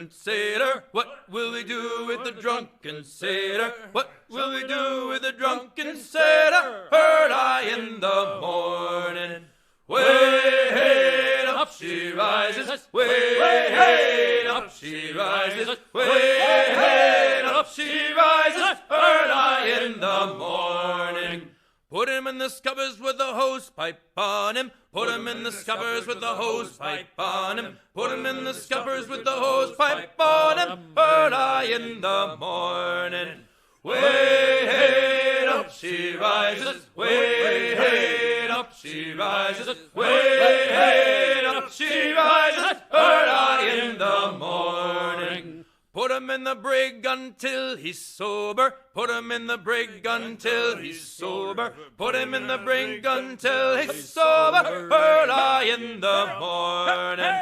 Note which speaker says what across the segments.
Speaker 1: drunken sailor? What will we do with the drunken sailor? What will we do with the drunken sailor? Heard I in the morning. Way, hey, up she rises. Way, hey, up she rises. Way, hey, up she rises. Heard I in the morning. Put him in the scuppers with the hose pipe on him. Put him in the scuppers with the hose pipe on him. Put him in the scuppers with the hose pipe on him. Heard I in the morning. Way, hey, up she rises. Way, hey, up she rises. Way, hey, up she rises. Heard I in the morning. Put him in the brig until he's sober. Put him in the brig until he's sober. Put him in the brig until he's sober. Heard I in the morning.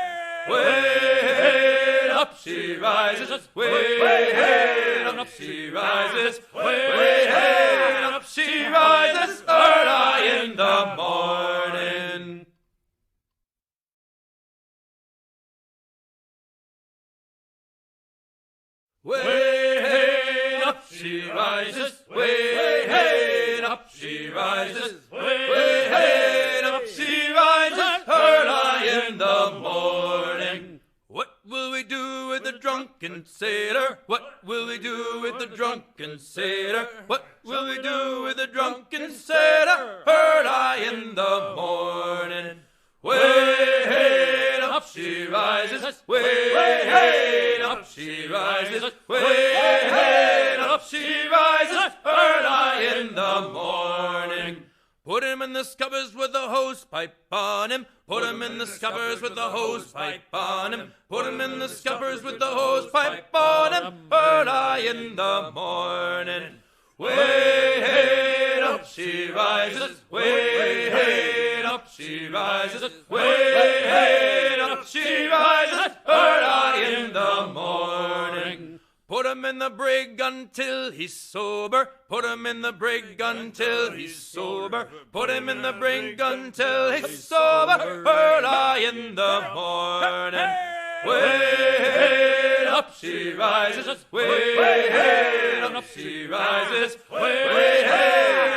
Speaker 1: Way, up she rises. Way, up she rises. Way, up she rises. Heard I in the morning. Way, hey, up she rises. Way, hey, up she rises. Way, hey, up she rises. Heard I in the morning. What will we do with the drunken sailor? What will we do with the drunken sailor? What will we do with the drunken sailor? Heard I in the morning. Way, hey, up she rises. Way, hey, up she rises. Way, hey, up she rises. Heard I in the morning. Put him in the scuppers with the hose pipe on him. Put him in the scuppers with the hose pipe on him. Put him in the scuppers with the hose pipe on him. Heard I in the morning. Way, hey, up she rises. Way, hey, up she rises. Way, hey, up she rises. Heard I in the morning. Put him in the brig until he's sober. Put him in the brig until he's sober. Put him in the brig until he's sober. Heard I in the morning. Way, up she rises. Way, up she rises. Way,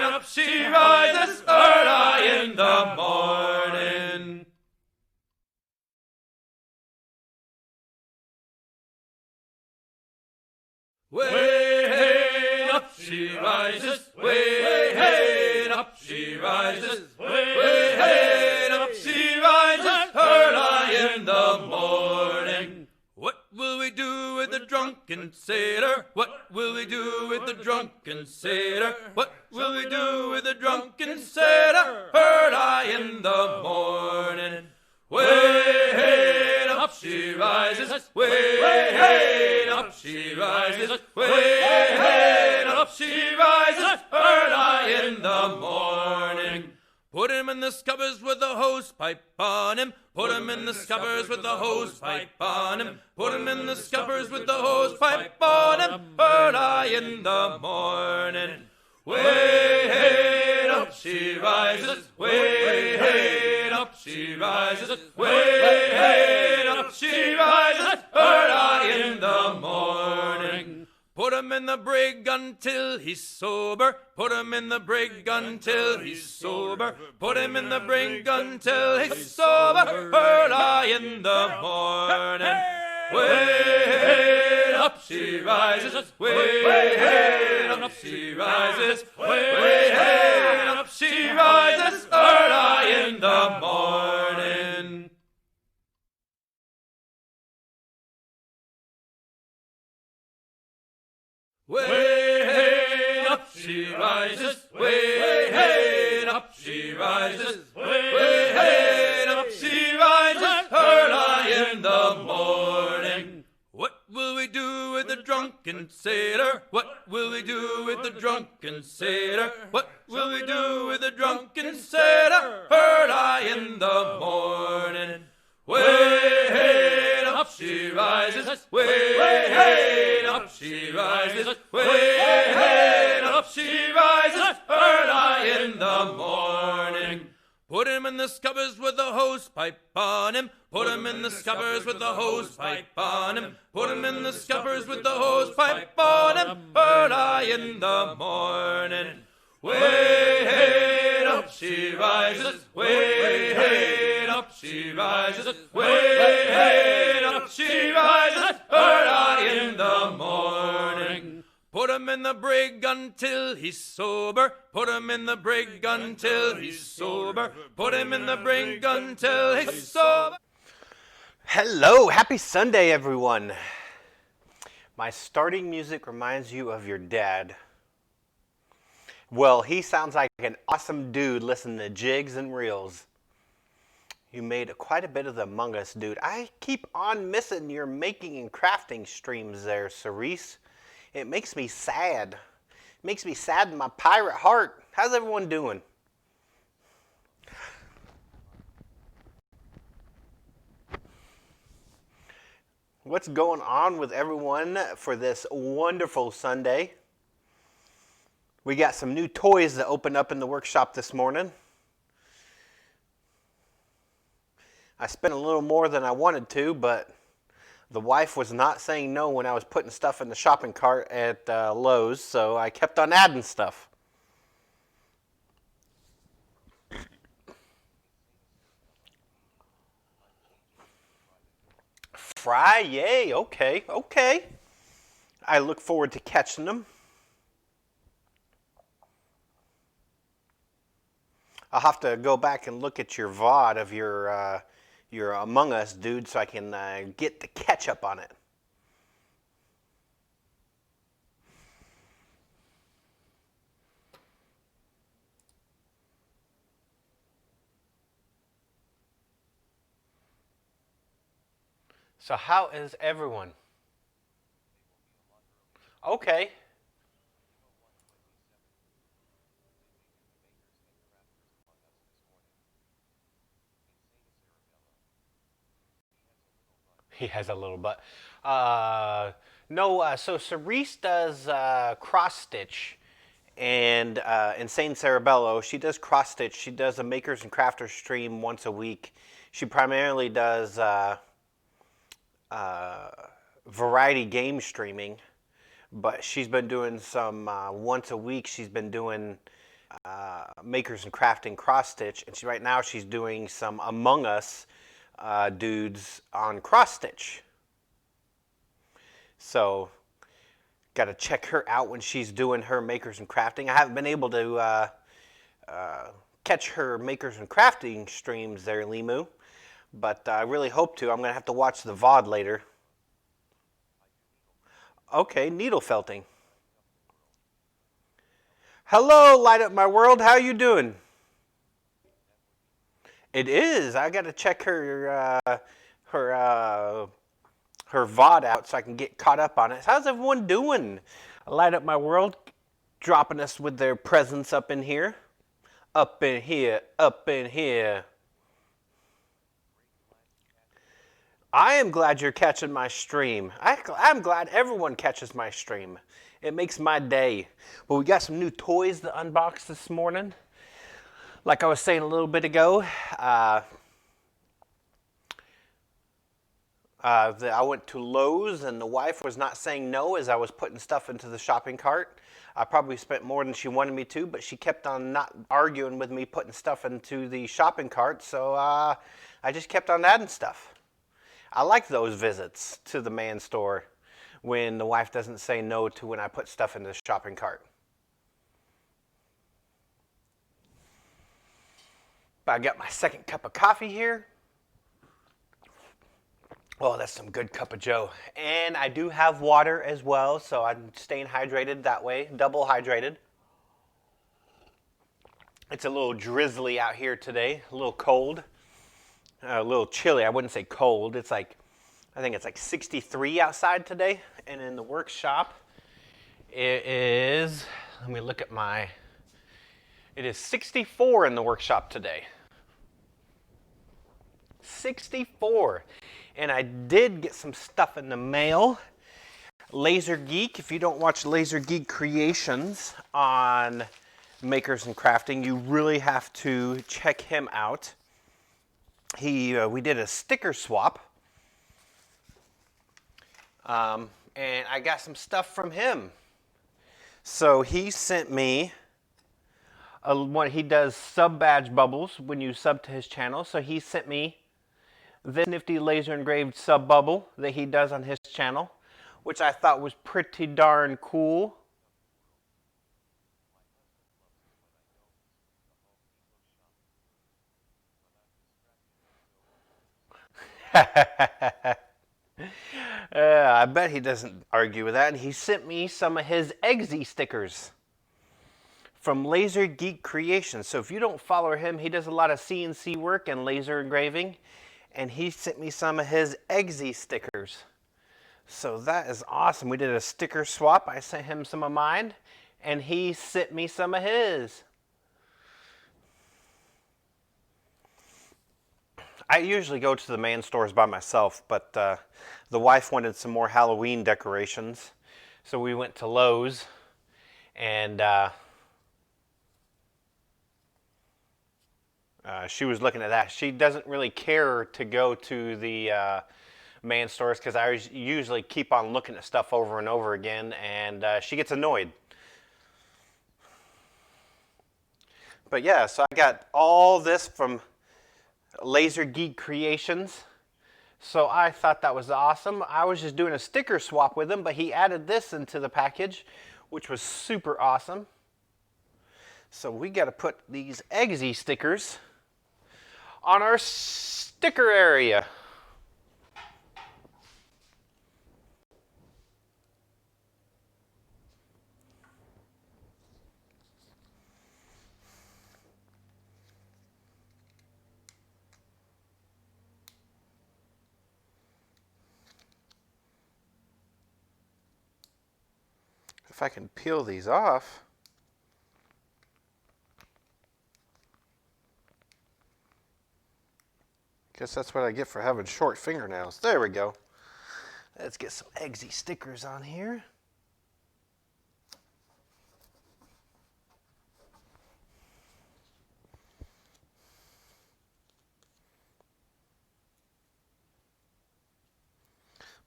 Speaker 1: up she rises. Heard I in the morning. Way, hey, up she rises. Way, hey, up she rises. Way, hey, up she rises. Heard I in the morning. What will we do with the drunken sailor? What will we do with the drunken sailor? What will we do with the drunken sailor? Heard I in the morning. Way, hey, up she rises. Way, hey, up she rises. Way, hey, up she rises. Heard I in the morning. Put him in the scuppers with the hose pipe on him. Put him in the scuppers with the hose pipe on him. Put him in the scuppers with the hose pipe on him. Heard I in the morning. Way, hey, up she rises. Way, hey, up she rises. Way, hey, up she rises. Heard I in the morning. Put him in the brig until he's sober. Put him in the brig until he's sober. Put him in the brig until he's sober. Heard I in the morning. Way, up she rises. Way, up she rises. Way, up she rises. Heard I in the morning. Way, up she rises. Way, up she rises. Way, up she rises. Heard I in the morning. What will we do with the drunken sailor? What will we do with the drunken sailor? What will we do with the drunken sailor? Heard I in the morning. Way, up she rises. Way, up she rises. Way, up she rises. Heard I in the morning. Put him in the scuppers with the hose pipe on him. Put him in the scuppers with the hose pipe on him. Put him in the scuppers with the hose pipe on him. Early in the morning. Way, hey, up she rises. Way, hey, up she rises. Way, hey, up she rises. Early in the morning. Put him in the brig until he's sober. Put him in the brig until he's sober. Put him in the brig until he's sober.
Speaker 2: Hello, happy Sunday, everyone. My starting music reminds you of your dad. Well, he sounds like an awesome dude listening to jigs and reels. You made quite a bit of the Among Us, dude. I keep on missing your making and crafting streams there, Cerise. It makes me sad. It makes me sad in my pirate heart. How's everyone doing? What's going on with everyone for this wonderful Sunday? We got some new toys that opened up in the workshop this morning. I spent a little more than I wanted to, but the wife was not saying no when I was putting stuff in the shopping cart at Lowe's, so I kept on adding stuff. Fry, yay, okay. I look forward to catching them. I'll have to go back and look at your VOD of your Among Us, dude, so I can get the ketchup on it. So how is everyone? Okay. He has a little butt. No, so Cerise does cross stitch, and Insane Cerebello, she does cross stitch. She does a Makers and Crafters stream once a week. She primarily does variety game streaming, but she's been doing some once a week. She's been doing Makers and Crafting cross stitch, and right now she's doing some Among Us dudes on cross stitch. So got to check her out when she's doing her Makers and Crafting. I haven't been able to catch her Makers and Crafting streams there, Limu, but I really hope to. I'm going to have to watch the VOD later. Okay, needle felting. Hello, Light Up My World. How you doing? It is. I got to check her VOD out so I can get caught up on it. How's everyone doing? Light Up My World, dropping us with their presence up in here. Up in here, up in here. I am glad you're catching my stream. I'm glad everyone catches my stream. It makes my day. But we got some new toys to unbox this morning. Like I was saying a little bit ago, I went to Lowe's and the wife was not saying no as I was putting stuff into the shopping cart. I probably spent more than she wanted me to, but she kept on not arguing with me putting stuff into the shopping cart, so I just kept on adding stuff. I like those visits to the man store when the wife doesn't say no to when I put stuff in the shopping cart. I got my second cup of coffee here. Oh, that's some good cup of joe. And I do have water as well, so I'm staying hydrated that way, double hydrated. It's a little drizzly out here today, a little cold, a little chilly. I wouldn't say cold. It's like, I think it's like 63 outside today. And in the workshop, it is, let me look at my, it is 64 in the workshop today. 64. And I did get some stuff in the mail. Laser Geek, if you don't watch Laser Geek Creations on Makers and Crafting. You really have to check him out. We did a sticker swap. And I got some stuff from him. So he sent me he does sub badge bubbles when you sub to his channel. So he sent me this nifty laser engraved sub bubble that he does on his channel, which I thought was pretty darn cool. I bet he doesn't argue with that. And he sent me some of his Eggsy stickers from Laser Geek Creations. So if you don't follow him, he does a lot of CNC work and laser engraving. And he sent me some of his Eggsy stickers. So that is awesome. We did a sticker swap. I sent him some of mine, and he sent me some of his. I usually go to the man stores by myself, but the wife wanted some more Halloween decorations. So we went to Lowe's, and she was looking at that. She doesn't really care to go to the man stores because I usually keep on looking at stuff over and over again, and she gets annoyed. But yeah, so I got all this from Laser Geek Creations. So I thought that was awesome. I was just doing a sticker swap with him, but he added this into the package, which was super awesome. So we got to put these Eggsy stickers on our sticker area. If I can peel these off. Guess that's what I get for having short fingernails. There we go. Let's get some Eggsy stickers on here.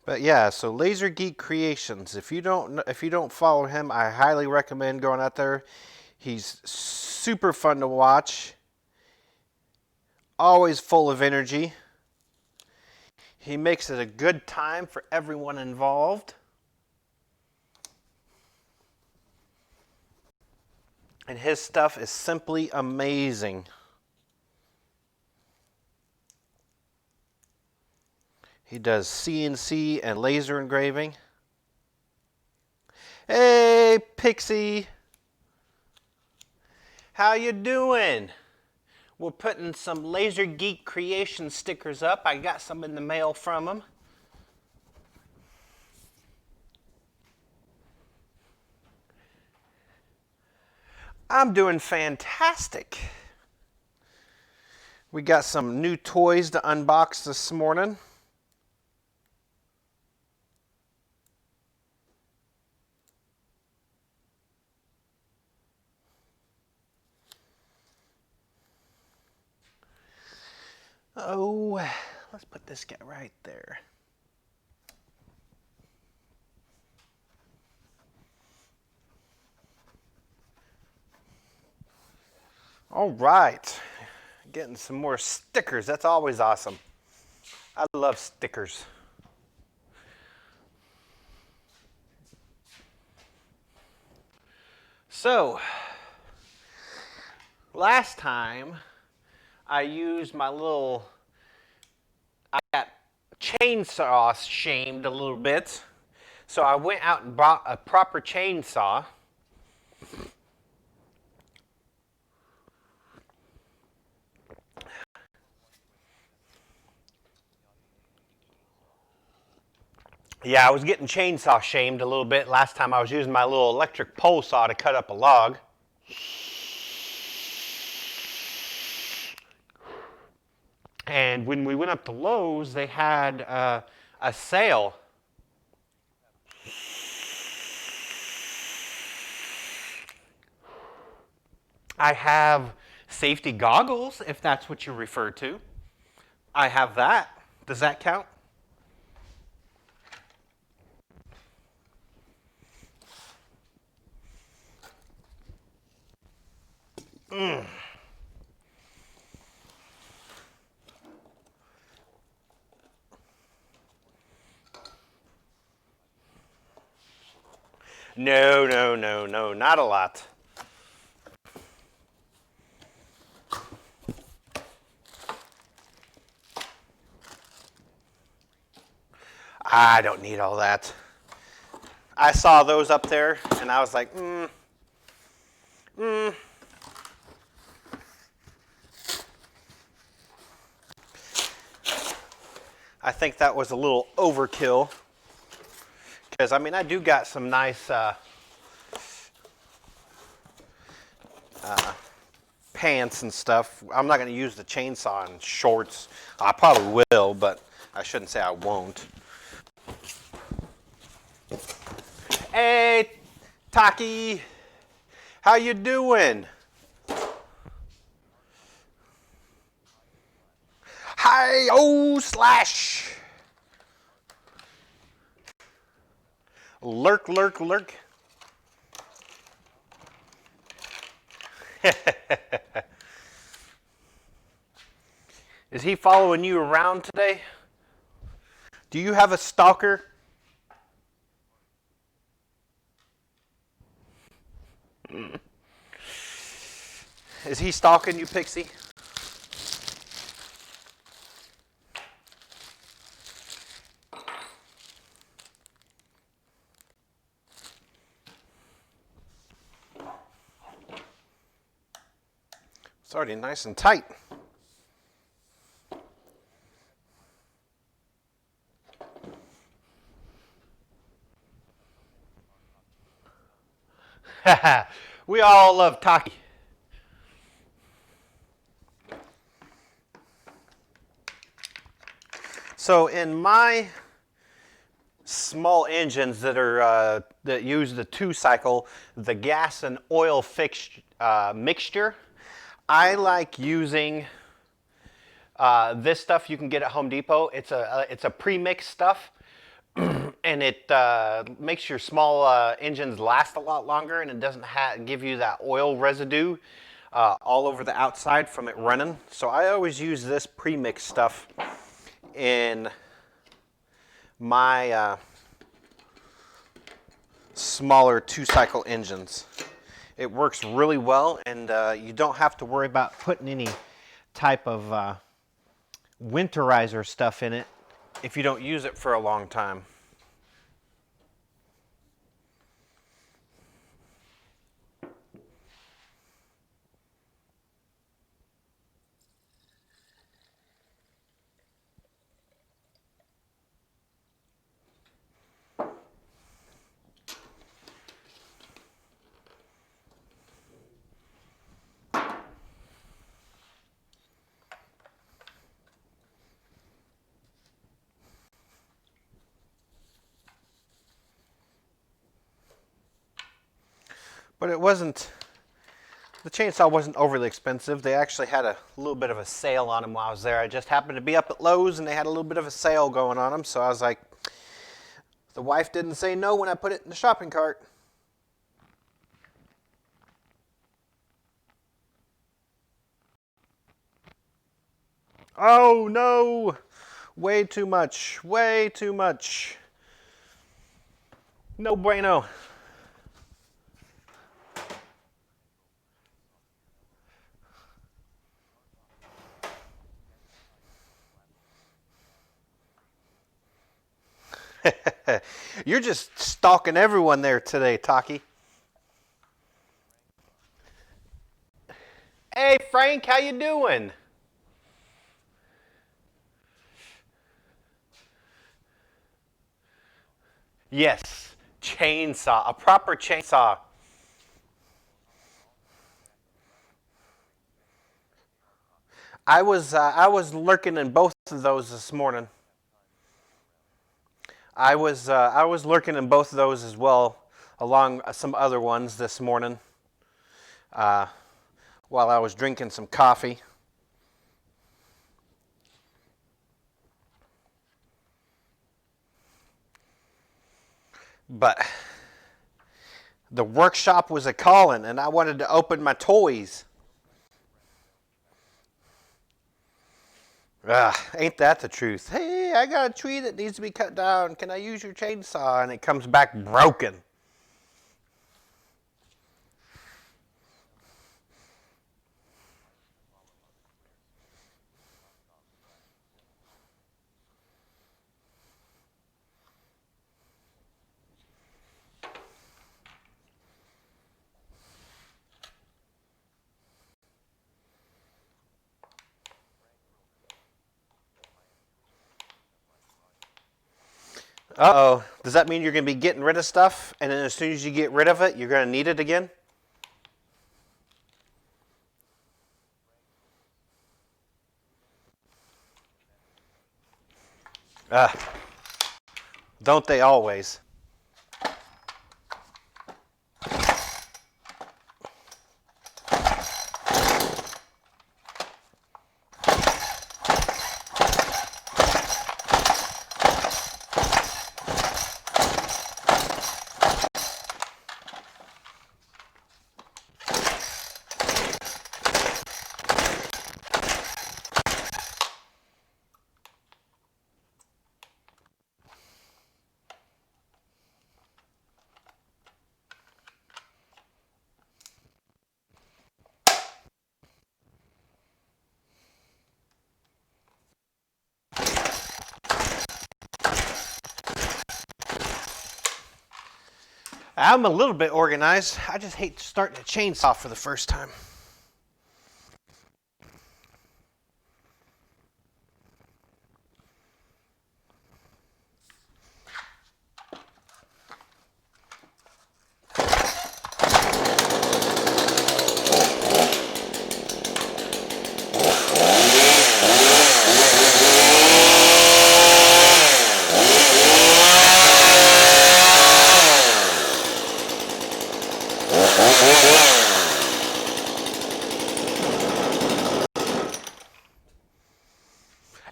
Speaker 2: But yeah, so Laser Geek Creations. If you don't follow him, I highly recommend going out there. He's super fun to watch. Always full of energy. He makes it a good time for everyone involved. And his stuff is simply amazing. He does CNC and laser engraving. Hey, Pixie. How you doing? We're putting some Laser Geek Creation stickers up. I got some in the mail from him. I'm doing fantastic. We got some new toys to unbox this morning. Oh, let's put this guy right there. All right, getting some more stickers. That's always awesome. I love stickers. So, last time I used my I got chainsaw shamed a little bit. So I went out and bought a proper chainsaw. Yeah, I was getting chainsaw shamed a little bit last time I was using my little electric pole saw to cut up a log. And when we went up to Lowe's, they had a sale. I have safety goggles, if that's what you refer to. I have that. Does that count? No, no, no, no, not a lot. I don't need all that. I saw those up there, and I was like, I think that was a little overkill. Because, I mean, I do got some nice pants and stuff. I'm not going to use the chainsaw in shorts. I probably will, but I shouldn't say I won't. Hey, Taki, how you doing? Hi, oh, slash. Lurk, lurk, lurk. Is he following you around today? Do you have a stalker? Is he stalking you, Pixie? It's already nice and tight. We all love Taki. So in my small engines that are that use the 2-cycle, the gas and oil mixture, I like using this stuff you can get at Home Depot. It's a pre-mixed stuff. And it makes your small engines last a lot longer, and it doesn't give you that oil residue all over the outside from it running. So I always use this pre-mixed stuff in my smaller 2-cycle engines. It works really well, and you don't have to worry about putting any type of winterizer stuff in it if you don't use it for a long time. But it wasn't, the chainsaw wasn't overly expensive. They actually had a little bit of a sale on them while I was there. I just happened to be up at Lowe's and they had a little bit of a sale going on them. So I was like, the wife didn't say no when I put it in the shopping cart. Oh no, way too much, way too much. No bueno. You're just stalking everyone there today, Taki. Hey Frank, how you doing? Yes, chainsaw, a proper chainsaw. I was lurking in both of those this morning. I was lurking in both of those as well, along some other ones this morning. while I was drinking some coffee. But the workshop was a calling, and I wanted to open my toys. Ain't that the truth? Hey, I got a tree that needs to be cut down. Can I use your chainsaw? And it comes back broken. Uh-oh. Does that mean you're going to be getting rid of stuff, and then as soon as you get rid of it, you're going to need it again? Don't they always? I'm a little bit organized. I just hate starting a chainsaw for the first time.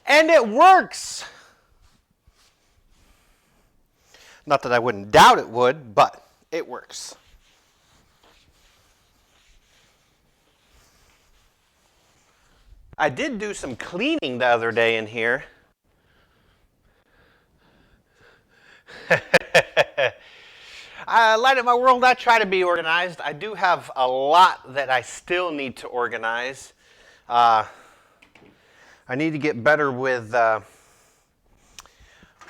Speaker 2: And it works! Not that I wouldn't doubt it would, but it works. I did do some cleaning the other day in here. Light Up My World, I try to be organized. I do have a lot that I still need to organize. I need to get better with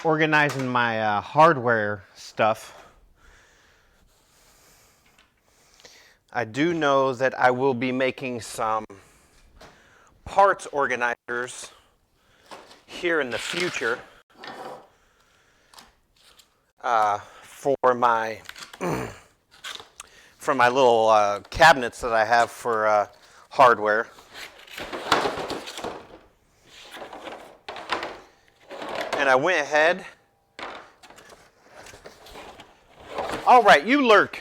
Speaker 2: organizing my hardware stuff. I do know that I will be making some parts organizers here in the future for my little cabinets that I have for hardware. And I went ahead. All right, you lurk.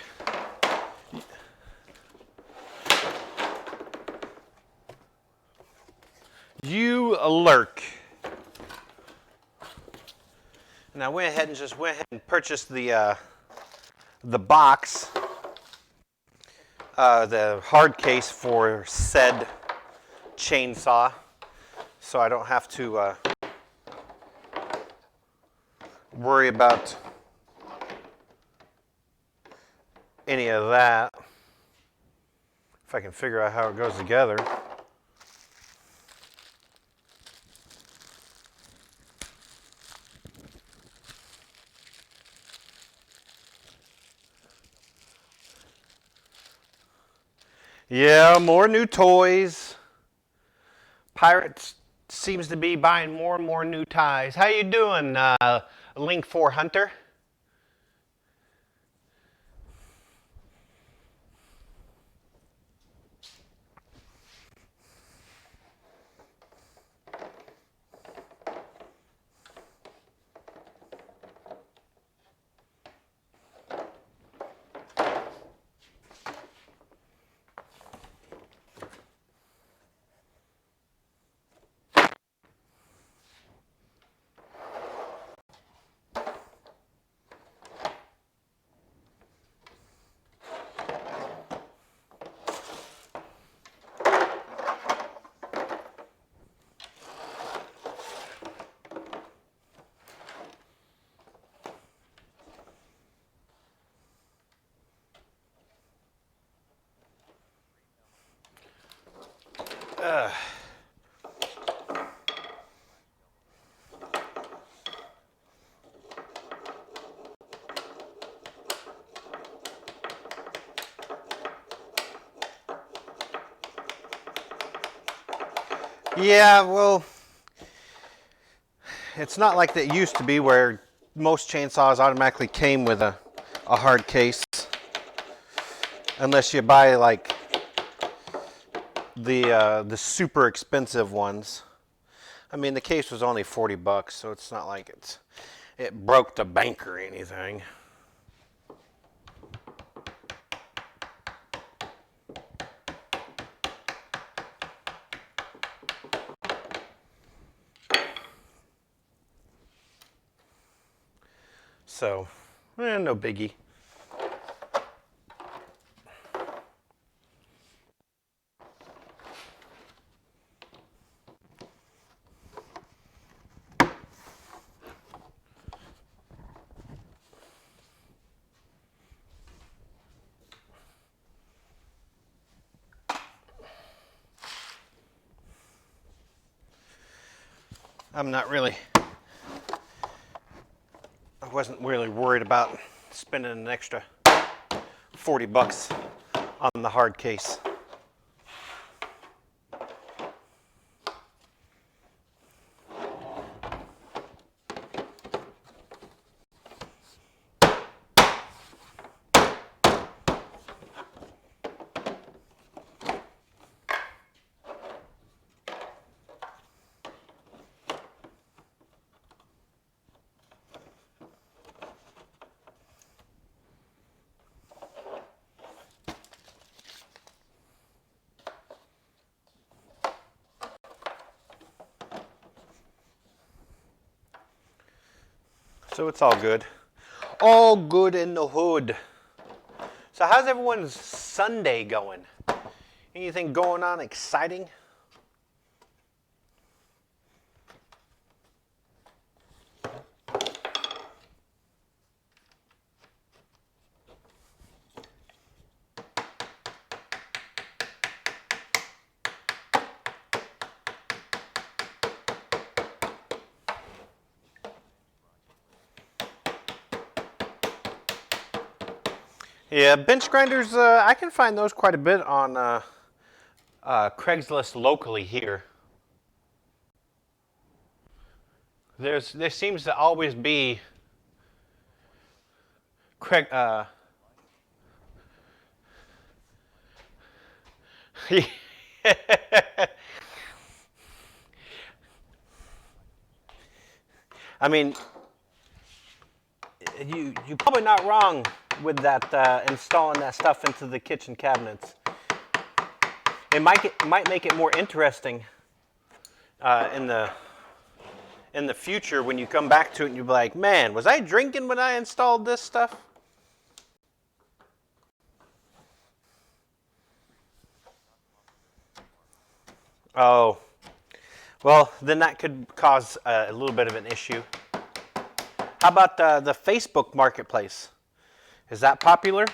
Speaker 2: You lurk. And I went ahead and purchased the box, the hard case for said chainsaw, so I don't have to worry about any of that. If I can figure out how it goes together. Yeah, more new toys. Pirates seems to be buying more and more new ties. How you doing, Link 4 Hunter? Yeah, well, it's not like it used to be where most chainsaws automatically came with a hard case. Unless you buy like the super expensive ones. I mean, the case was only $40, so it's not like it broke the bank or anything. So, no biggie. I'm not really, I wasn't really worried about spending an extra $40 on the hard case. So it's all good. All good in the hood. So how's everyone's Sunday going? Anything going on exciting? Yeah, bench grinders, I can find those quite a bit on Craigslist locally here. There seems to always be Craig. I mean, you're probably not wrong with that installing that stuff into the kitchen cabinets. It might make it more interesting in the future when you come back to it and you'll be like, man, was I drinking when I installed this stuff? Oh, well, then that could cause a little bit of an issue. How about the Facebook Marketplace? Is that popular?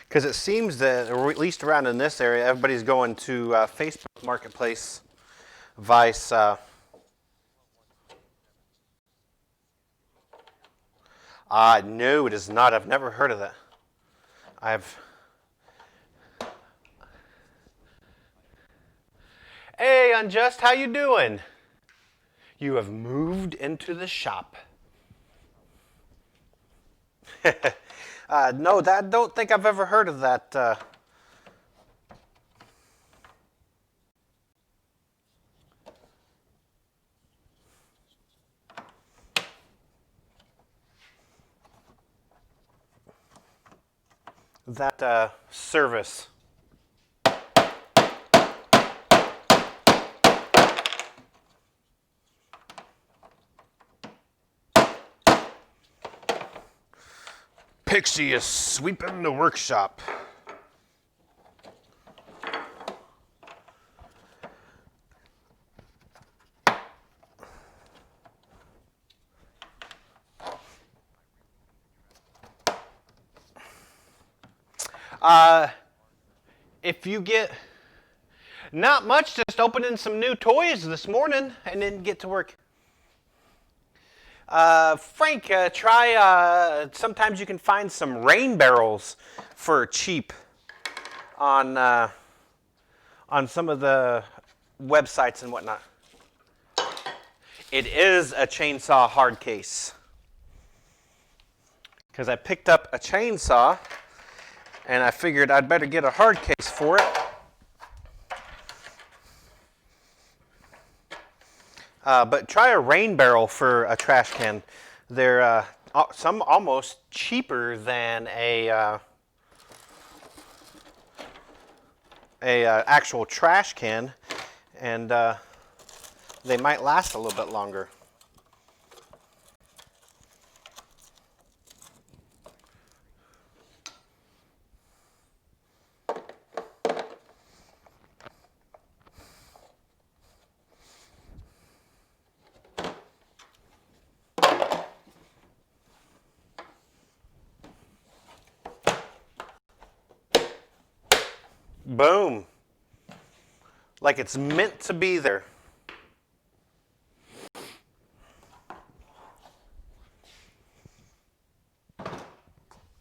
Speaker 2: Because it seems that, or at least around in this area, everybody's going to Facebook Marketplace, Vice. No, it is not. I've never heard of that. Hey, Unjust, how you doing? You have moved into the shop. No, I don't think I've ever heard of that. That service. Pixie is sweeping the workshop. If you get not much, just opening some new toys this morning and then get to work. Frank, try. Sometimes you can find some rain barrels for cheap on some of the websites and whatnot. It is a chainsaw hard case. Because I picked up a chainsaw and I figured I'd better get a hard case for it. But try a rain barrel for a trash can. They're some almost cheaper than a actual trash can, and they might last a little bit longer. Boom. Like it's meant to be there.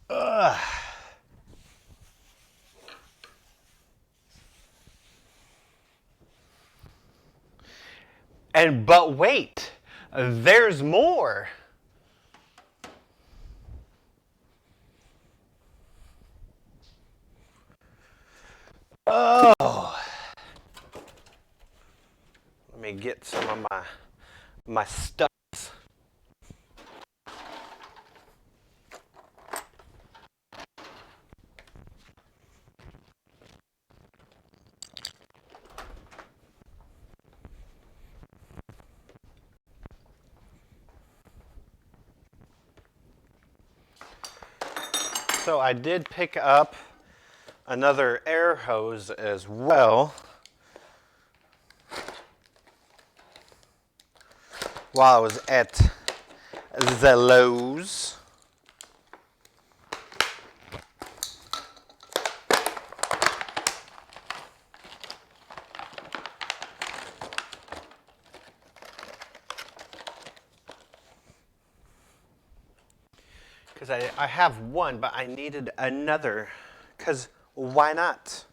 Speaker 2: Ugh. But wait, there's more. Oh. Let me get some of my stuff. So I did pick up another air hose as well while I was at the Lowe's. Because I have one, but I needed another. Because why not?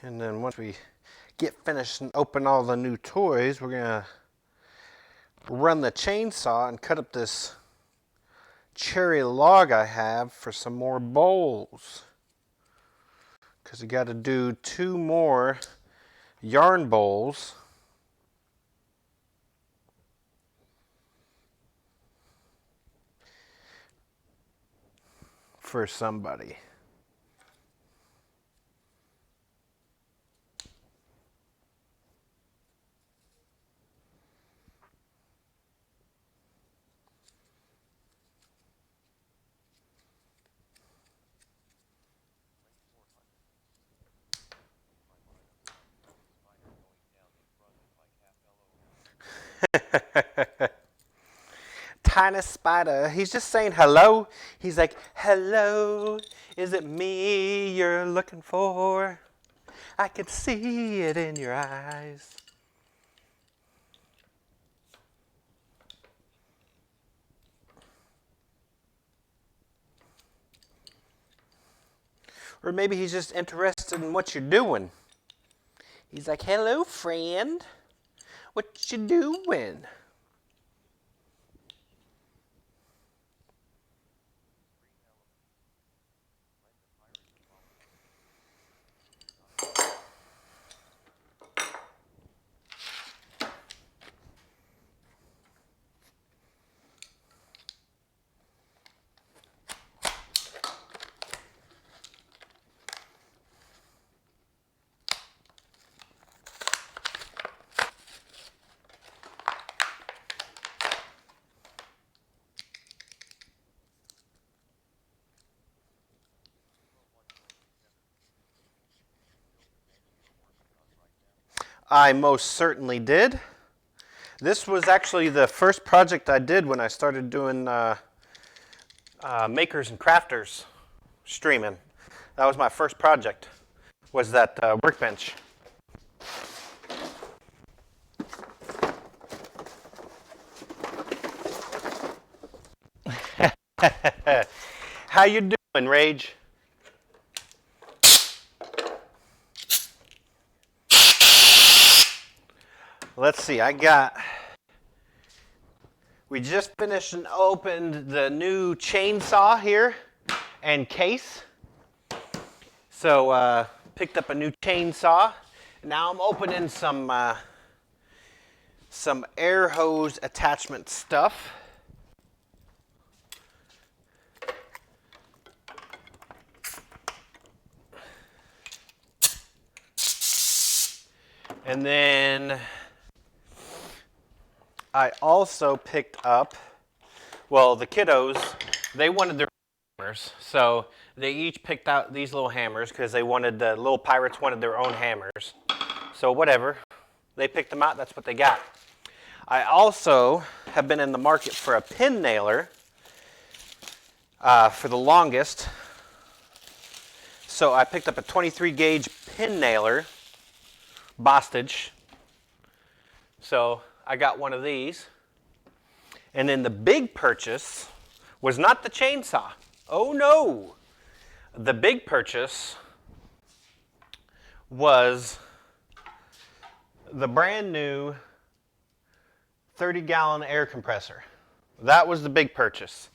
Speaker 2: And then once we get finished and open all the new toys, we're going to run the chainsaw and cut up this cherry log I have for some more bowls. Because we got to do 2 more yarn bowls. For somebody. Tiny spider, he's just saying hello. He's like, hello, is it me you're looking for? I could see it in your eyes. Or maybe he's just interested in what you're doing. He's like, hello, friend. What you doing? I most certainly did. This was actually the first project I did when I started doing Makers and Crafters streaming. That was my first project, was that workbench. How you doing, Rage? Let's see, we just finished and opened the new chainsaw here and case. So picked up a new chainsaw. Now I'm opening some air hose attachment stuff. And then I also picked up, well, the kiddos, they wanted their hammers. So they each picked out these little hammers because the little pirates wanted their own hammers. So whatever, they picked them out, that's what they got. I also have been in the market for a pin nailer for the longest. So I picked up a 23 gauge pin nailer. Bostage. So I got one of these. And then the big purchase was not the chainsaw. Oh no. The big purchase was the brand new 30-gallon air compressor. That was the big purchase.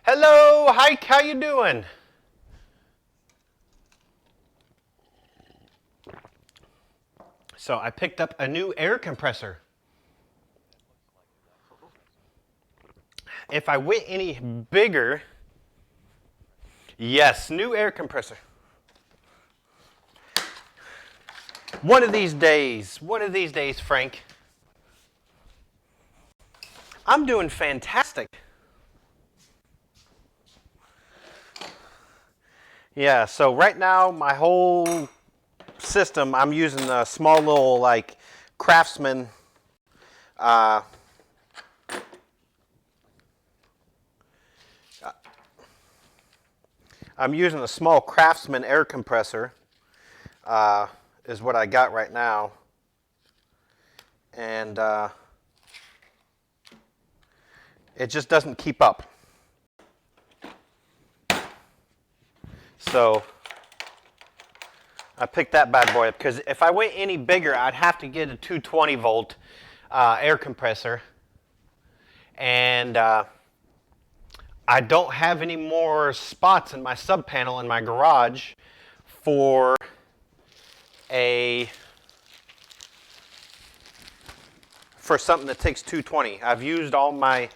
Speaker 2: Hello, Hike, how you doing? So I picked up a new air compressor. If I went any bigger, yes, new air compressor. One of these days, Frank. I'm doing fantastic. Yeah, so right now my whole system, I'm using a small little like Craftsman I'm using a small Craftsman air compressor is what I got right now. And it just doesn't keep up. So I picked that bad boy up because if I went any bigger, I'd have to get a 220 volt air compressor. And I don't have any more spots in my sub panel in my garage for something that takes 220. I've used all my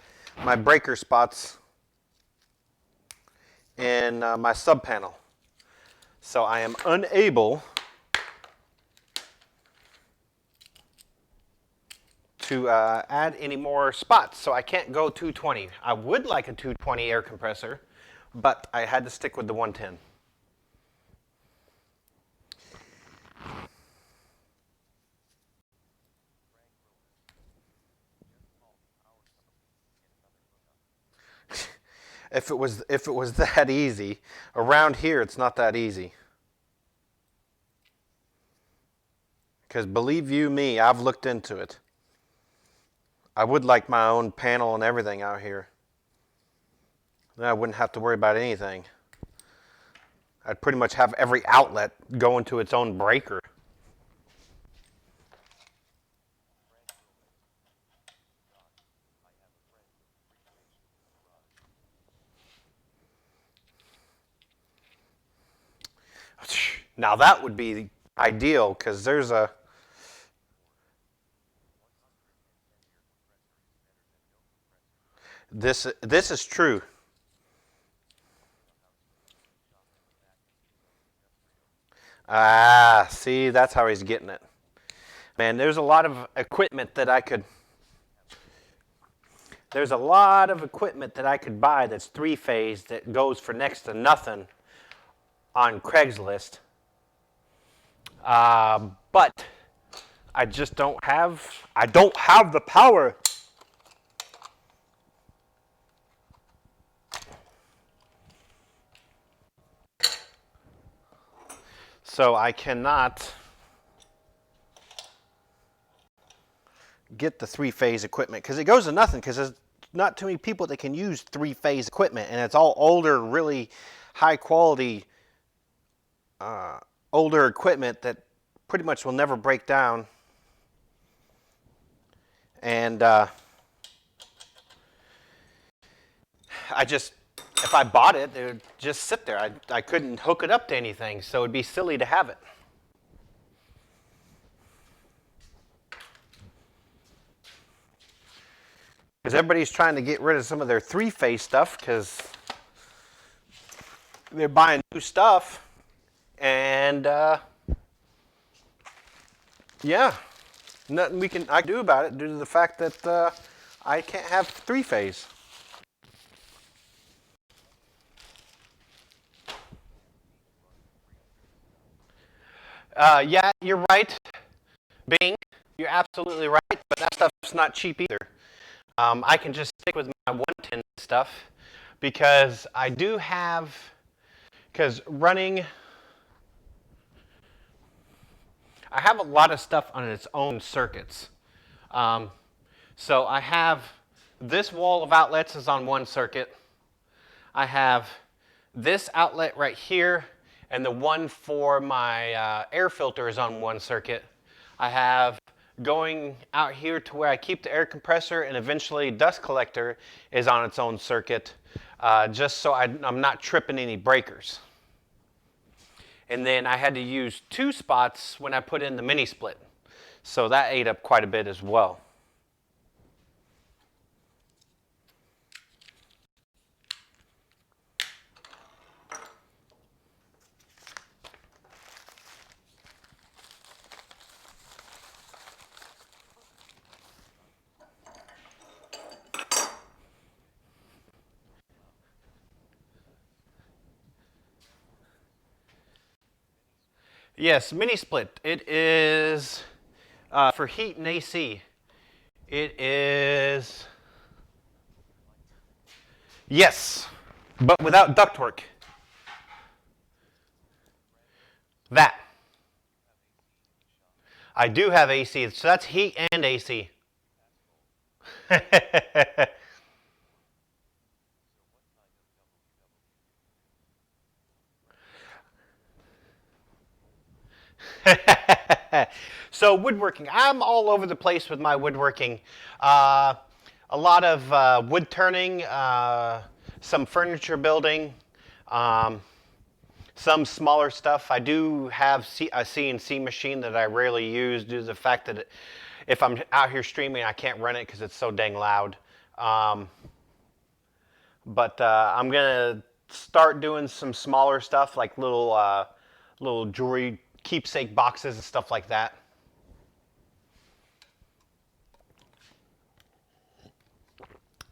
Speaker 2: breaker spots in my sub panel. So I am unable to add any more spots, so I can't go 220. I would like a 220 air compressor, but I had to stick with the 110. If it was that easy, around here it's not that easy. Because believe you me, I've looked into it. I would like my own panel and everything out here. Then I wouldn't have to worry about anything. I'd pretty much have every outlet go into its own breaker. Now that would be ideal because there's a this is true. Ah, see, that's how he's getting it. Man, there's a lot of equipment that I could There's a lot of equipment that I could buy that's three-phase that goes for next to nothing on Craigslist. But I just don't have the power. So I cannot get the three-phase equipment because it goes to nothing because there's not too many people that can use three-phase equipment, and it's all older, really high quality, older equipment that pretty much will never break down. And if I bought it, it would just sit there. I couldn't hook it up to anything, so it'd be silly to have it. Because everybody's trying to get rid of some of their three-phase stuff because they're buying new stuff. And yeah, nothing I can do about it due to the fact that I can't have three-phase. Yeah, you're right, Bing. You're absolutely right, but that stuff's not cheap either. I can just stick with my 110 stuff because I do have, because running, I have a lot of stuff on its own circuits. So I have this wall of outlets is on one circuit. I have this outlet right here, and the one for my air filter is on one circuit. I have going out here to where I keep the air compressor and eventually dust collector is on its own circuit, just so I'm not tripping any breakers. And then I had to use 2 spots when I put in the mini split. So that ate up quite a bit as well. Yes, mini split. It is for heat and AC. It is, yes, but without ductwork. That. I do have AC, so that's heat and AC. So woodworking, I'm all over the place with my woodworking. A lot of wood turning, some furniture building, some smaller stuff. I do have a CNC machine that I rarely use due to the fact that if I'm out here streaming, I can't run it because it's so dang loud. But I'm gonna start doing some smaller stuff like little jewelry keepsake boxes and stuff like that.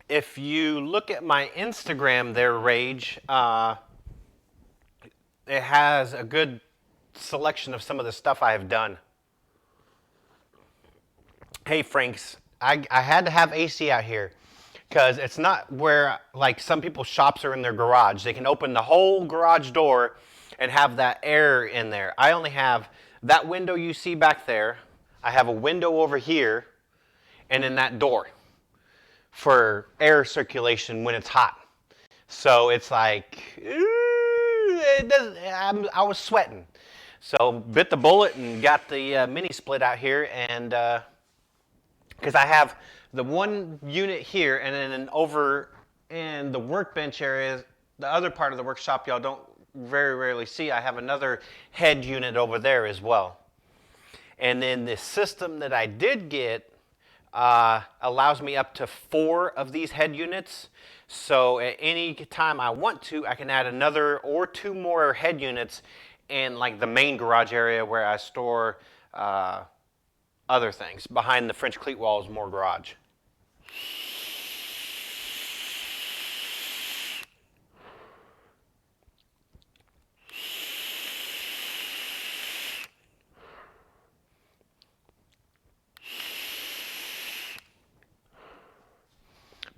Speaker 2: If you look at my Instagram there, Rage, it has a good selection of some of the stuff I have done. Hey, Franks, I had to have AC out here because it's not where, like, some people's shops are in their garage. They can open the whole garage door and have that air in there. I only have that window you see back there. I have a window over here and then that door for air circulation when it's hot. So it's like, I was sweating. So bit the bullet and got the mini split out here, and because I have the one unit here, and then over in the workbench area, the other part of the workshop y'all don't very rarely see, I have another head unit over there as well. And then the system that I did get allows me up to 4 of these head units. So at any time I want to, I can add another or 2 more head units in like the main garage area where I store other things. Behind the French cleat wall is more garage.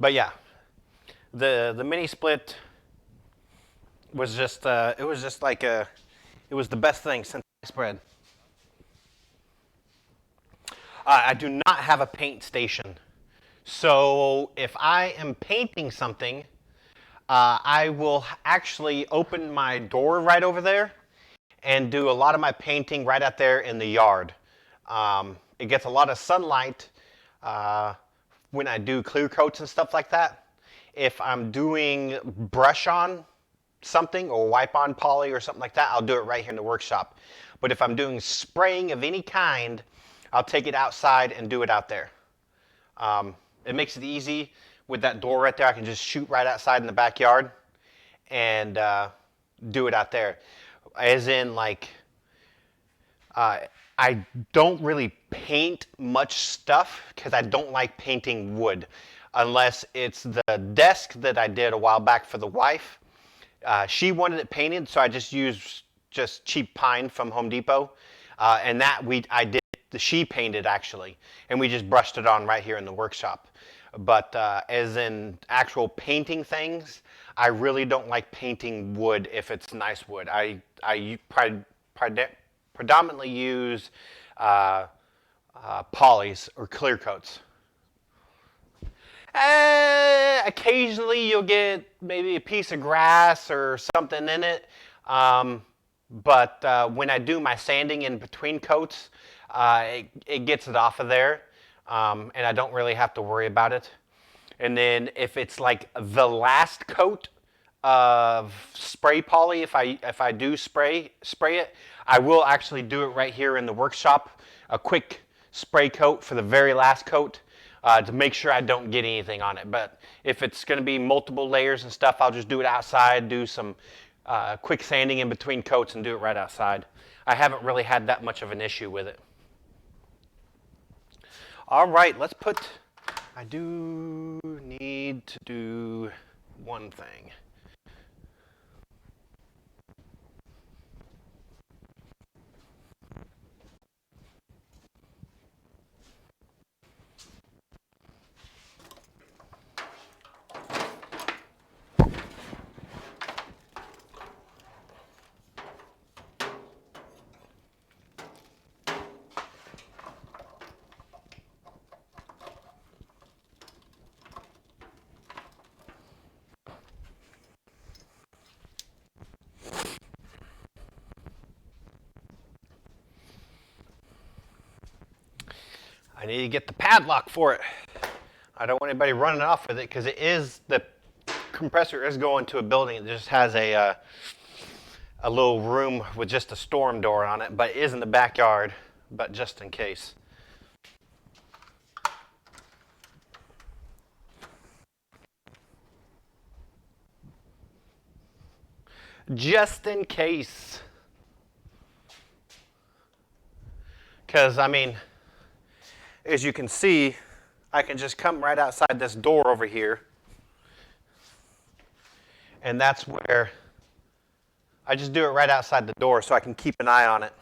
Speaker 2: But yeah, the mini split was just it was just like it was the best thing since sliced bread. I do not have a paint station. So if I am painting something, I will actually open my door right over there and do a lot of my painting right out there in the yard. It gets a lot of sunlight when I do clear coats and stuff like that. If I'm doing brush on something or wipe on poly or something like that, I'll do it right here in the workshop. But if I'm doing spraying of any kind, I'll take it outside and do it out there. It makes it easy with that door right there. I can just shoot right outside in the backyard and do it out there. As in, like, I don't really paint much stuff because I don't like painting wood unless it's the desk that I did a while back for the wife. She wanted it painted, so I just used just cheap pine from Home Depot, and that I did she painted actually, and we just brushed it on right here in the workshop. But as in actual painting things, I really don't like painting wood if it's nice wood. I predominantly use polys or clear coats. Occasionally you'll get maybe a piece of grass or something in it. But when I do my sanding in between coats, it gets it off of there. And I don't really have to worry about it. And then if it's like the last coat of spray poly, if I do spray it, I will actually do it right here in the workshop. A quick spray coat for the very last coat. To make sure I don't get anything on it. But if it's going to be multiple layers and stuff, I'll just do it outside, do some quick sanding in between coats and do it right outside. I haven't really had that much of an issue with it. All right, I do need to do one thing. I need to get the padlock for it. I don't want anybody running off with it because the compressor is going to a building that just has a little room with just a storm door on it, but it is in the backyard, but just in case. Just in case. Because, I mean, as you can see, I can just come right outside this door over here. And that's where I just do it right outside the door so I can keep an eye on it.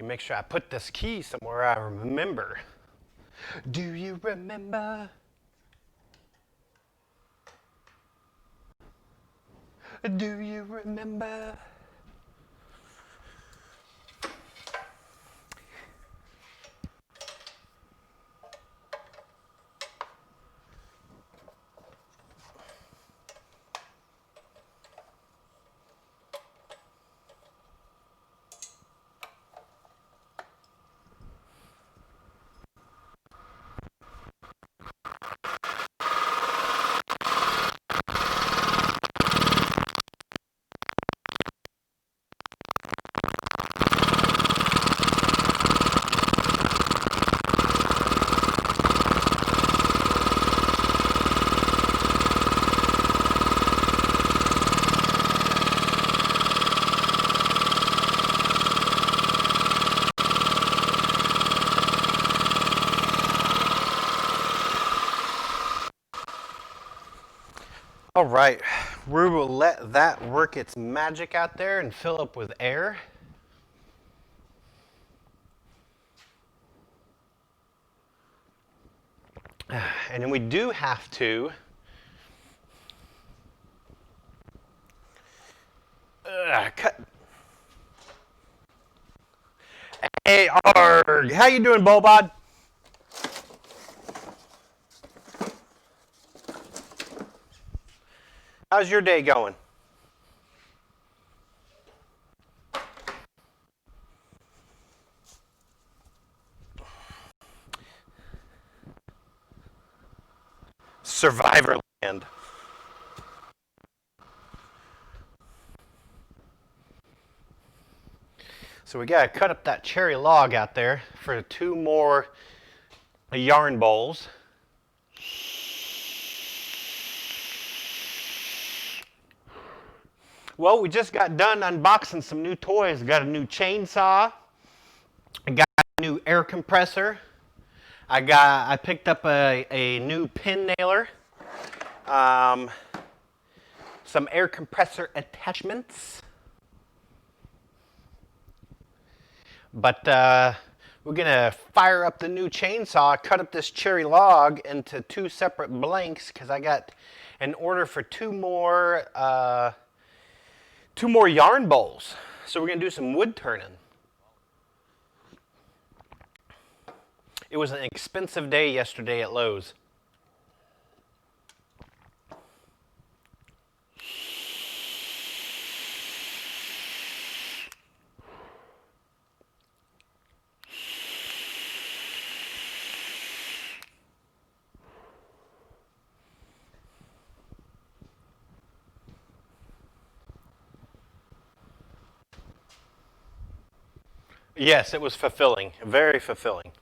Speaker 2: Make sure I put this key somewhere I remember. Do you remember? Do you remember? All right, we will let that work its magic out there and fill up with air. And then we do have to cut. Hey, Arg, how you doing, Bobod? How's your day going? Survivorland. So we gotta cut up that cherry log out there for 2 more yarn bowls. Well, we just got done unboxing some new toys. Got a new chainsaw. I got a new air compressor. I picked up a new pin nailer. Some air compressor attachments. But we're gonna fire up the new chainsaw, cut up this cherry log into 2 separate blanks because I got an order for 2 more yarn bowls. So we're gonna do some wood turning. It was an expensive day yesterday at Lowe's. Yes, it was fulfilling, very fulfilling.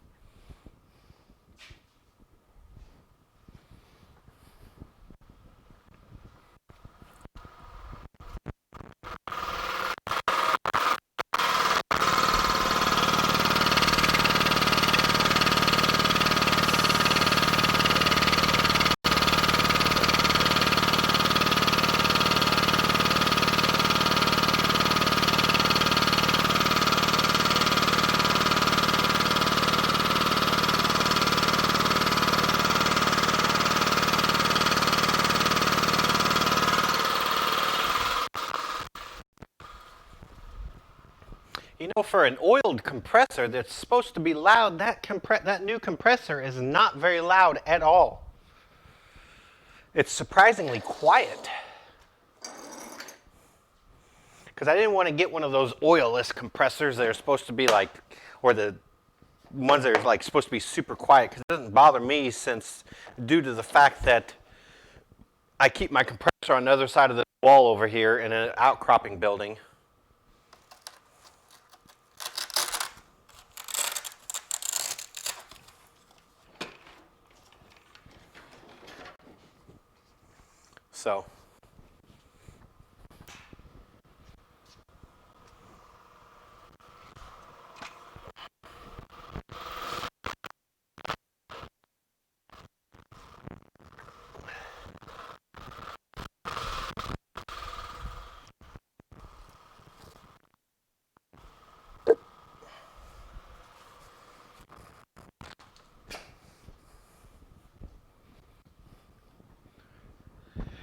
Speaker 2: You know, for an oiled compressor that's supposed to be loud, that new compressor is not very loud at all. It's surprisingly quiet. Because I didn't want to get one of those oilless compressors that are supposed to be like, or the ones that are like supposed to be super quiet, because it doesn't bother me since, due to the fact that I keep my compressor on the other side of the wall over here in an outcropping building. So,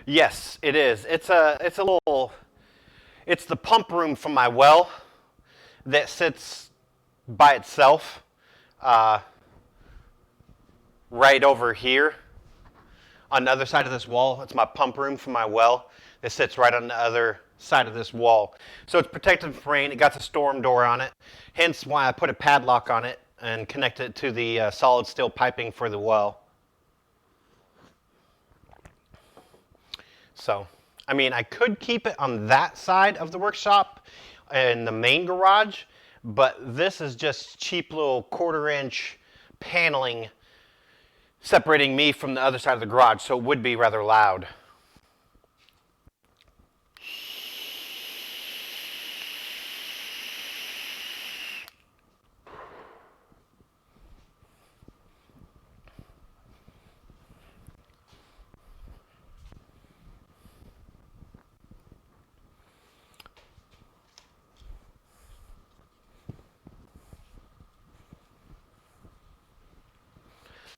Speaker 2: Yes, it is. It's the pump room from my well that sits by itself uh, right over here on the other side of this wall. It's my pump room from my well that sits right on the other side of this wall. So it's protected from rain. It got the storm door on it, hence why I put a padlock on it and connected it to the solid steel piping for the well. So, I mean, I could keep it on that side of the workshop in the main garage, but this is just cheap little 1/4-inch paneling separating me from the other side of the garage, so it would be rather loud.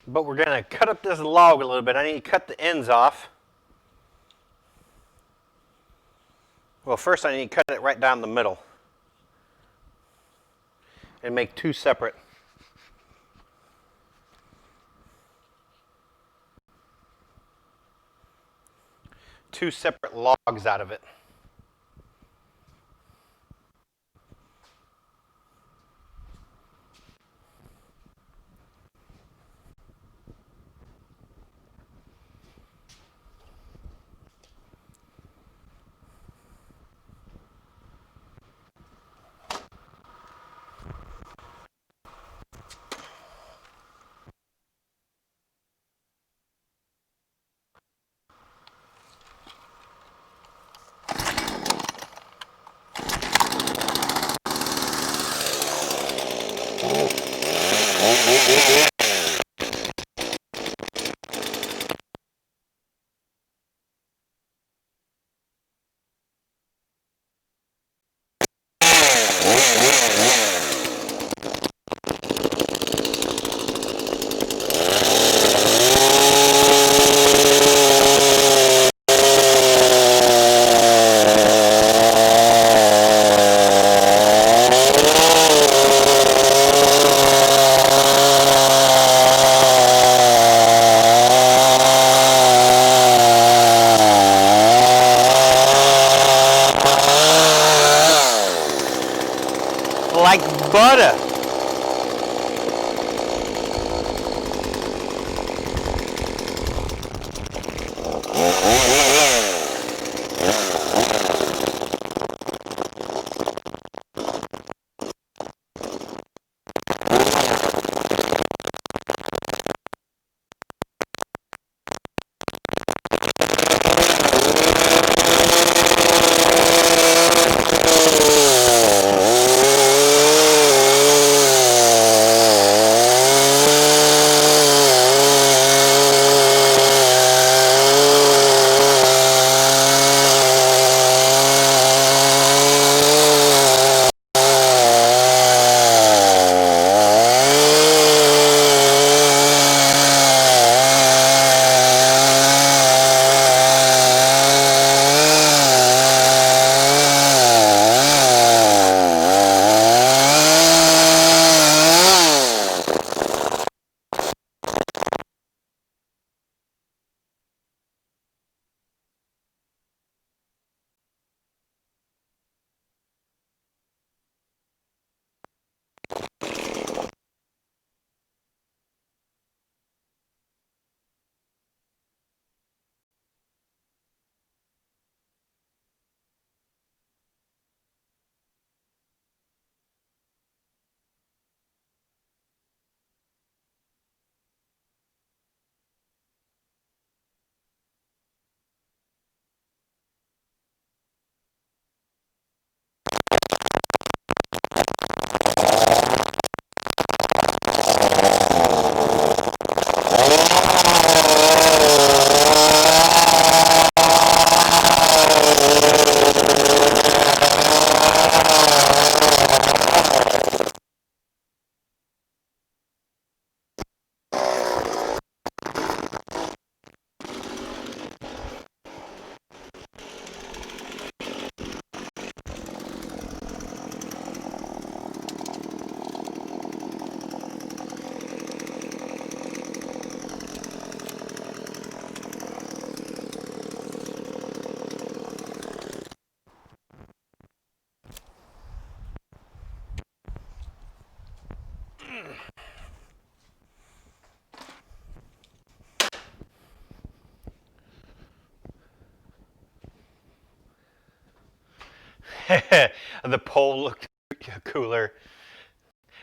Speaker 2: But we're going to cut up this log a little bit. I need to cut the ends off. Well, first I need to cut it right down the middle and make two separate. Two separate logs out of it. The pole looked cooler.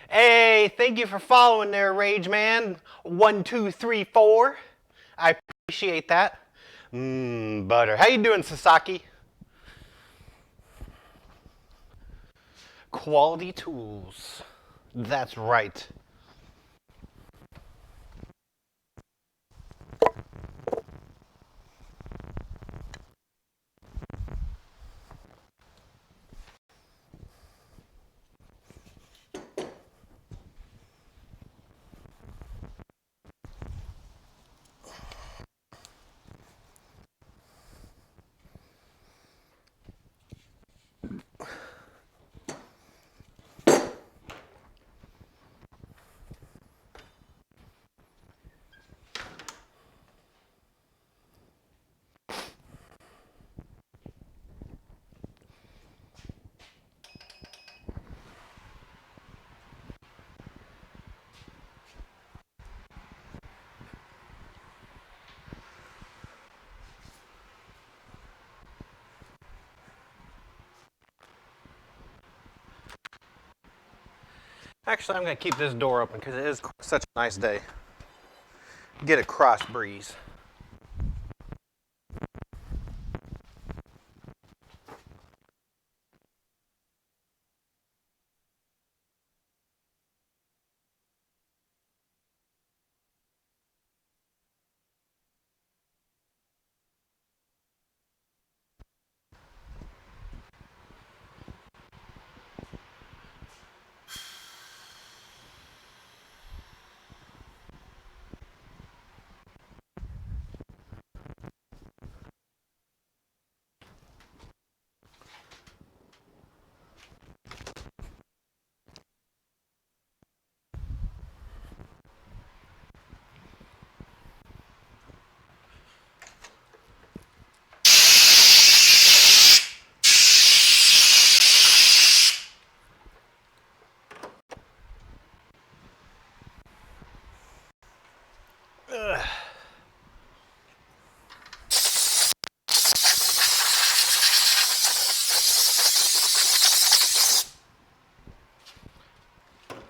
Speaker 2: Hey, thank you for following there, Rage Man. 1234. I appreciate that. Butter. How you doing, Sasaki? Quality tools. That's right. Actually, I'm going to keep this door open because it is such a nice day. Get a cross breeze.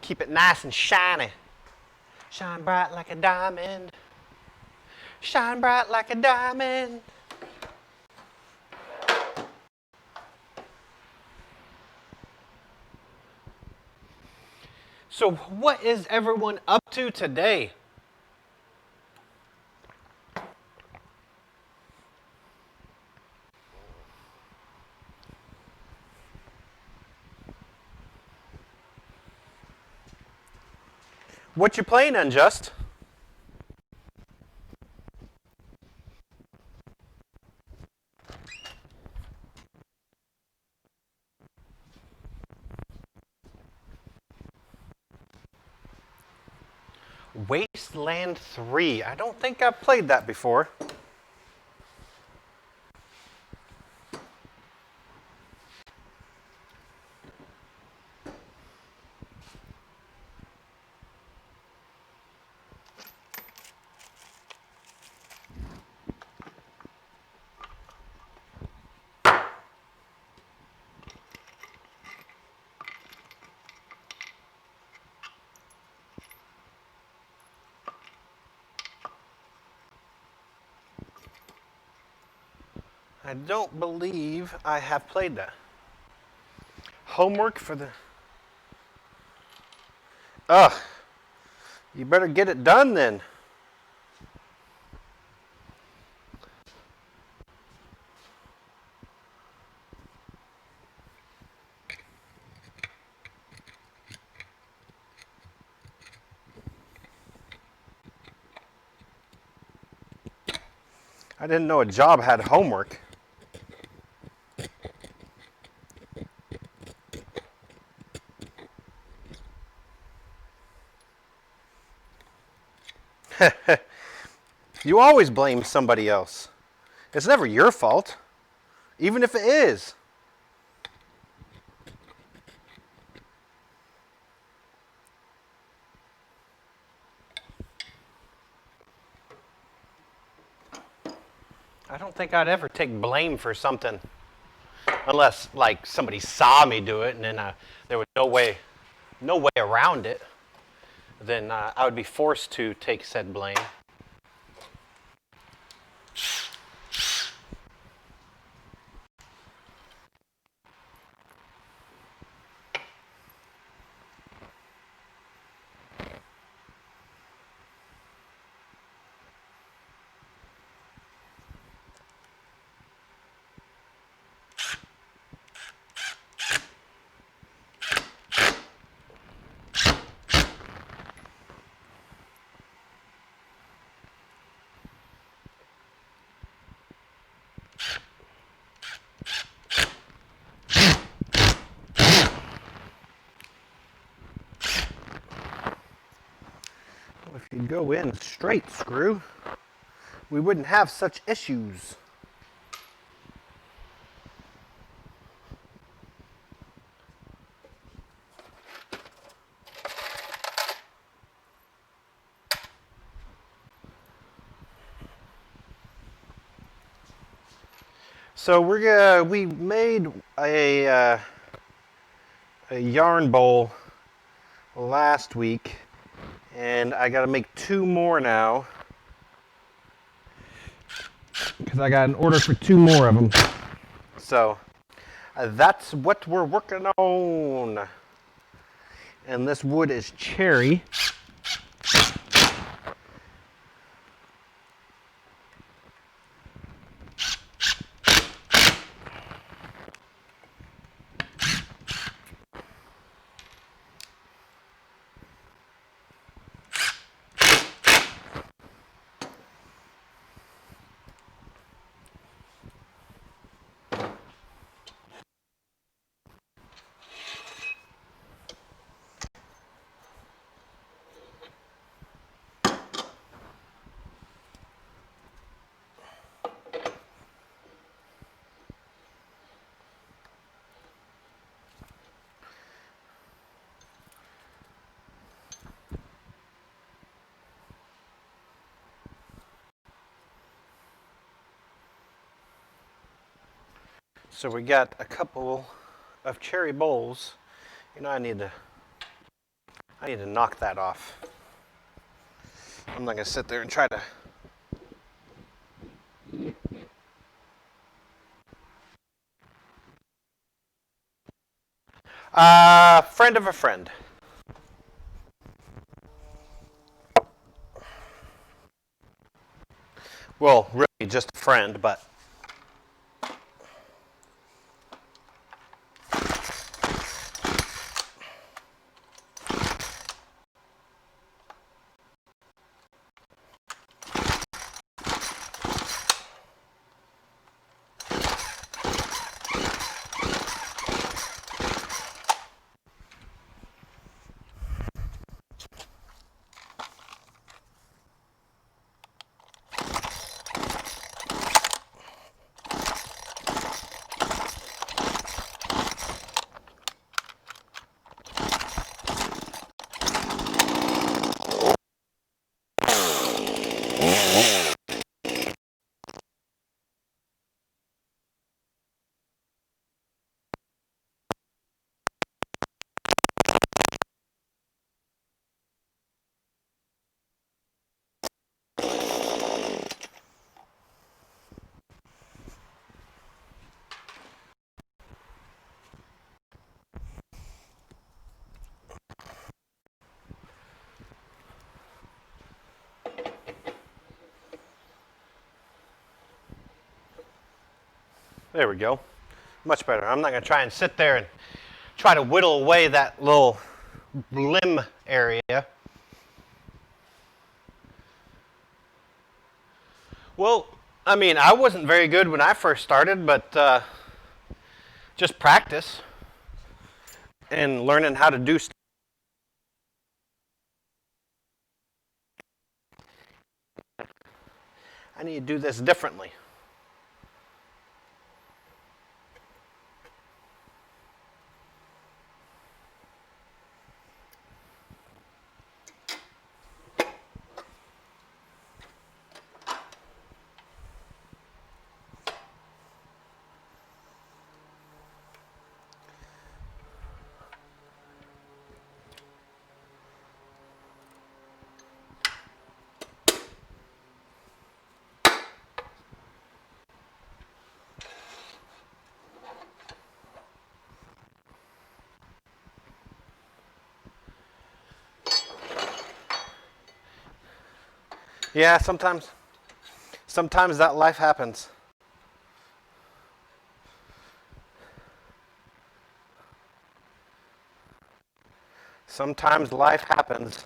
Speaker 2: Keep it nice and shiny. Shine bright like a diamond. Shine bright like a diamond. So what is everyone up to today? What you playing, Unjust? Wasteland 3. I don't think I've played that before. I don't believe I have played that. Homework for the... Ugh. You better get it done then. I didn't know a job had homework. You always blame somebody else. It's never your fault, even if it is. I don't think I'd ever take blame for something unless like somebody saw me do it and then there was no way around it, then I would be forced to take said blame. If you go in straight, Screw, we wouldn't have such issues. So we made a yarn bowl last week, and I got to make 2 more now because I got an order for 2 more of them. So that's what we're working on. And this wood is cherry. So we got a couple of cherry bowls. You know, I need to knock that off. I'm not gonna sit there and try to. Friend of a friend. Well, really just a friend, but. There we go. Much better. I'm not going to try and sit there and try to whittle away that little limb area. Well, I mean, I wasn't very good when I first started, but just practice and learning how to do stuff. I need to do this differently. Yeah, sometimes that life happens. Sometimes life happens.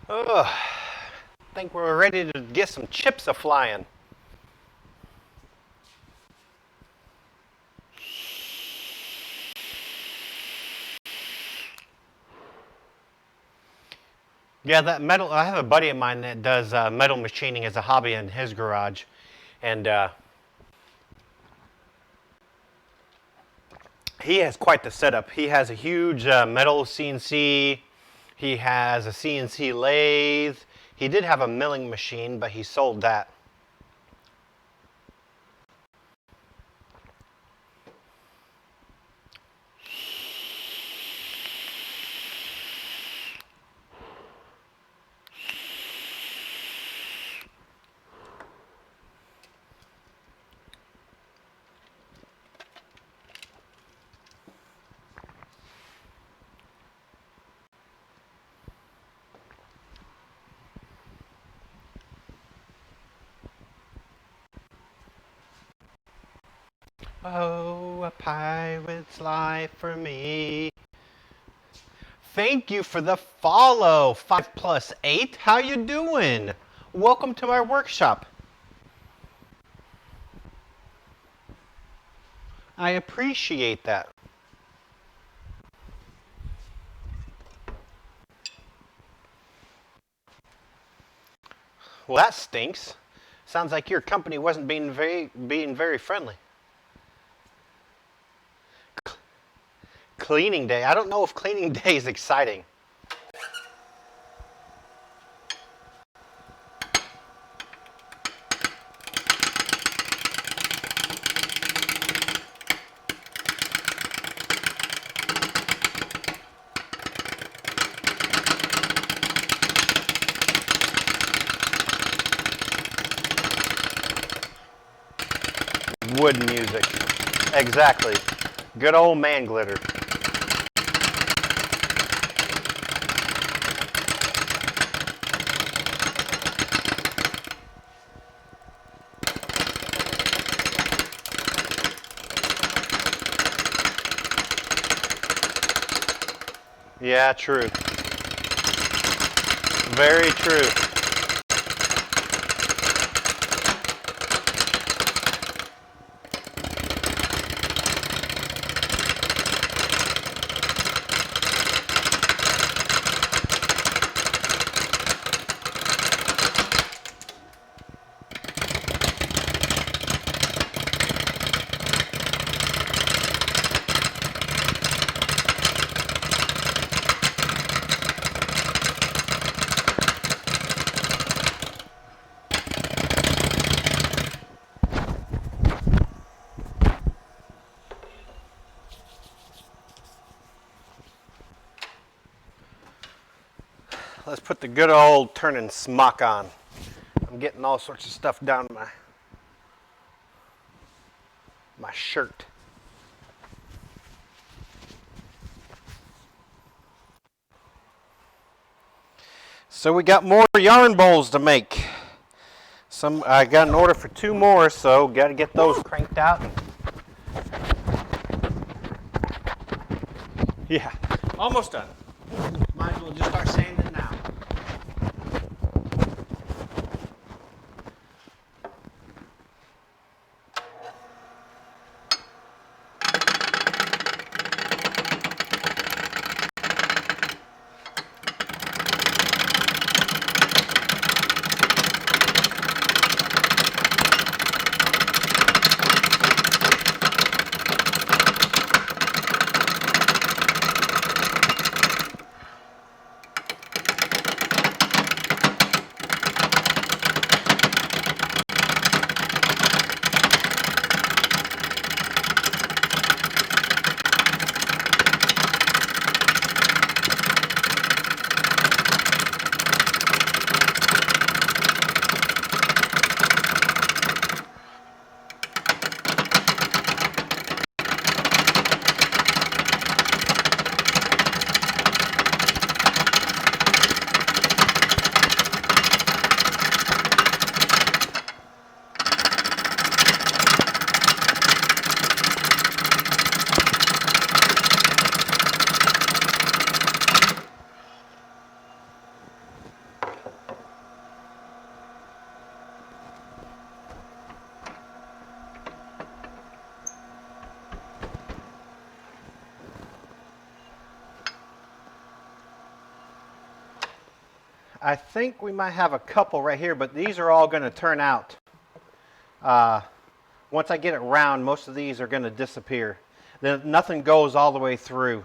Speaker 2: Ugh. I think we're ready to get some chips a flying. Yeah, that metal. I have a buddy of mine that does metal machining as a hobby in his garage, and he has quite the setup. He has a huge metal CNC. He has a CNC lathe. He did have a milling machine, but he sold that. Oh, a pirate's life for me. Thank you for the follow, 5+8. How you doing? Welcome to our workshop. I appreciate that. Well, that stinks. Sounds like your company wasn't being very friendly. Cleaning day. I don't know if cleaning day is exciting. Wood music. Exactly. Good old man glitter. Yeah, true. Very true. Let's put the good old turning smock on. I'm getting all sorts of stuff down my shirt. So we got more yarn bowls to make. I got an order for 2 more, so got to get those cranked out. Yeah, almost done. Might as well just start sanding now. I think we might have a couple right here, but these are all going to turn out. Once I get it round, most of these are going to disappear. Then nothing goes all the way through.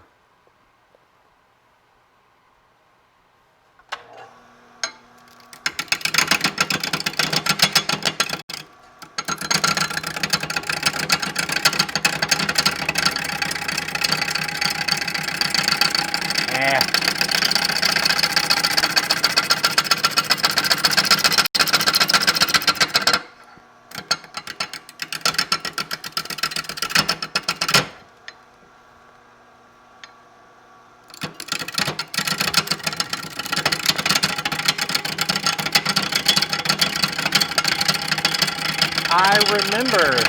Speaker 2: I remember.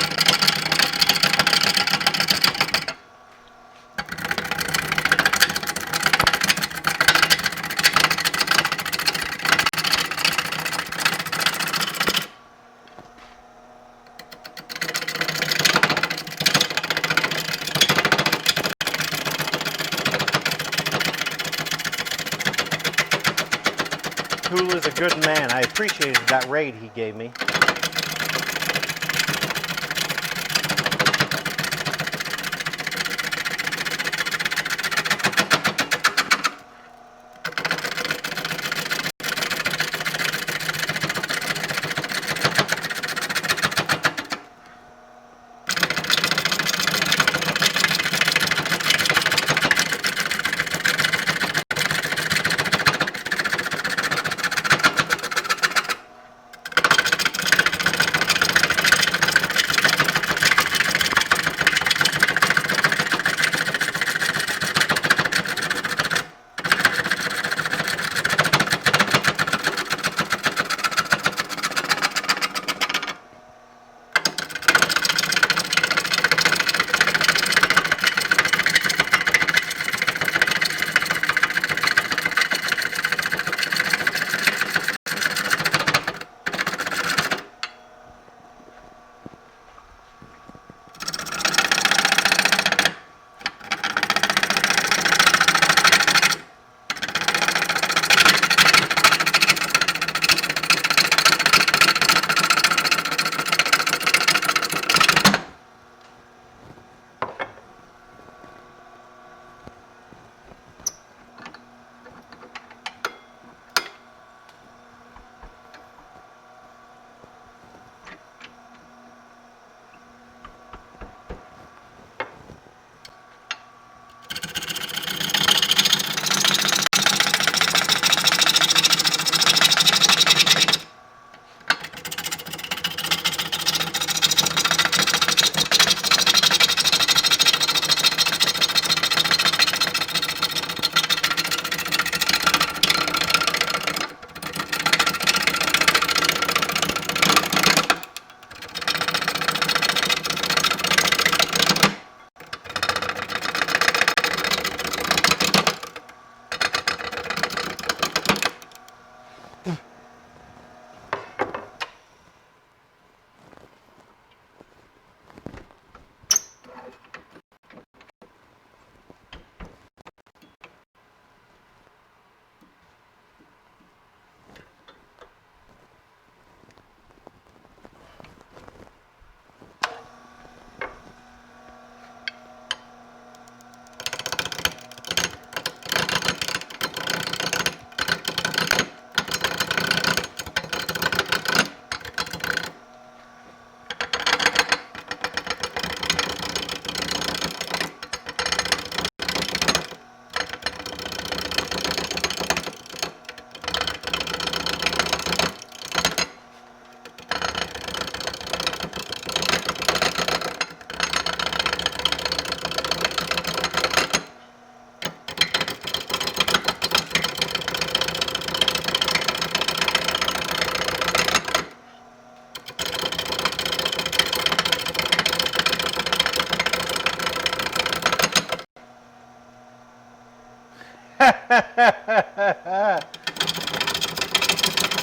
Speaker 2: Hula's a good man. I appreciated that raid he gave me.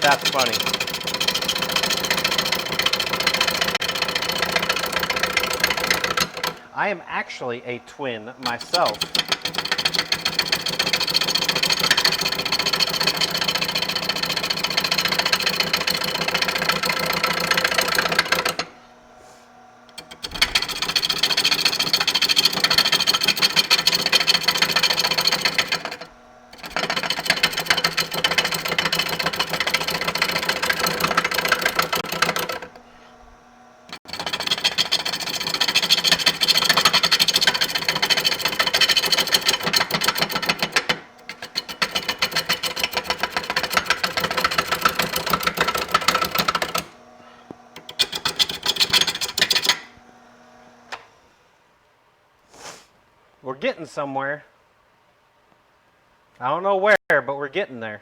Speaker 2: That's funny. I am actually a twin myself.
Speaker 3: We're getting somewhere. I don't know where, but we're getting there.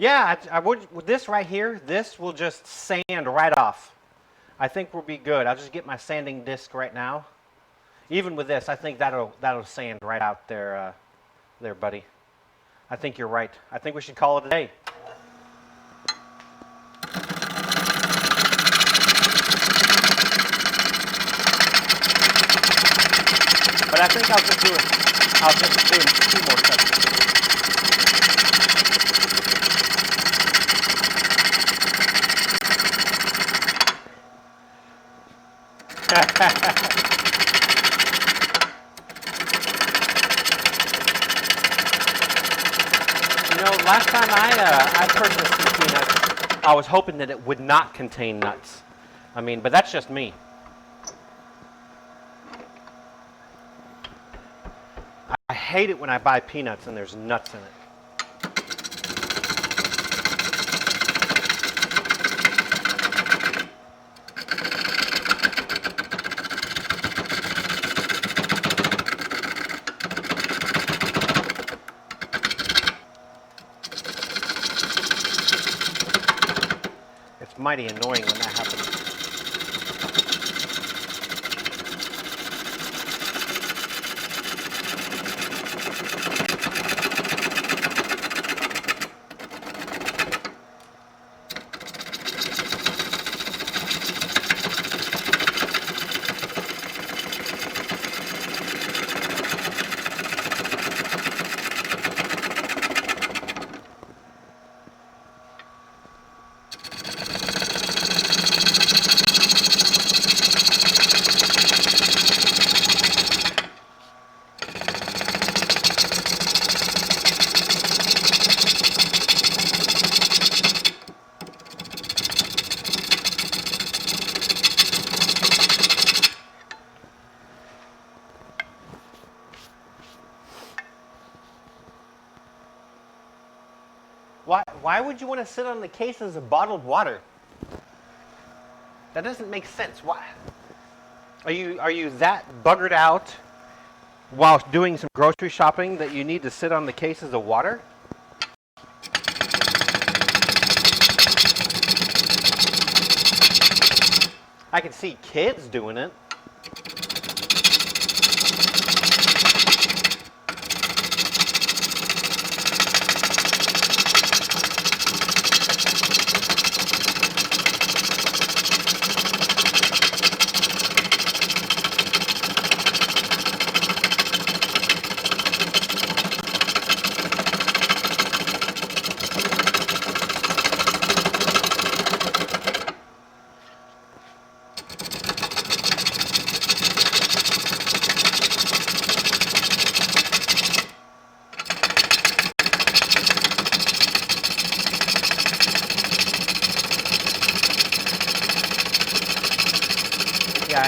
Speaker 3: Yeah, I would, with this right here, this will just sand right off. I think we'll be good. I'll just get my sanding disc right now. Even with this, I think that'll sand right out there, there, buddy. I think you're right. I think we should call it a day. But I think I'll just do it. I'll just do 2 more touches. You know, last time I purchased some peanuts, I was hoping that it would not contain nuts. I mean, but that's just me. I hate it when I buy peanuts and there's nuts in it. It's mighty annoying when that happens. Why would you want to sit on the cases of bottled water? That doesn't make sense. Why? Are you that buggered out while doing some grocery shopping that you need to sit on the cases of water? I can see kids doing it.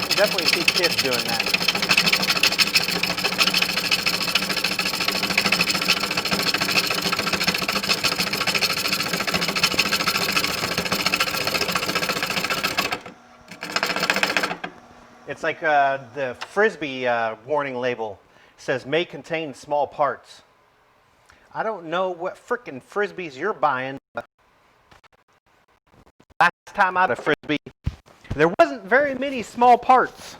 Speaker 3: I can definitely see kids doing that. It's like the Frisbee warning label says may contain small parts. I don't know what frickin' Frisbees you're buying, but last time out of Frisbee, there wasn't very many small parts.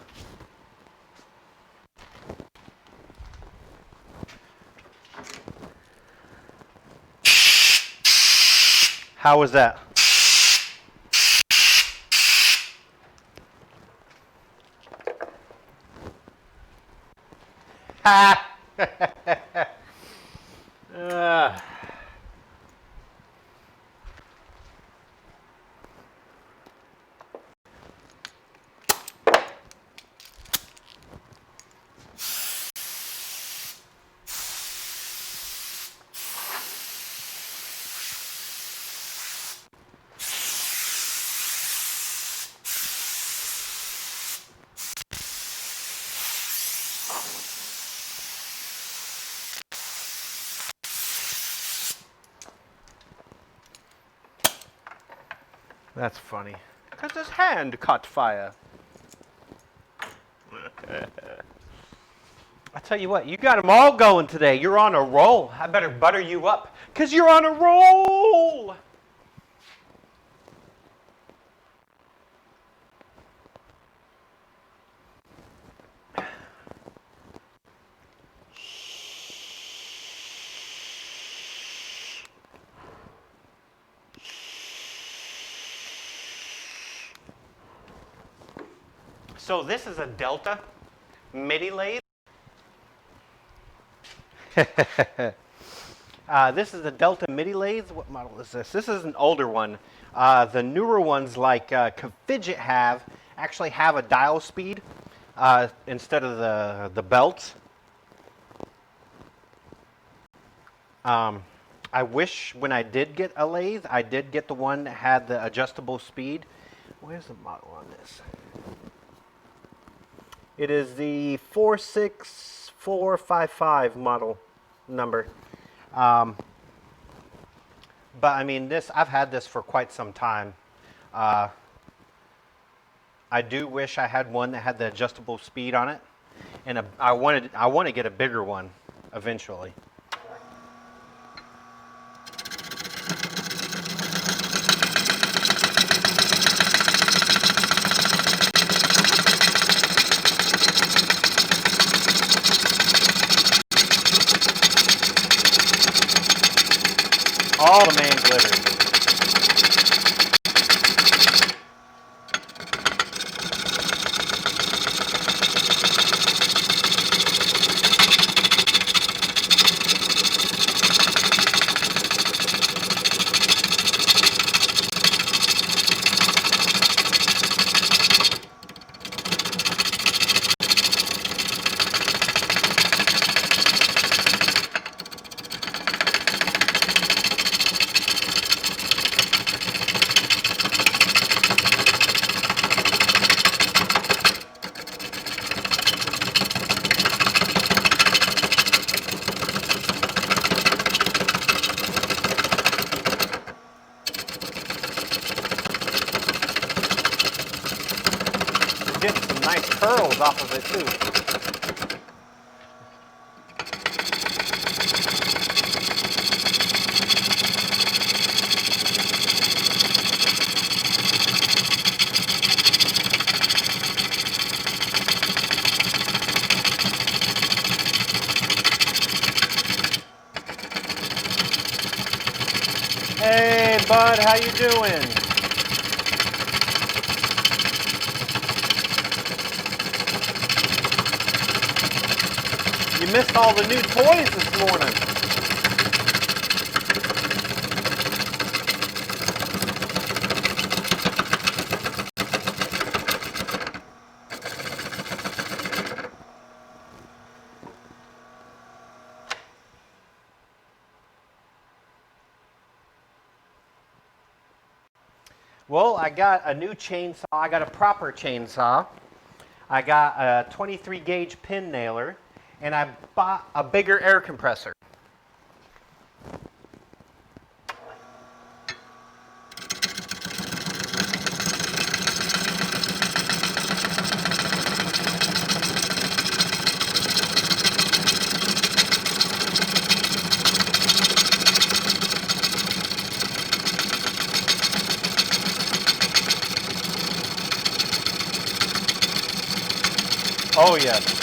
Speaker 3: How was that? Ha! That's funny. Because his hand caught fire. I tell you what, you got them all going today. You're on a roll. I better butter you up because you're on a roll. So this is a Delta MIDI lathe. This is the Delta MIDI lathe. What model is this? This is an older one. The newer ones, like Fidget actually have a dial speed instead of the belts. I wish when I did get a lathe, I did get the one that had the adjustable speed. Where's the model on this? It is the 46455 model number. But I mean, I've had this for quite some time. I do wish I had one that had the adjustable speed on it, and I want to get a bigger one eventually. All the man glitter. Get some nice curls off of it too. Hey bud, how you doing? You missed all the new toys this morning. Well, I got a new chainsaw. I got a proper chainsaw. I got a 23 gauge pin nailer, and I bought a bigger air compressor. Oh, yes.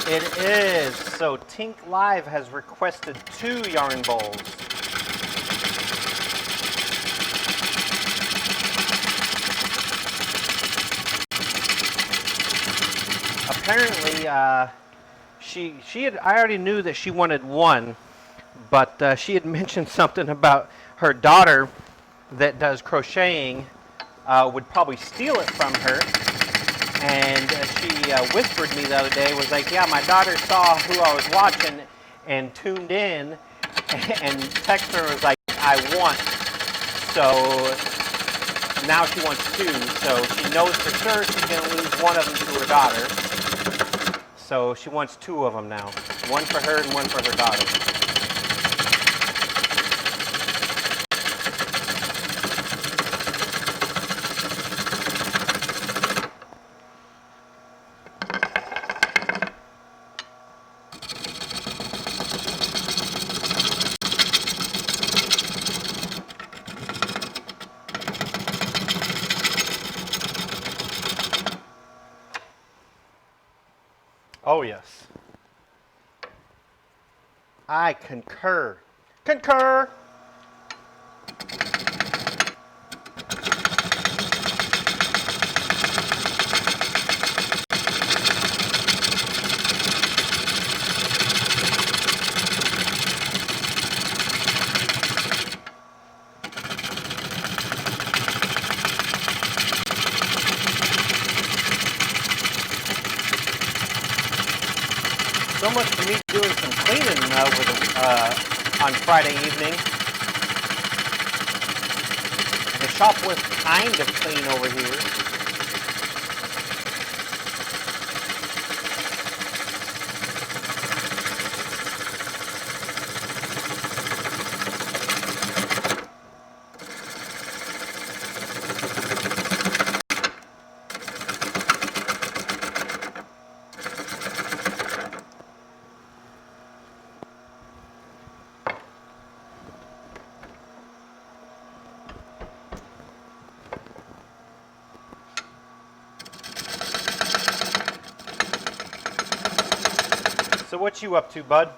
Speaker 3: It is. So Tink Live has requested 2 yarn bowls. Apparently, I already knew that she wanted 1, but she had mentioned something about her daughter that does crocheting would probably steal it from her. And she whispered me the other day, was like, yeah, my daughter saw who I was watching and tuned in and texted her and was like, I want. So now she wants 2. So she knows for sure she's going to lose one of them to her daughter. So she wants 2 of them now. One for her and one for her daughter. Oh, yes. I concur. Concur! So much for me doing some cleaning on Friday evening. The shop was kind of clean over here. So what you up to, bud?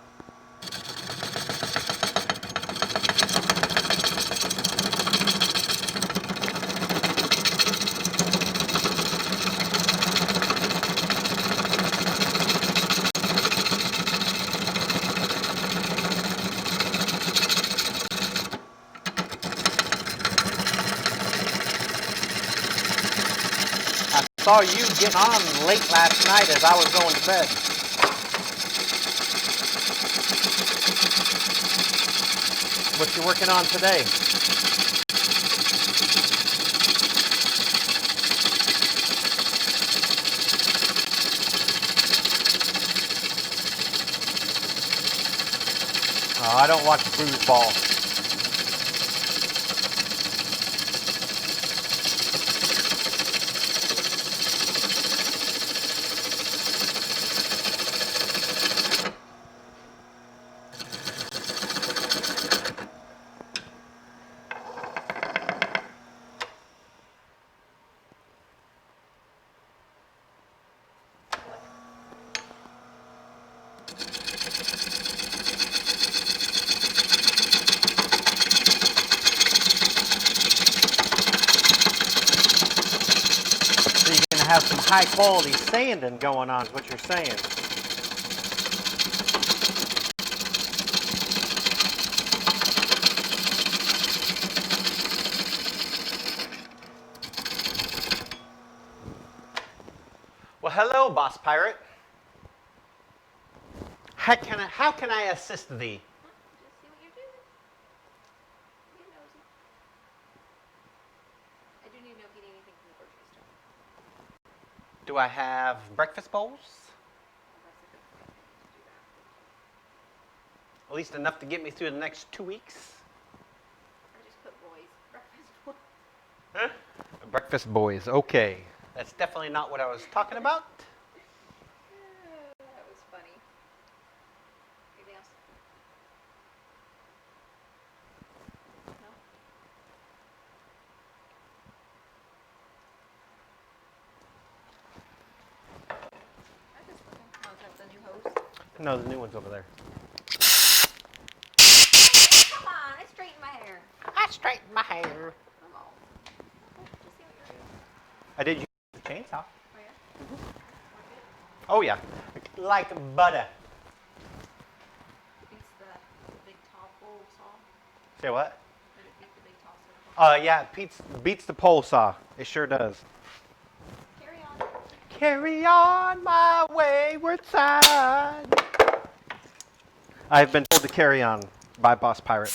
Speaker 3: I saw you getting on late last night as I was going to bed. What you working on today? Oh, I don't watch foosball. have some high quality sanding going on, is what you're saying. Well, hello, Boss Pirate. How can I assist thee?
Speaker 4: Just see what you're doing. You're nosy. I do need to know if you need anything from the grocery store.
Speaker 3: Do I have breakfast bowls?
Speaker 4: That's a good point. I need to do that.
Speaker 3: At least enough to get me through the next 2 weeks?
Speaker 4: Or just put boys. Breakfast boys.
Speaker 3: Huh? Breakfast boys, okay. That's definitely not what I was talking about.
Speaker 4: That was funny. Anything else? No? That is working. Oh, is that the new hose?
Speaker 3: No, the new one's over there.
Speaker 4: Come on, I straightened my hair.
Speaker 3: I straightened my hair.
Speaker 4: Come on. Just see what you're doing.
Speaker 3: I did use the chainsaw.
Speaker 4: Oh, yeah? Work it.
Speaker 3: Oh, yeah. Like butter.
Speaker 4: Beats the big tall pole saw.
Speaker 3: Say what?
Speaker 4: Did it beat the big tall saw?
Speaker 3: Yeah, it beats the pole saw. It sure does.
Speaker 4: Carry on.
Speaker 3: Carry on my wayward side. I've been told to carry on by Boss Pirate.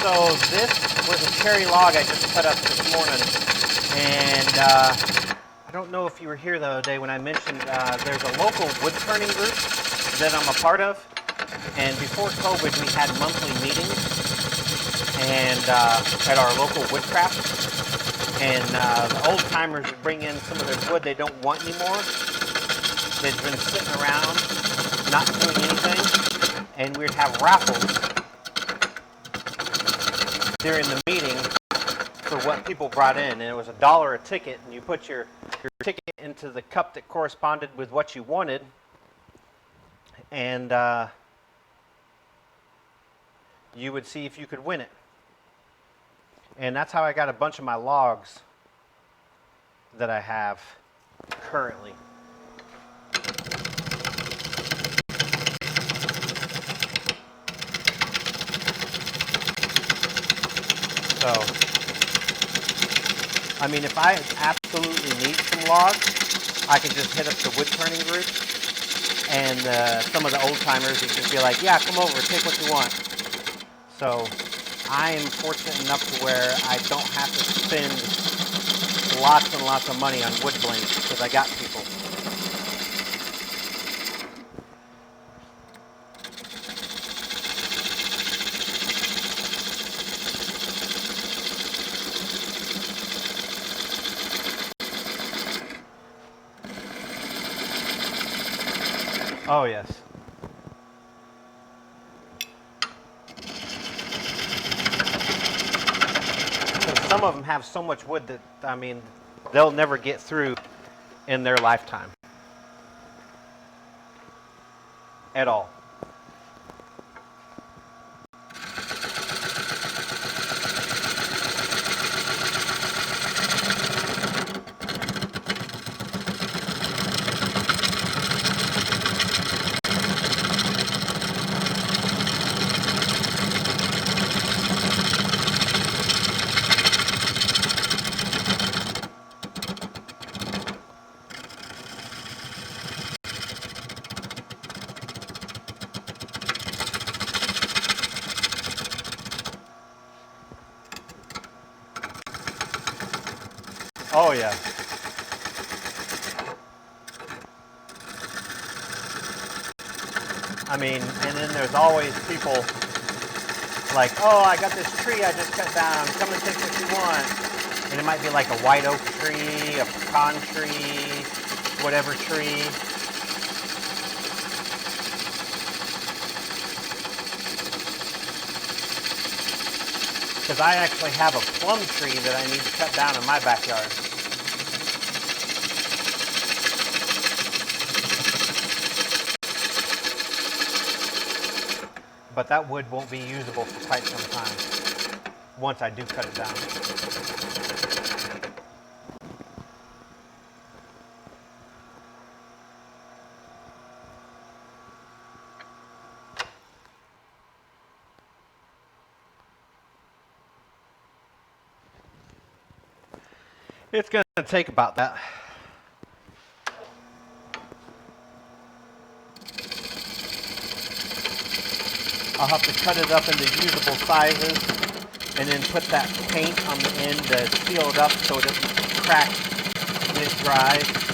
Speaker 3: So this was a cherry log I just put up this morning, and I don't know if you were here the other day when I mentioned there's a local wood turning group that I'm a part of, and before COVID we had monthly meetings and at our local woodcraft, and the old timers would bring in some of their wood they don't want anymore. They'd been sitting around not doing anything, and we'd have raffles during the meeting for what people brought in, and it was $1 a ticket, and you put your ticket into the cup that corresponded with what you wanted, and you would see if you could win it. And that's how I got a bunch of my logs that I have currently. So, I mean, if I absolutely need some logs, I can just hit up the wood turning group, and some of the old timers would just be like, yeah, come over, take what you want. So, I am fortunate enough to where I don't have to spend lots and lots of money on wood blanks because I got people. Oh, yes. Some of them have so much wood that, I mean, they'll never get through in their lifetime. At all. Oh yeah. I mean, and then there's always people like, oh, I got this tree I just cut down. Come and take what you want. And it might be like a white oak tree, a pecan tree, whatever tree. Because I actually have a plum tree that I need to cut down in my backyard. But that wood won't be usable for quite some time once I do cut it down. It's going to take about that. I'll have to cut it up into usable sizes and then put that paint on the end to seal it up so it doesn't crack when it dries.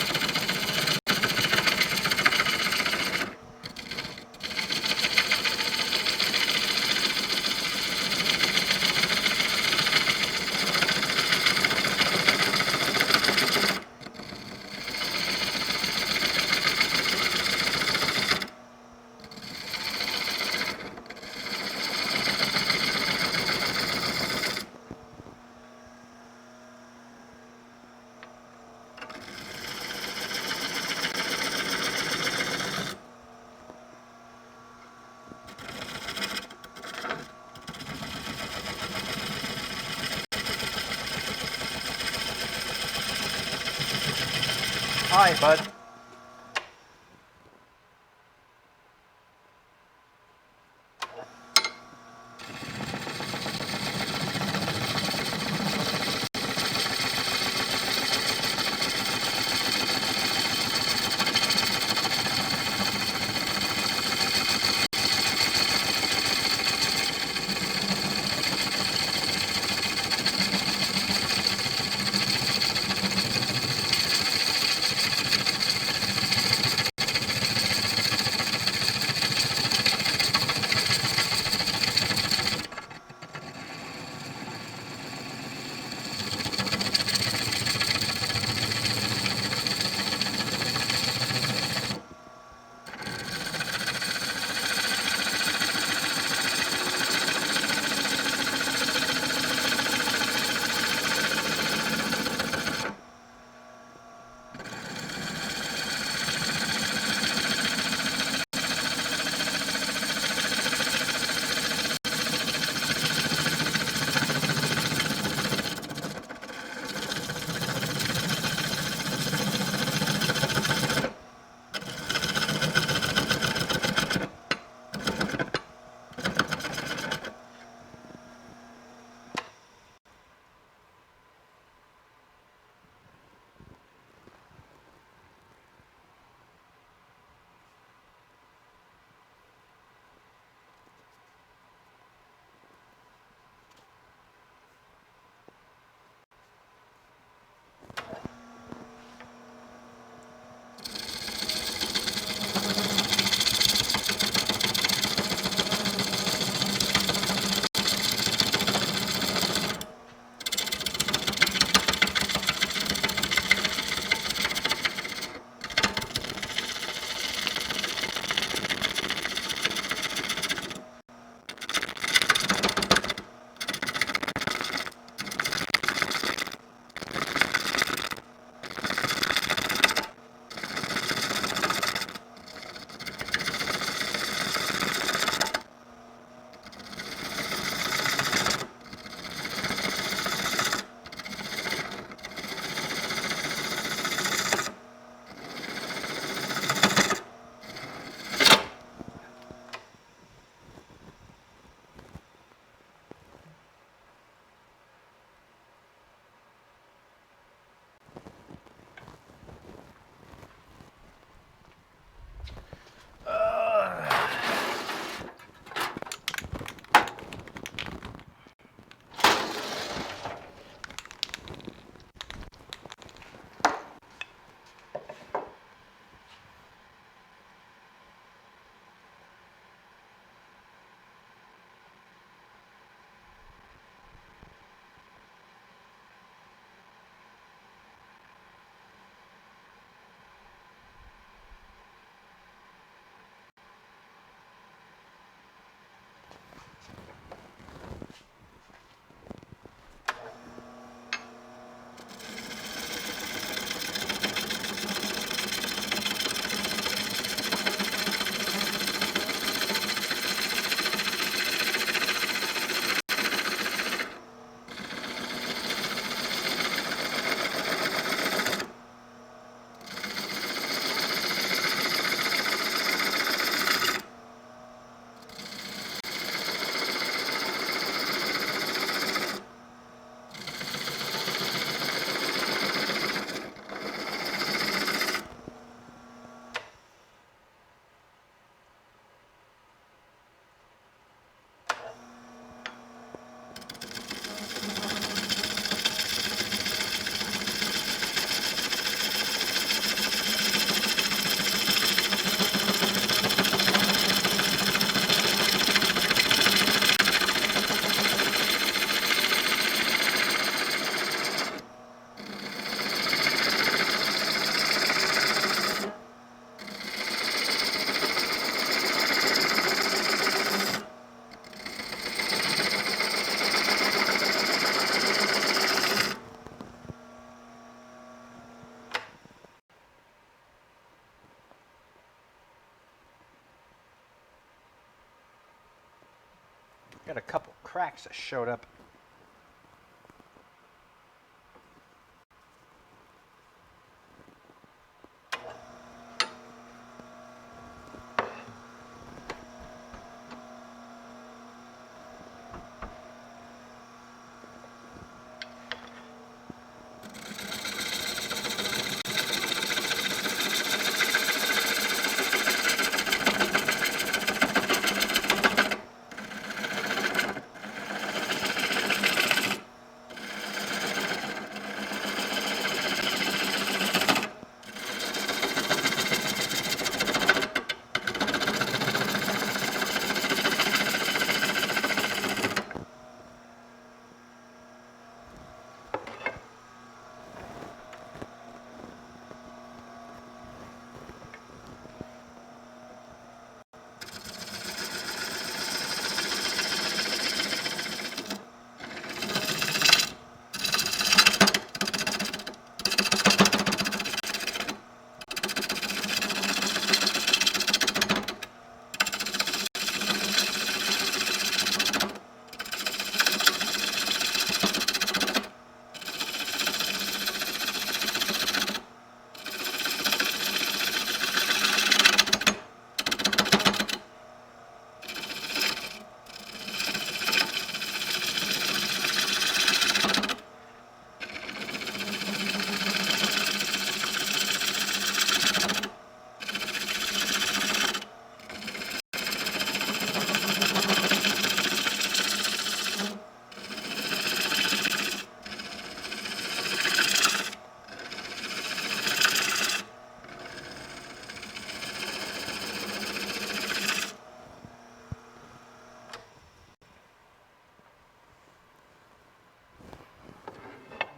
Speaker 3: All right, bud. cracks that showed up.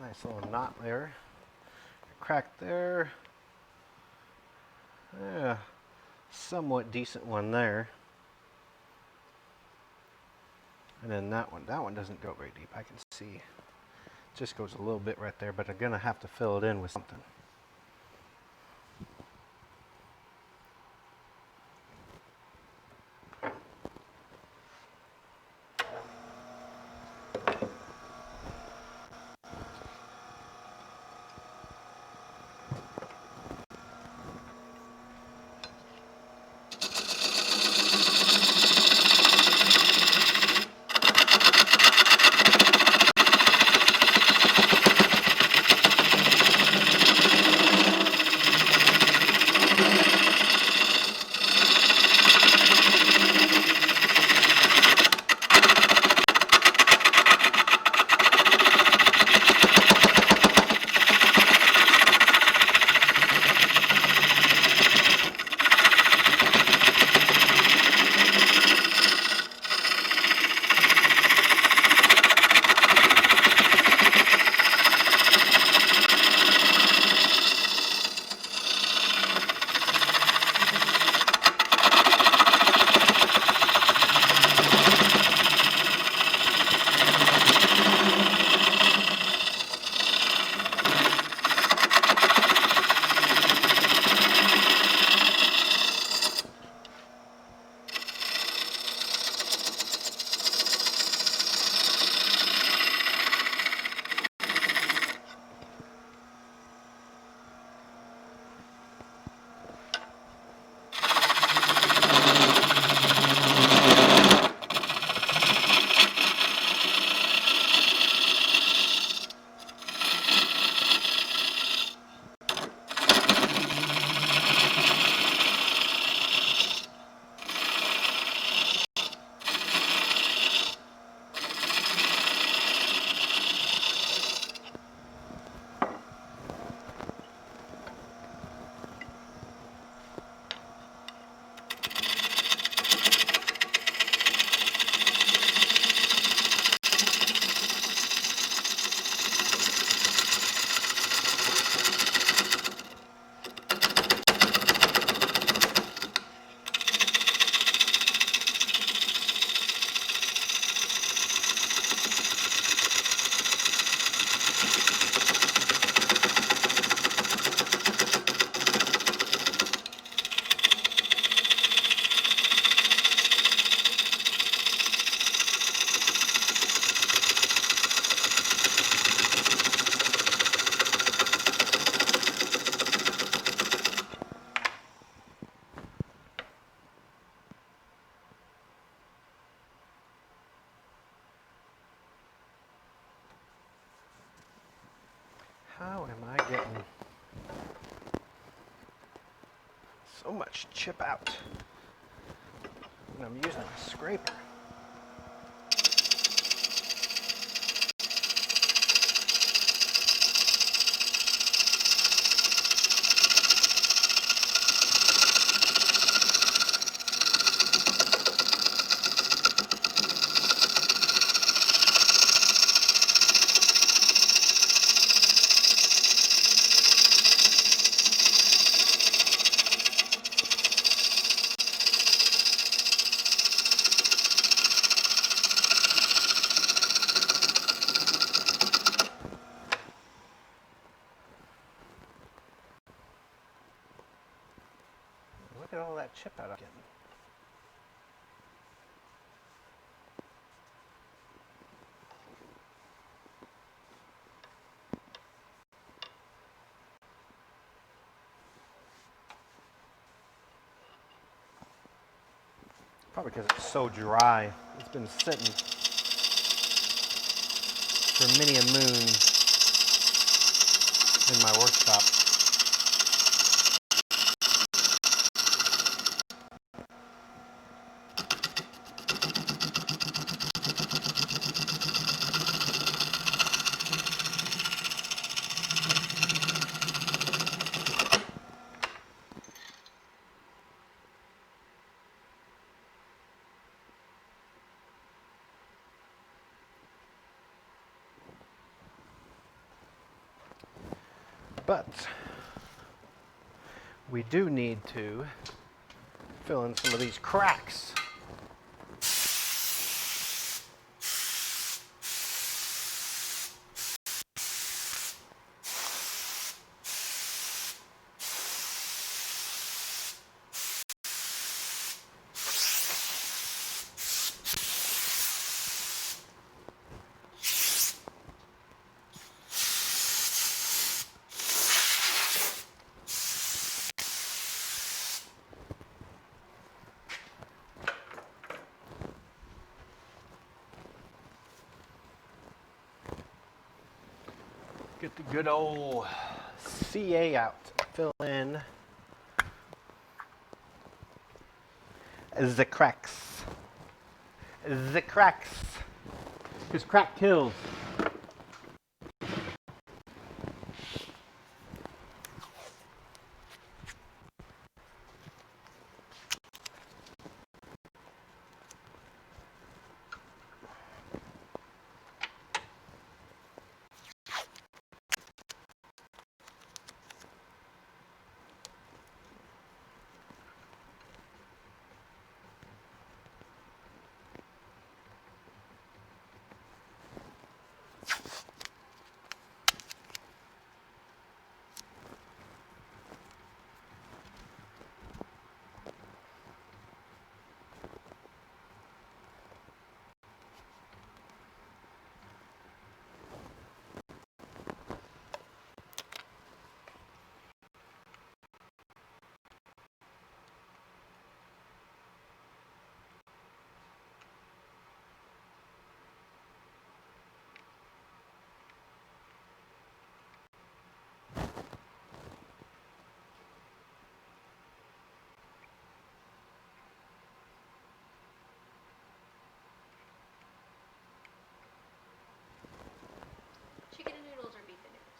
Speaker 3: Nice little knot there. Crack there. Yeah, somewhat decent one there. And then that one doesn't go very deep. I can see it just goes a little bit right there, but I'm gonna have to fill it in with something. getting so much chip out. And I'm using my scraper. Look at all that chip out I'm getting. Probably because it's so dry. It's been sitting for many a moon in my workshop. But we do need to fill in some of these cracks. Get the good old CA out. Fill in the cracks. The cracks. Because crack kills.
Speaker 4: Chicken and noodles or beef and noodles?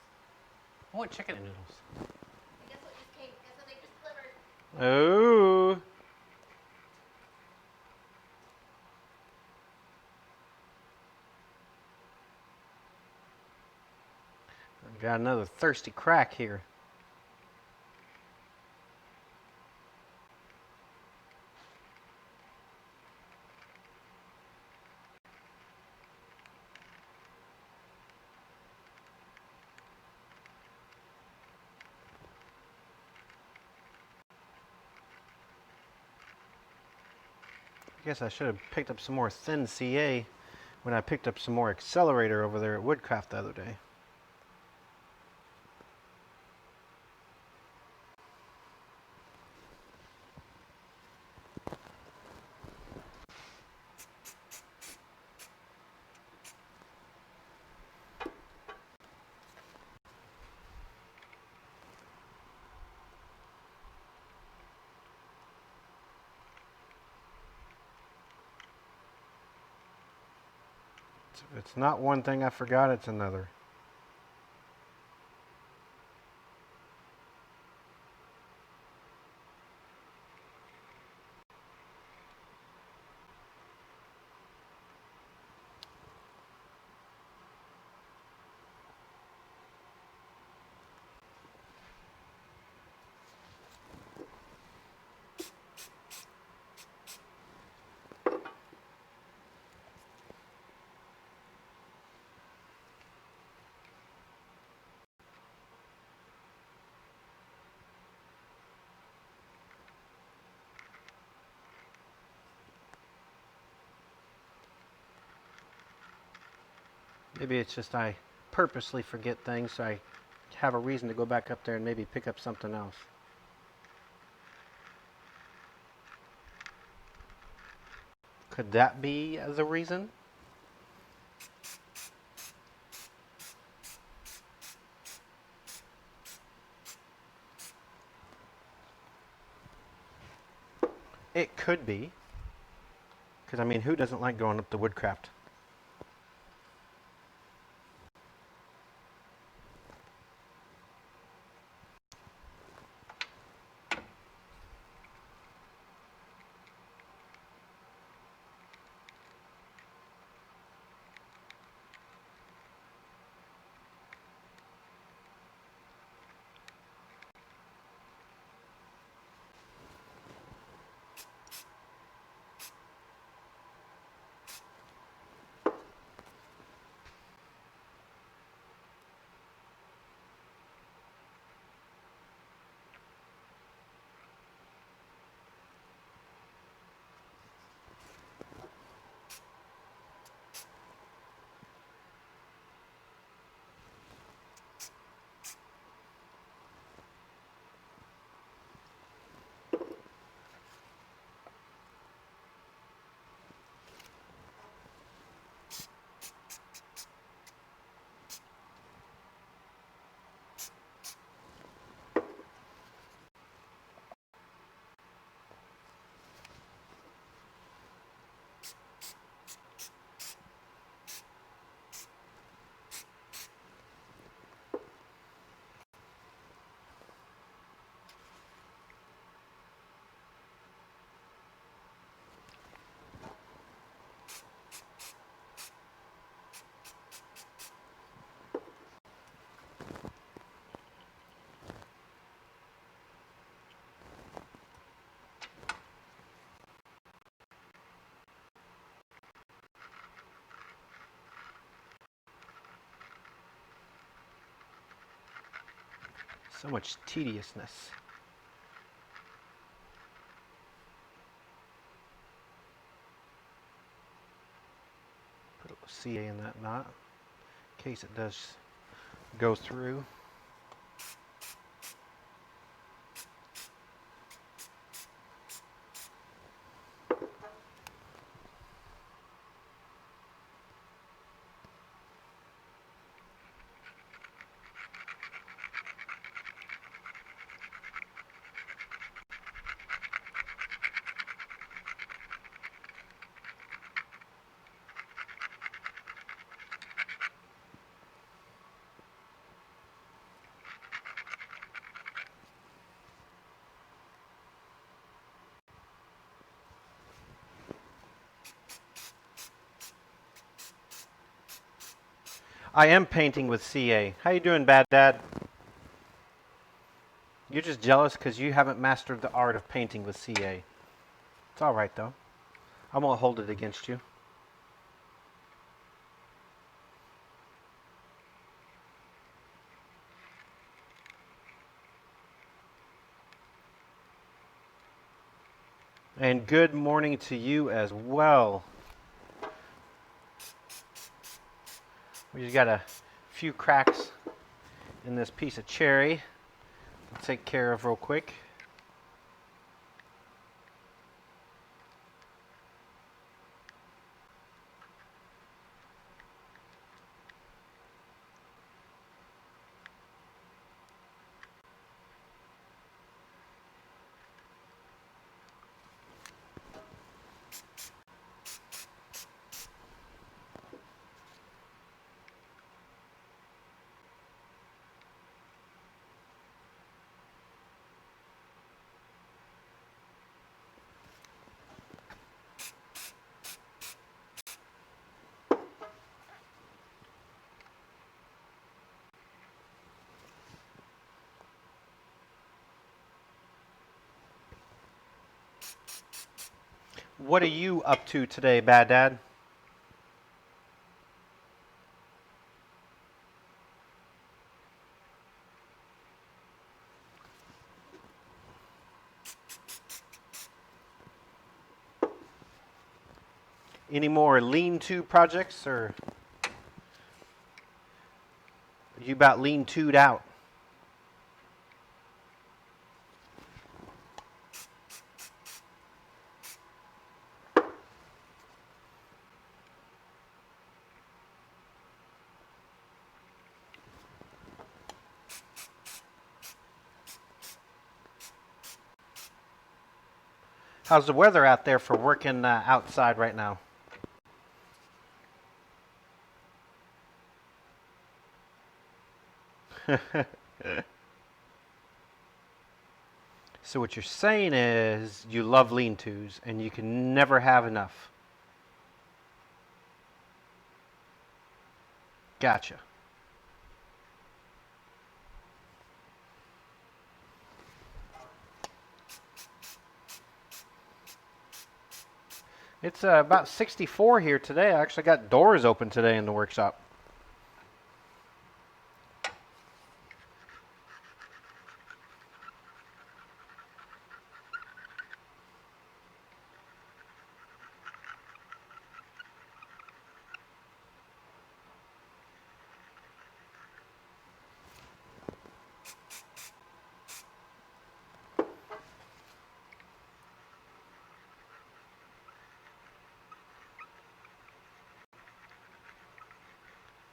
Speaker 3: I want chicken and noodles.
Speaker 4: And guess what just came? Guess what they just delivered?
Speaker 3: Oh. Got another thirsty crack here. I guess I should have picked up some more thin CA when I picked up some more accelerator over there at Woodcraft the other day. If it's not one thing I forgot, it's another. Maybe it's just I purposely forget things so I have a reason to go back up there and maybe pick up something else. Could that be the reason? It could be. Because, I mean, who doesn't like going up to Woodcraft? So much tediousness. Put a little CA in that knot in case it does go through. I am painting with CA. How you doing, Bad Dad? You're just jealous because you haven't mastered the art of painting with CA. It's all right, though. I won't hold it against you. And good morning to you as well. We just got a few cracks in this piece of cherry. I'll take care of real quick. What are you up to today, Bad Dad? Any more lean-to projects, or are you about lean-to'd out? How's the weather out there for working outside right now? So what you're saying is you love lean-tos and you can never have enough. Gotcha. It's about 64 here today. I actually got doors open today in the workshop.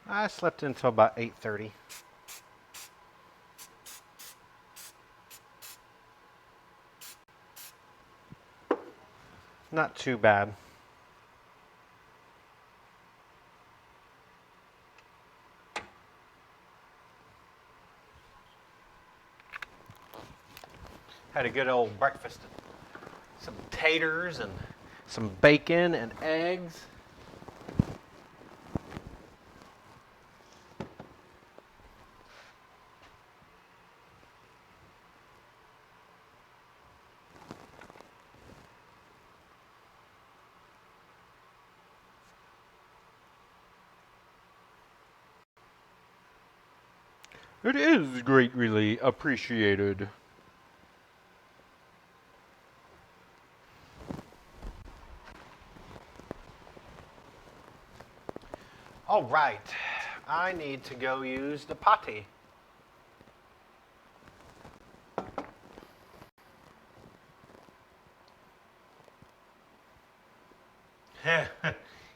Speaker 3: I slept until about 8:30. Not too bad. Had a good old breakfast. Some taters and some bacon and eggs. It is greatly appreciated. All right, I need to go use the potty.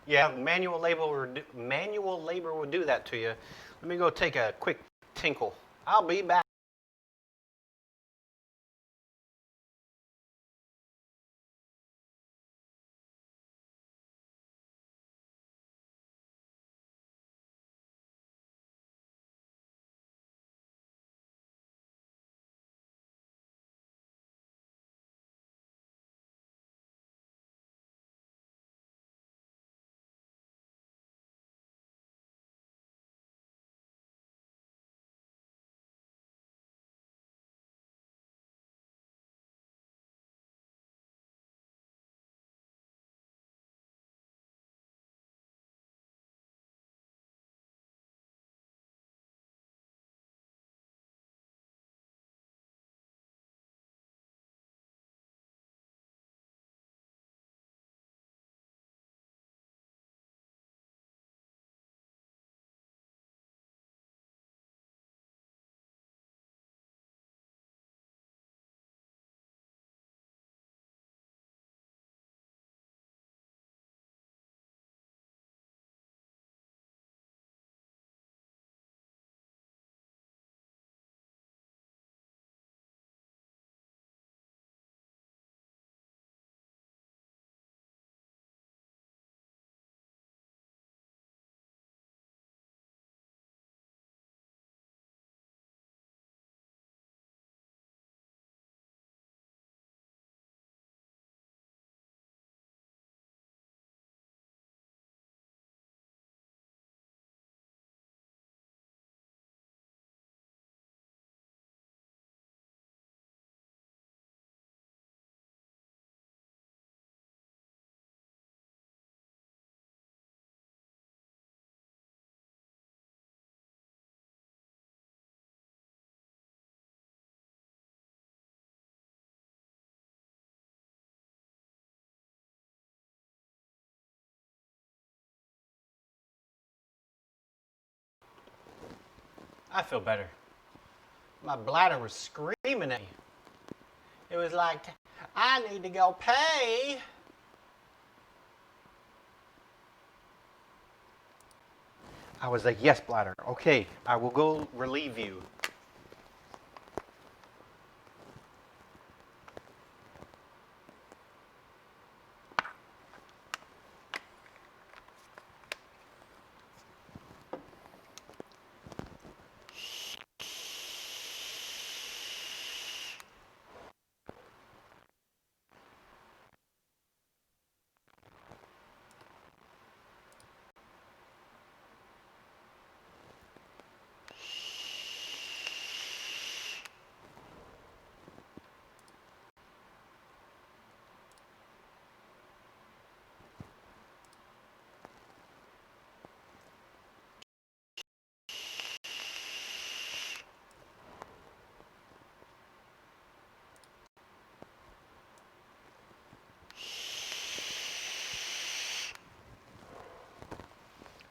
Speaker 3: Yeah, manual labor will do that to you. Let me go take a quick tinkle. I'll be back.
Speaker 2: I feel better. My bladder was screaming at me. It was like, I need to go pee.
Speaker 3: I was like, yes, bladder. Okay, I will go relieve you.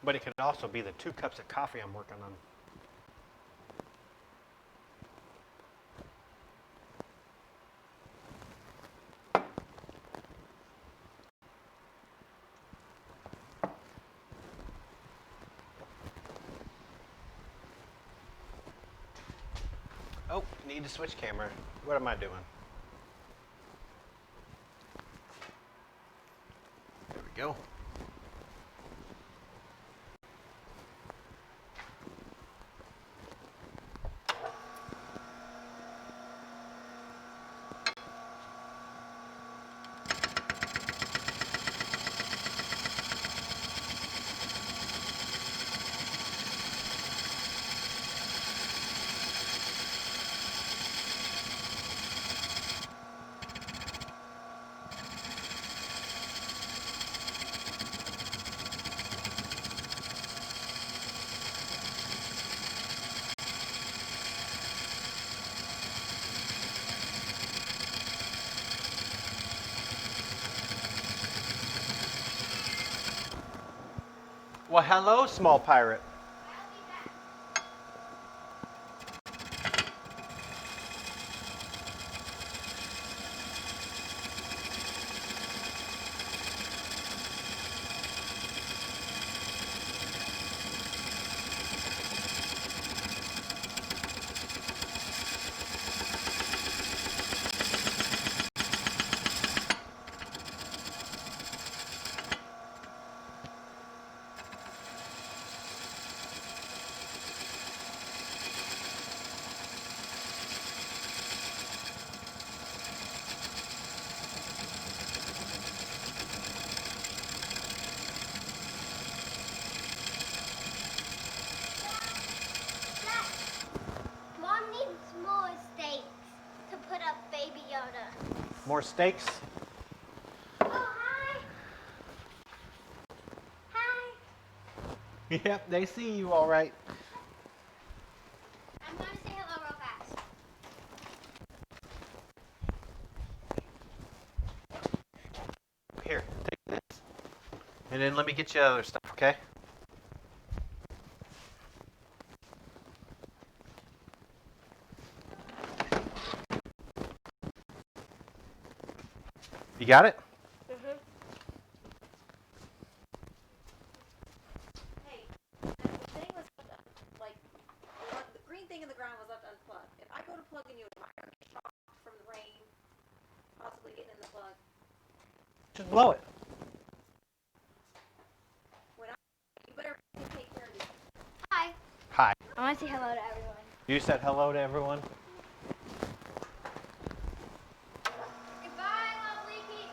Speaker 3: But it could also be the 2 cups of coffee I'm working on. Oh, need to switch camera. What am I doing? There we go. Well, hello, small pirate.
Speaker 4: Mom needs more steaks to put up Baby Yoda.
Speaker 3: More steaks?
Speaker 4: Oh, hi. Hi.
Speaker 3: Yep, they see you all right.
Speaker 4: I'm going to say hello real fast.
Speaker 3: Here, take this. And then let me get you other stuff, okay? You got it?
Speaker 5: Hey, the thing was like the green thing in the ground was left unplugged. If I go to plug in your wire, get shocked from the rain, possibly getting in the plug.
Speaker 3: Just blow it.
Speaker 5: You better take care of this.
Speaker 4: Hi.
Speaker 3: Hi.
Speaker 4: I want to say hello to everyone.
Speaker 3: You said hello to everyone?
Speaker 4: Goodbye, lovely people.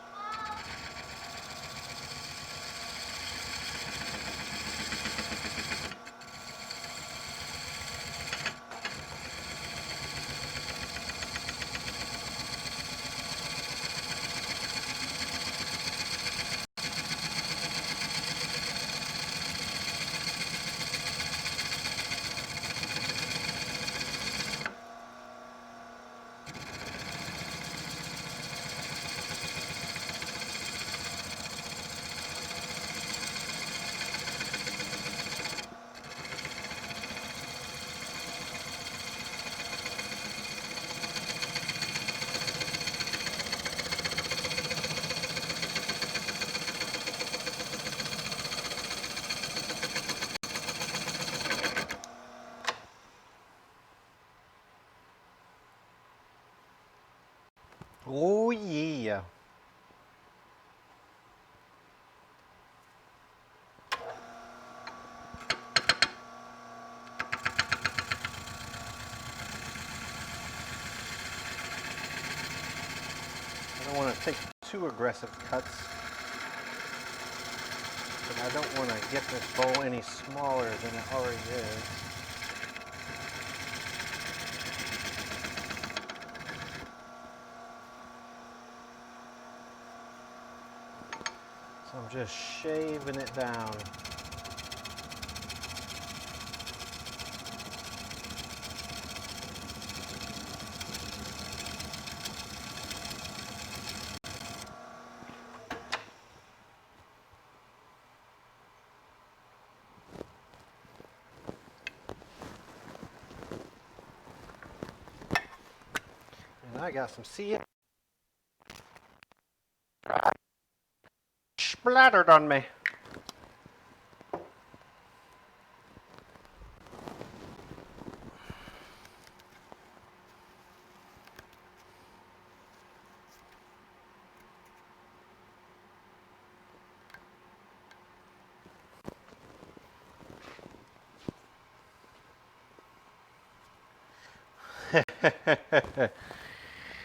Speaker 3: Oh yeah. I don't want to take too aggressive cuts, but I don't want to get this bowl any smaller than it already is. So I'm just shaving it down. And I got some sea splattered on me.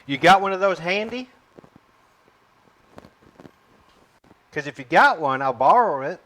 Speaker 3: You got one of those handy? Because if you got one, I'll borrow it.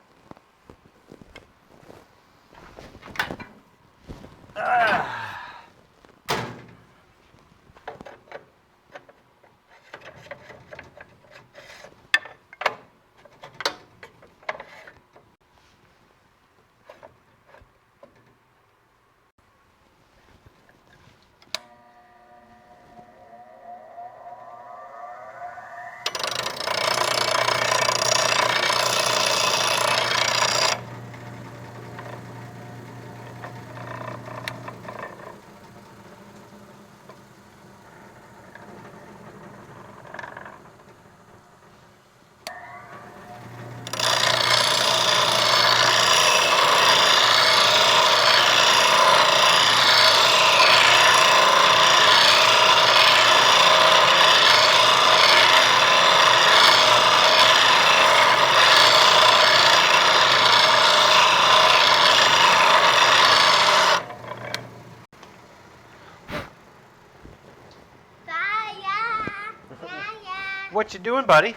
Speaker 3: What you doing, buddy?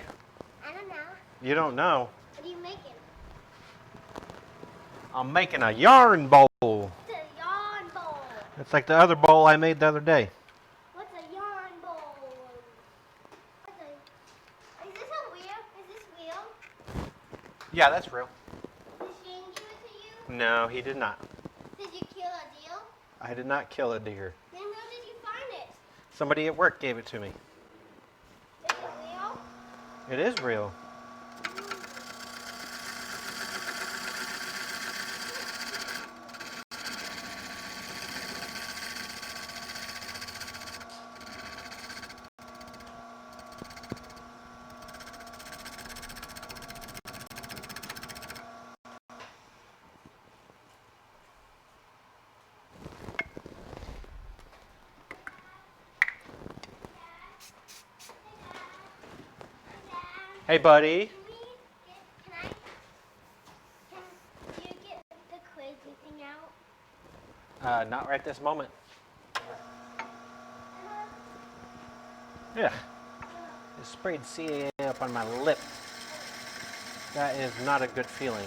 Speaker 4: I don't know.
Speaker 3: You don't know.
Speaker 4: What are you making?
Speaker 3: I'm making a yarn bowl.
Speaker 4: It's a yarn bowl.
Speaker 3: It's like the other bowl I made the other day.
Speaker 4: What's a yarn bowl? Is this a wheel? Is this real?
Speaker 3: Yeah, that's real.
Speaker 4: Did Shane give it to you?
Speaker 3: No, he did not.
Speaker 4: Did you kill a deal?
Speaker 3: I did not kill a deer.
Speaker 4: Then where did you find it?
Speaker 3: Somebody at work gave it to me.
Speaker 4: Is it real?
Speaker 3: It is real. Hey, buddy.
Speaker 4: Can you get the crazy thing out?
Speaker 3: Not right this moment. Yeah. It sprayed CAA up on my lip. That is not a good feeling.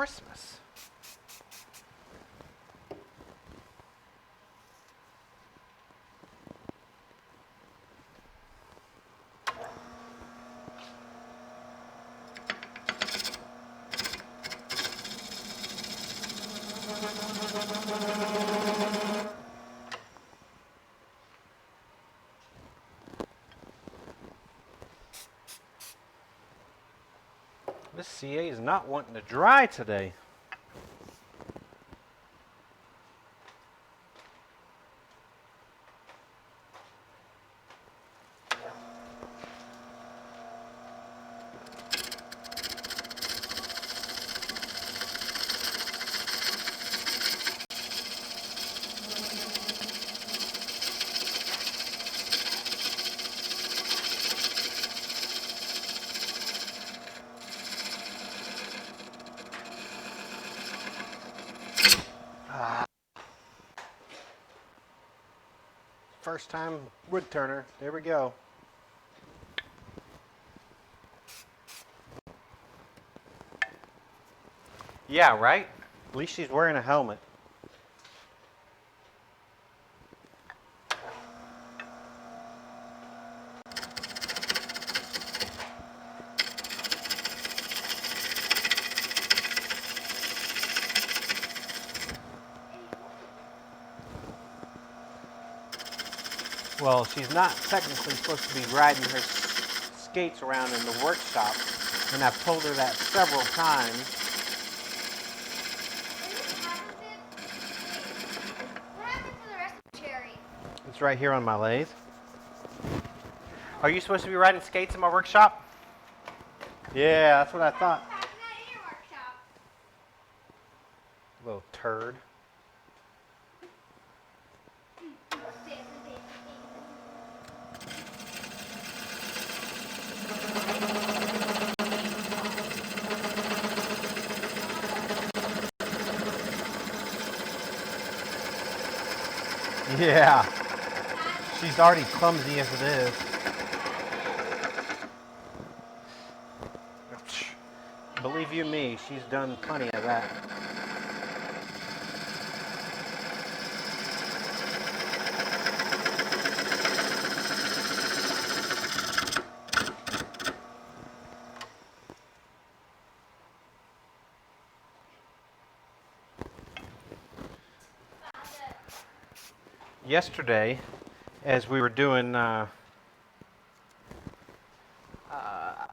Speaker 3: Christmas. This CA is not wanting to dry today. First time wood turner. There we go. Yeah, right? At least she's wearing a helmet. Well, she's not technically supposed to be riding her skates around in the workshop, and I've told her that several times.
Speaker 4: What happened to the rest of the cherry?
Speaker 3: It's right here on my lathe. Are you supposed to be riding skates in my workshop? Yeah, that's what I thought.
Speaker 4: How's that in your workshop?
Speaker 3: Little turd. Yeah. She's already clumsy as it is. Believe you me, she's done plenty of that. Yesterday, as we were doing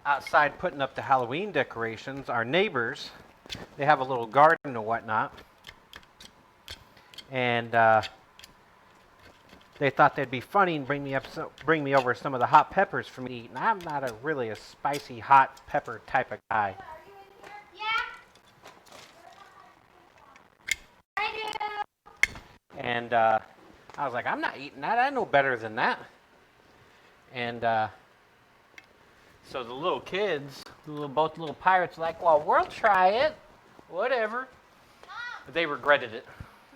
Speaker 3: outside putting up the Halloween decorations, our neighbors, they have a little garden and whatnot, and they thought they'd be funny and bring me over some of the hot peppers for me to eat. And I'm not really a spicy hot pepper type of guy.
Speaker 4: Yeah. I do.
Speaker 3: And I was like, I'm not eating that. I know better than that. And so the little kids, both little pirates, were like, well, we'll try it. Whatever. But they regretted it.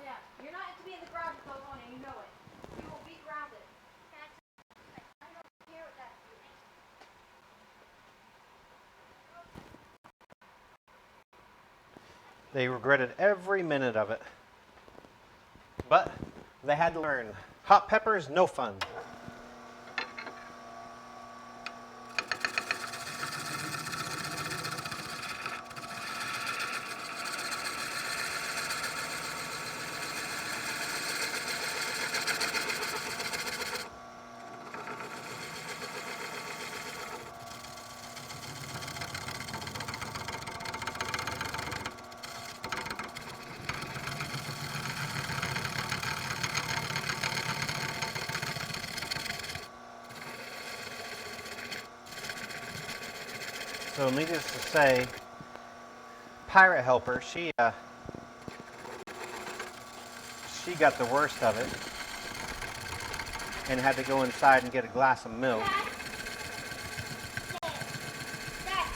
Speaker 5: Yeah, you're not to be in the ground with those on and you know it. You will be grounded.
Speaker 4: I don't care what that is.
Speaker 3: They regretted every minute of it. But they had to learn. Hot peppers, no fun. So needless to say, Pirate Helper, she got the worst of it and had to go inside and get a glass of milk.
Speaker 4: Dad,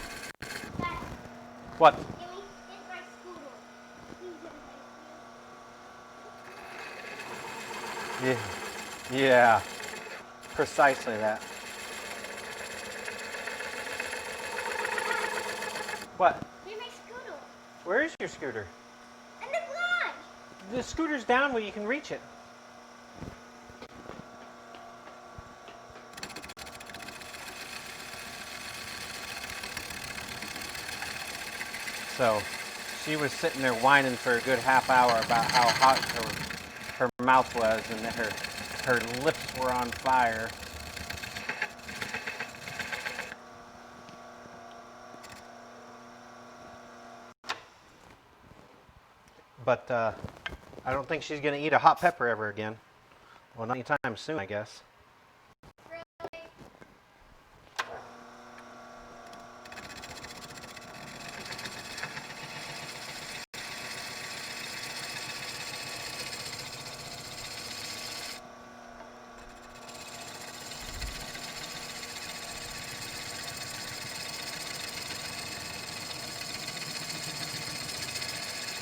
Speaker 3: What?
Speaker 4: can we get my scooter? Please get my scooter.
Speaker 3: Yeah. Yeah. Precisely that. What?
Speaker 4: Get my scooter.
Speaker 3: Where is your scooter?
Speaker 4: In the garage.
Speaker 3: The scooter's down where you can reach it. So, she was sitting there whining for a good half hour about how hot her mouth was and that her lips were on fire. But I don't think she's going to eat a hot pepper ever again. Well, not anytime soon, I guess.
Speaker 4: Really?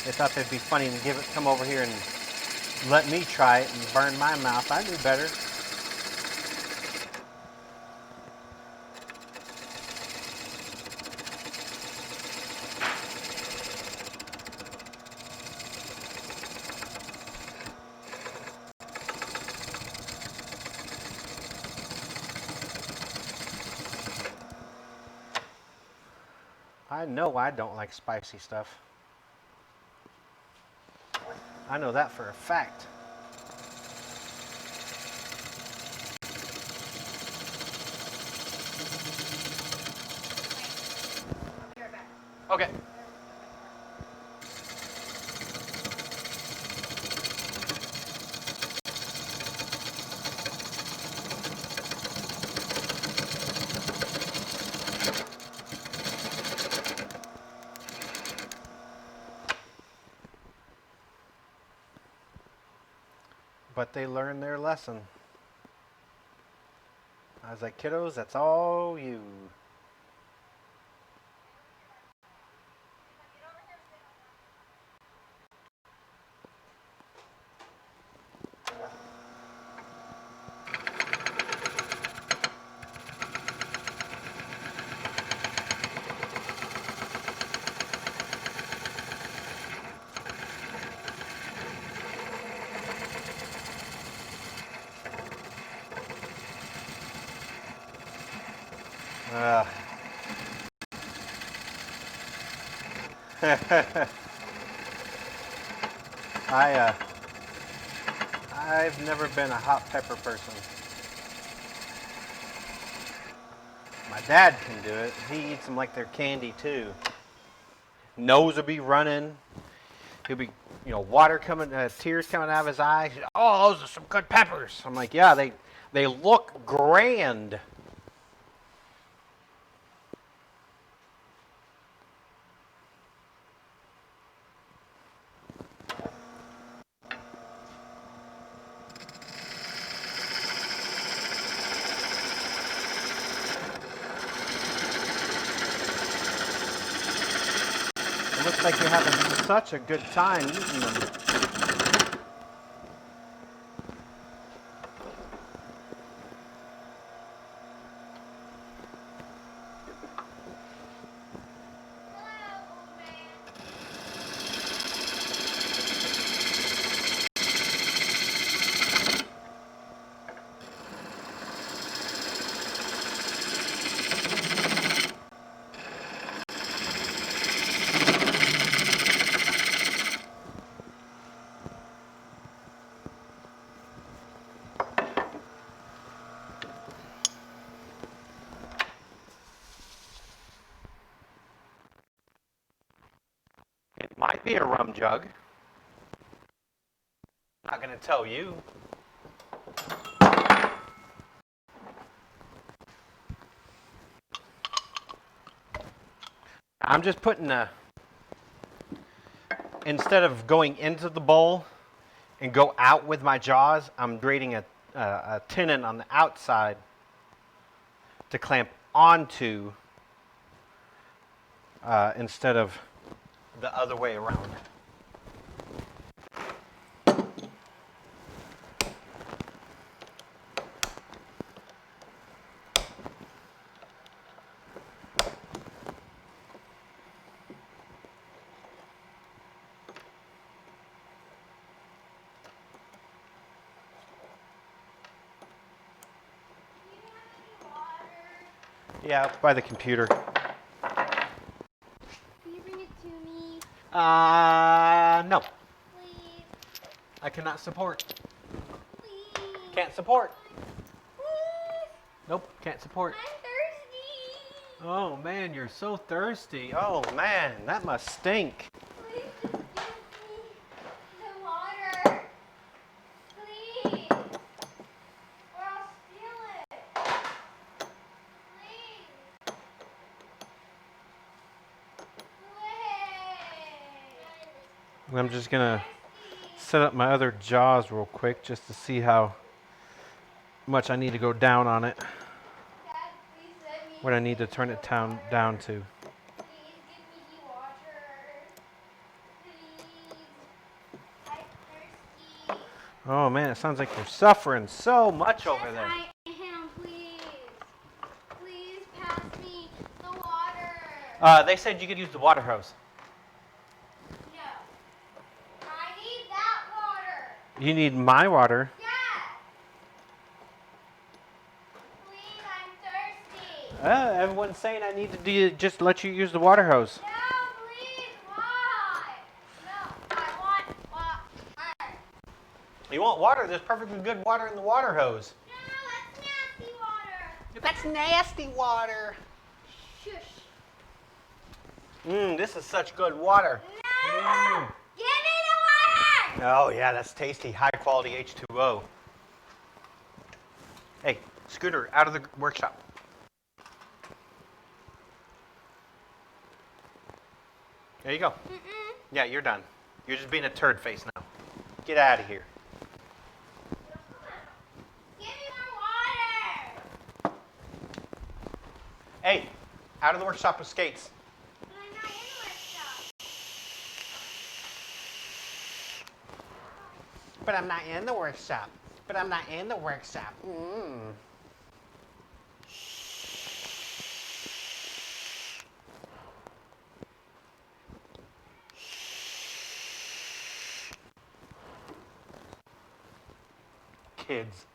Speaker 3: They thought they'd be funny and come over here and let me try it and burn my mouth. I knew better. I know I don't like spicy stuff. I know that for a fact.
Speaker 4: I'll be right back.
Speaker 3: Okay. But they learned their lesson. I was like, kiddos, that's all you. Uh, I've never been a hot pepper person. My dad can do it. He eats them like they're candy too. Nose will be running. He'll be, water coming, tears coming out of his eyes. Oh, those are some good peppers. I'm like, yeah, they look grand. It looks like you're having such a good time eating them.
Speaker 4: Hello, old man.
Speaker 3: It might be a rum jug. Not going to tell you. I'm just putting instead of going into the bowl and go out with my jaws, I'm creating a tenon on the outside to clamp onto instead of the other way around. Yeah, by the computer.
Speaker 4: Can you bring it to me,
Speaker 3: No.
Speaker 4: please?
Speaker 3: I cannot support.
Speaker 4: Please.
Speaker 3: Can't support.
Speaker 4: Please.
Speaker 3: Nope, can't support.
Speaker 4: I'm thirsty.
Speaker 3: Oh man, you're so thirsty. Oh man, that must stink.
Speaker 4: Please just give me the water. Please. Or I'll steal it. Please. Please.
Speaker 3: I'm just gonna set up my other jaws real quick just to see how much I need to go down on it.
Speaker 4: Dad, please let me.
Speaker 3: What I need to turn it down to.
Speaker 4: Please give me the water. Please. I'm thirsty.
Speaker 3: Oh man, it sounds like you're suffering so much over
Speaker 4: Yes,
Speaker 3: there.
Speaker 4: I am. Please. Please pass me the water.
Speaker 3: They said you could use the water hose.
Speaker 4: No. I need that water.
Speaker 3: You need my water.
Speaker 4: Yes. Please, I'm thirsty.
Speaker 3: Everyone's saying I need to just let you use the water hose.
Speaker 4: No, please. Why? No, I want water.
Speaker 3: You want water? There's perfectly good water in the water hose.
Speaker 4: No, that's nasty water.
Speaker 3: That's nasty water.
Speaker 4: Shush.
Speaker 3: This is such good water.
Speaker 4: No. Give me the water.
Speaker 3: Oh yeah, that's tasty, high quality H2O. Hey, Scooter, out of the workshop. There you go. Yeah, you're done. You're just being a turd face now. Get out of here.
Speaker 4: Give me more water.
Speaker 3: Hey, out of the workshop with skates.
Speaker 4: But I'm not in the workshop.
Speaker 3: But I'm not in the workshop. But I'm not in the workshop. Kids.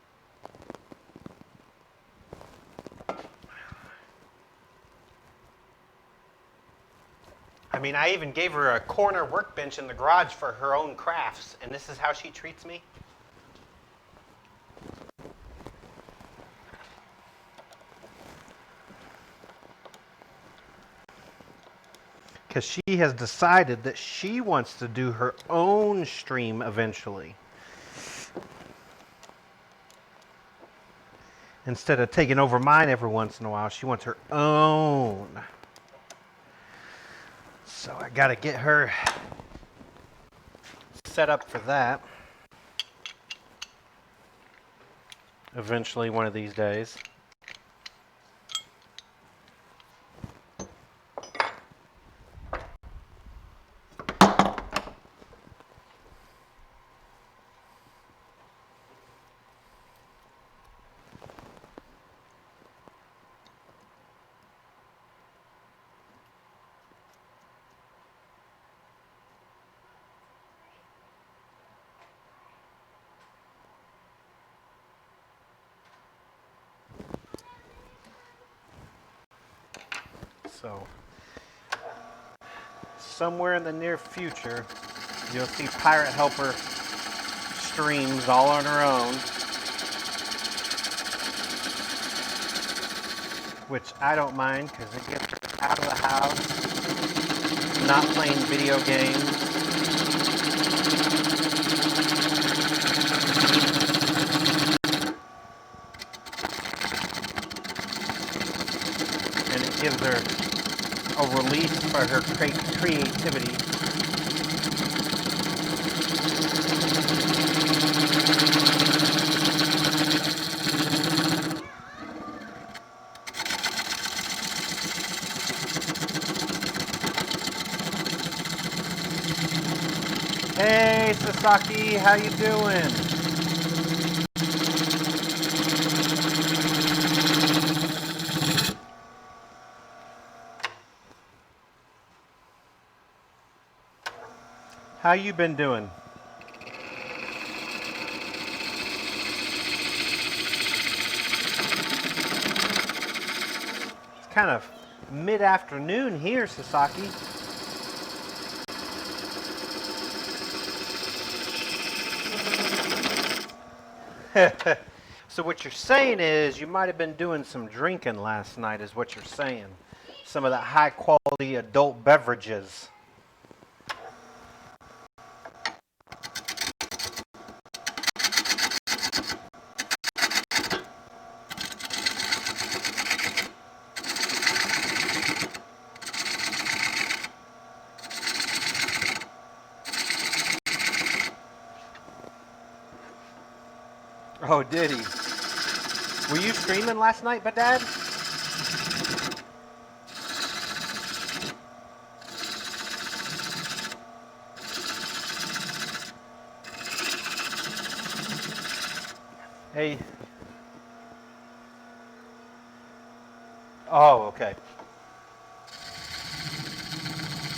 Speaker 3: I mean, I even gave her a corner workbench in the garage for her own crafts, and this is how she treats me? Because she has decided that she wants to do her own stream eventually. Instead of taking over mine every once in a while, she wants her own. So I gotta get her set up for that. Eventually, one of these days. So, somewhere in the near future, you'll see Pirate Helper streams all on her own. Which I don't mind because it gets her out of the house, not playing video games. And it gives her a release for her creativity. Hey Sasaki, how you doing? How you been doing? kind of mid-afternoon here, Sasaki. So what you're saying is you might have been doing some drinking last night is what you're saying. Some of the high-quality adult beverages. Oh, did he? Were you streaming last night, but Dad? Hey. Oh, okay.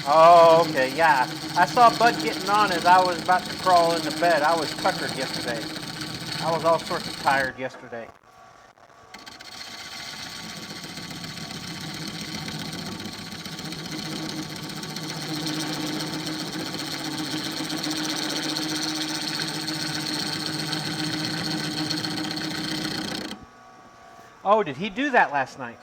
Speaker 3: Oh, okay, yeah. I saw Bud getting on as I was about to crawl into bed. I was tuckered yesterday. I was all sorts of tired yesterday. Oh, did he do that last night?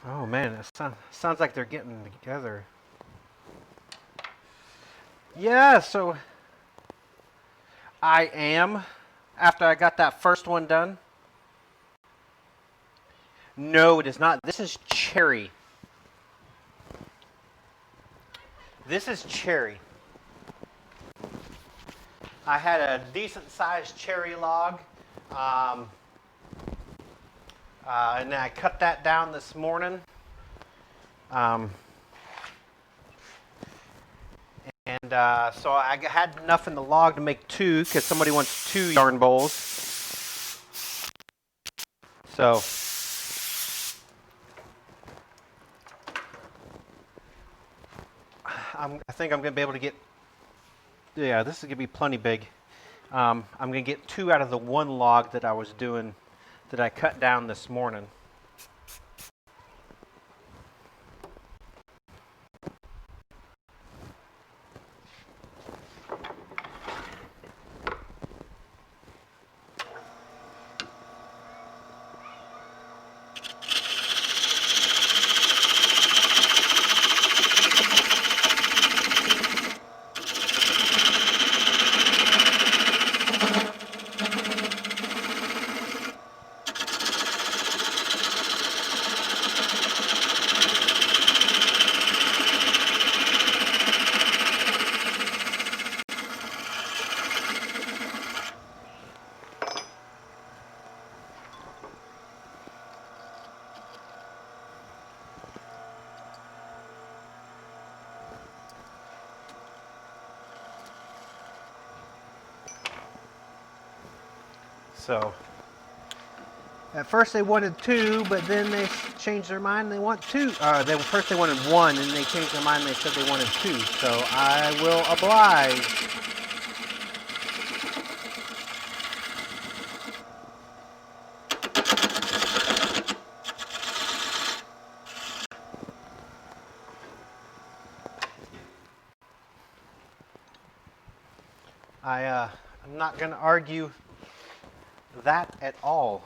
Speaker 3: Oh man, it sounds like they're getting together. Yeah, so I am, after I got that first one done. No, it is not. This is cherry. This is cherry. I had a decent sized cherry log. And I cut that down this morning. So I had enough in the log to make two because somebody wants 2 yarn bowls. So I think I'm going to be able to get, yeah, this is going to be plenty big. I'm going to get 2 out of the one log that I was doing, that I cut down this morning. So At first they wanted 2, but then they changed their mind and they want 2. First they wanted 1, and they changed their mind and they said they wanted 2. So I will oblige. I'm not going to argue that at all.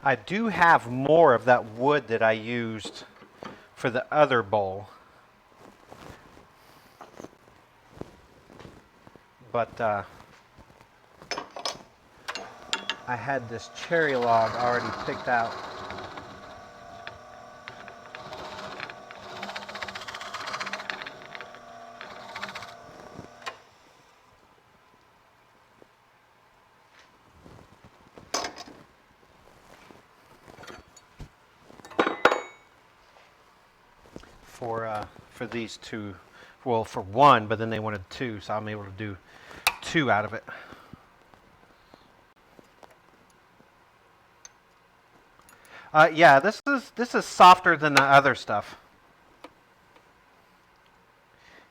Speaker 3: I do have more of that wood that I used for the other bowl. But I had this cherry log already picked out. For these two, well, for one, but then they wanted 2, so I'm able to do 2 out of it. Yeah, this is softer than the other stuff.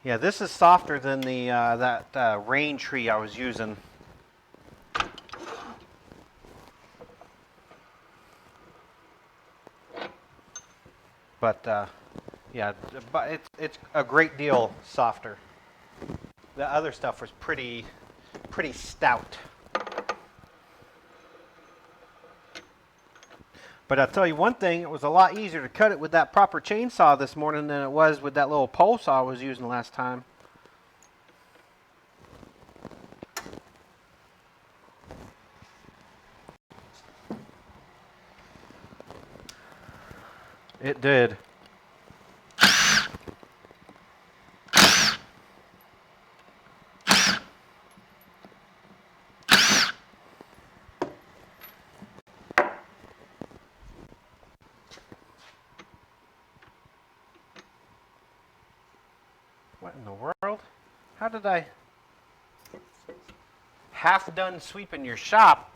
Speaker 3: Yeah, this is softer than the that rain tree I was using. But yeah, but it's a great deal softer. The other stuff was pretty stout. But I'll tell you one thing, it was a lot easier to cut it with that proper chainsaw this morning than it was with that little pole saw I was using last time. It did. What in the world? How did I half done sweeping your shop?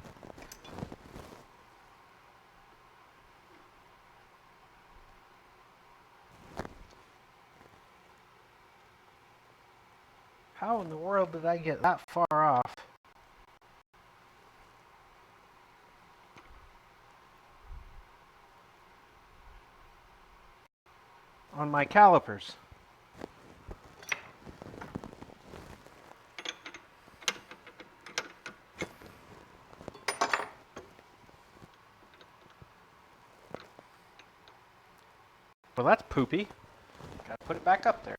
Speaker 3: did I get that far off? On my calipers. Well, that's poopy. Gotta put it back up there.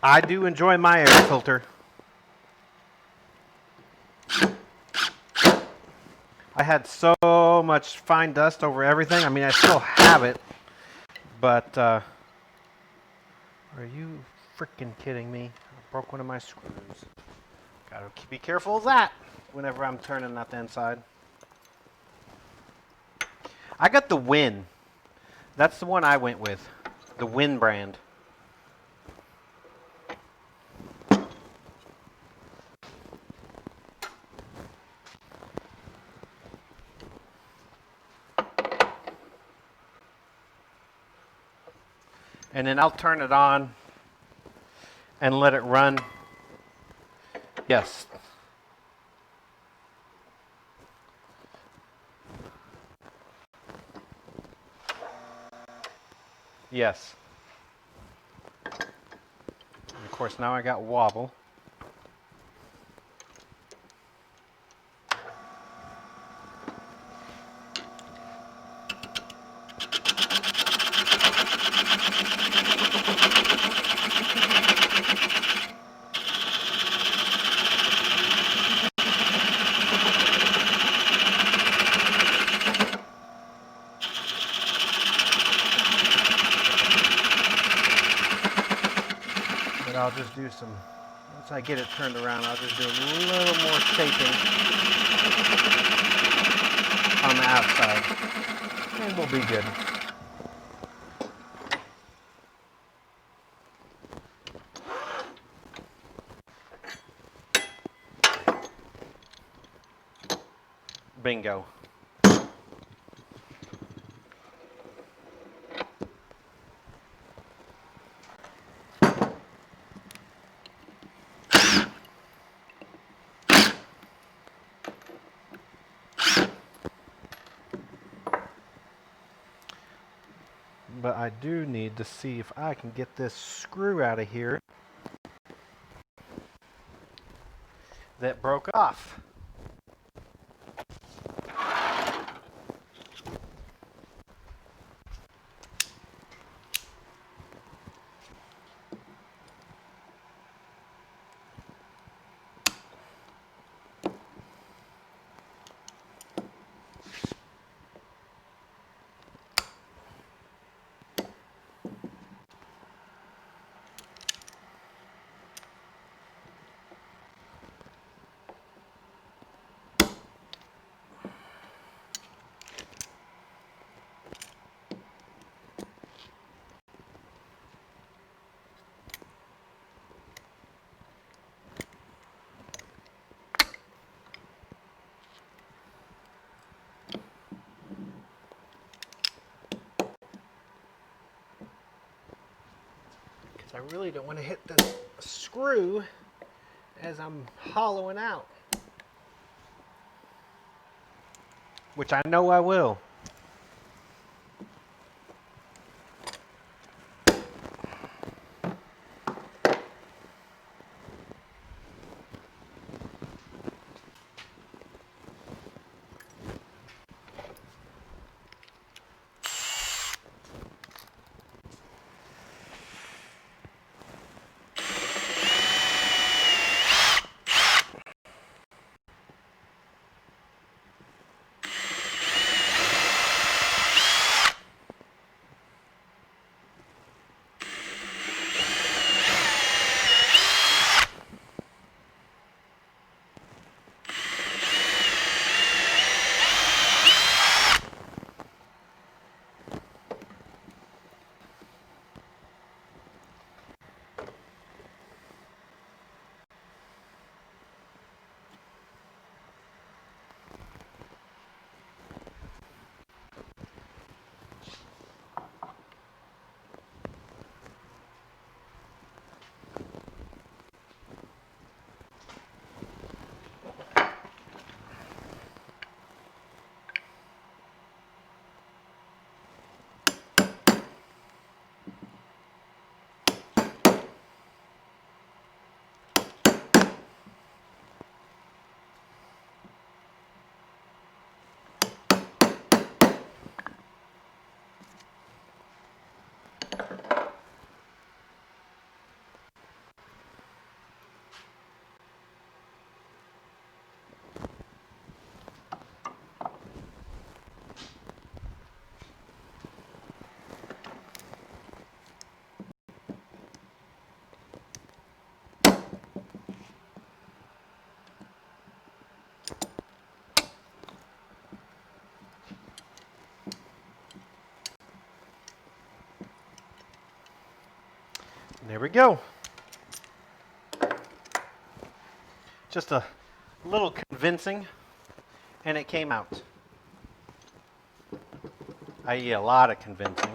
Speaker 3: I do enjoy my air filter. I had so much fine dust over everything. I mean, I still have it, but are you freaking kidding me? I broke one of my screws. Gotta be careful of that whenever I'm turning that inside. I got the Win. That's the one I went with. The Win brand. And then I'll turn it on and let it run. Yes. Yes. And of course, now I got wobble. I'll just do some, once I get it turned around, I'll just do a little more shaping on the outside, and we'll be good. Bingo. But I do need to see if I can get this screw out of here that broke off. I really don't want to hit this screw as I'm hollowing out, which I know I will. There we go. Just a little convincing, and it came out. I.e. a lot of convincing.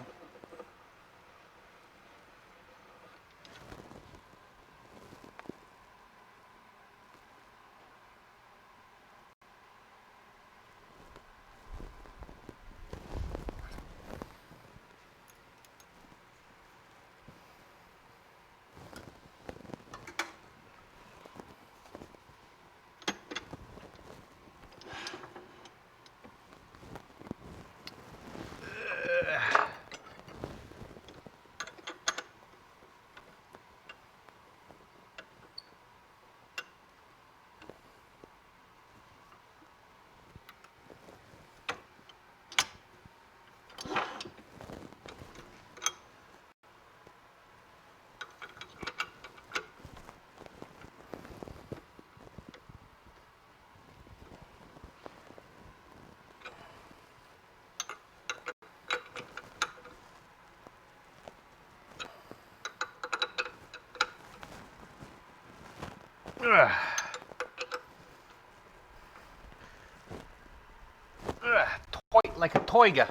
Speaker 3: Like a toiga.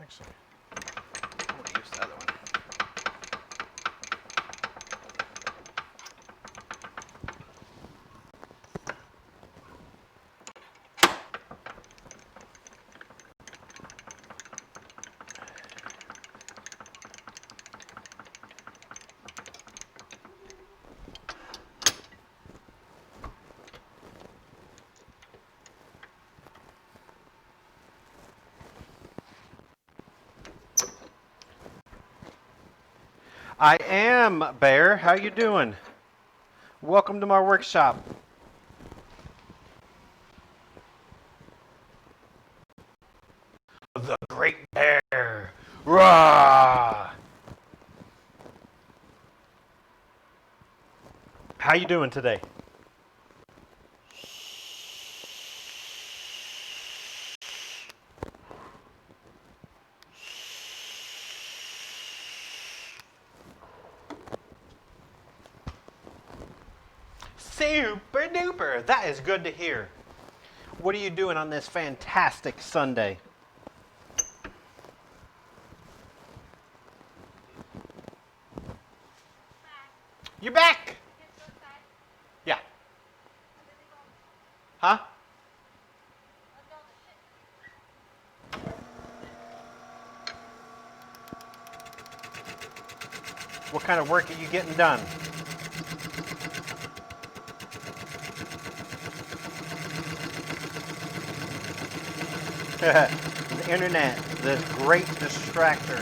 Speaker 3: Actually, I'm going to use the other one. I am, Bear. How you doing? Welcome to my workshop. The Great Bear. Rah! How you doing today? Super duper. That is good to hear. What are you doing on this fantastic Sunday? You're back. Yeah. Huh? What kind of work are you getting done? The internet, this great distractor.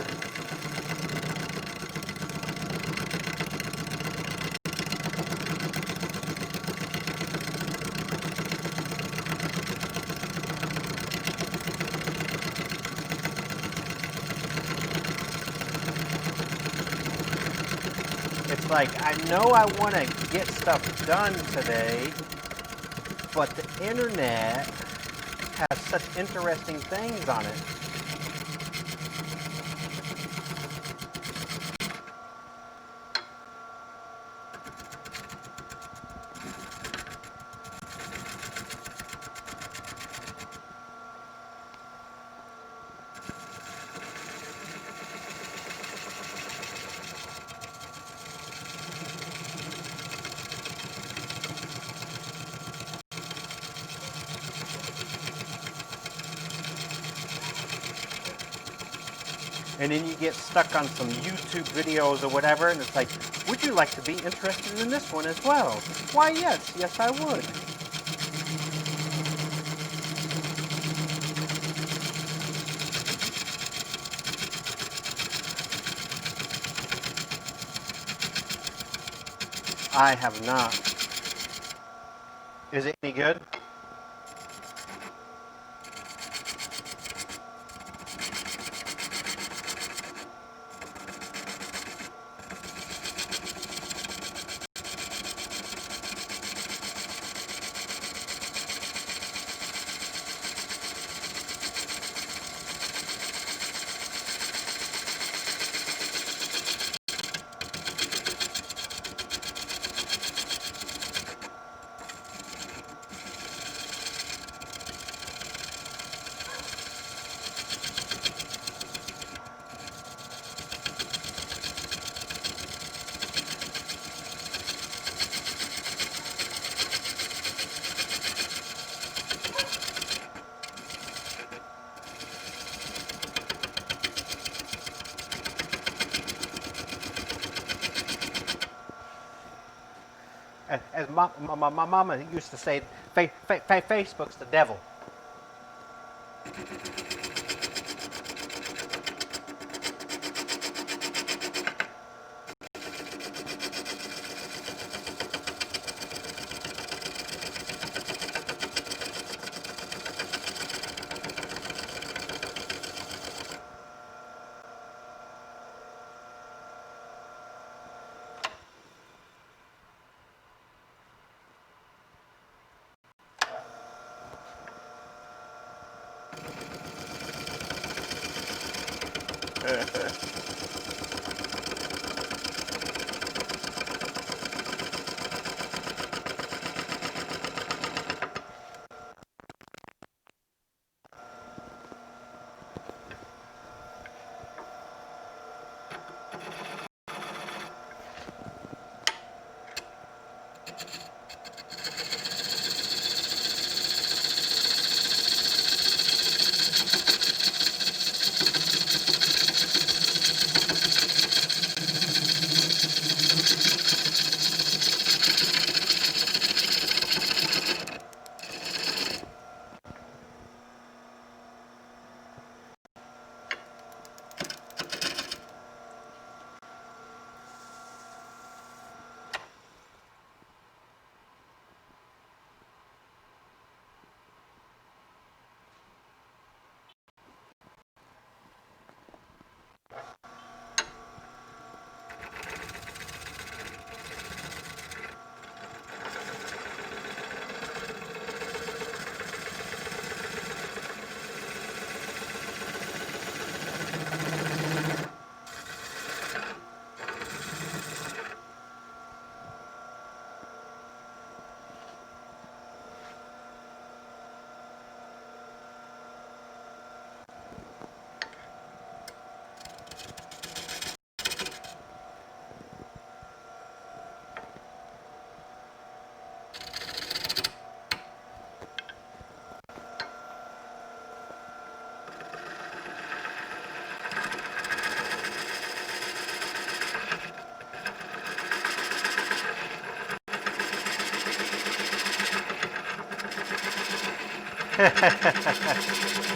Speaker 3: It's like, I know I want to get stuff done today, but the internet has such interesting things on it. And then you get stuck on some YouTube videos or whatever, and it's like, would you like to be interested in this one as well? Why, yes, yes I would. I have not. Is it any good? my mama used to say, Facebook's the devil.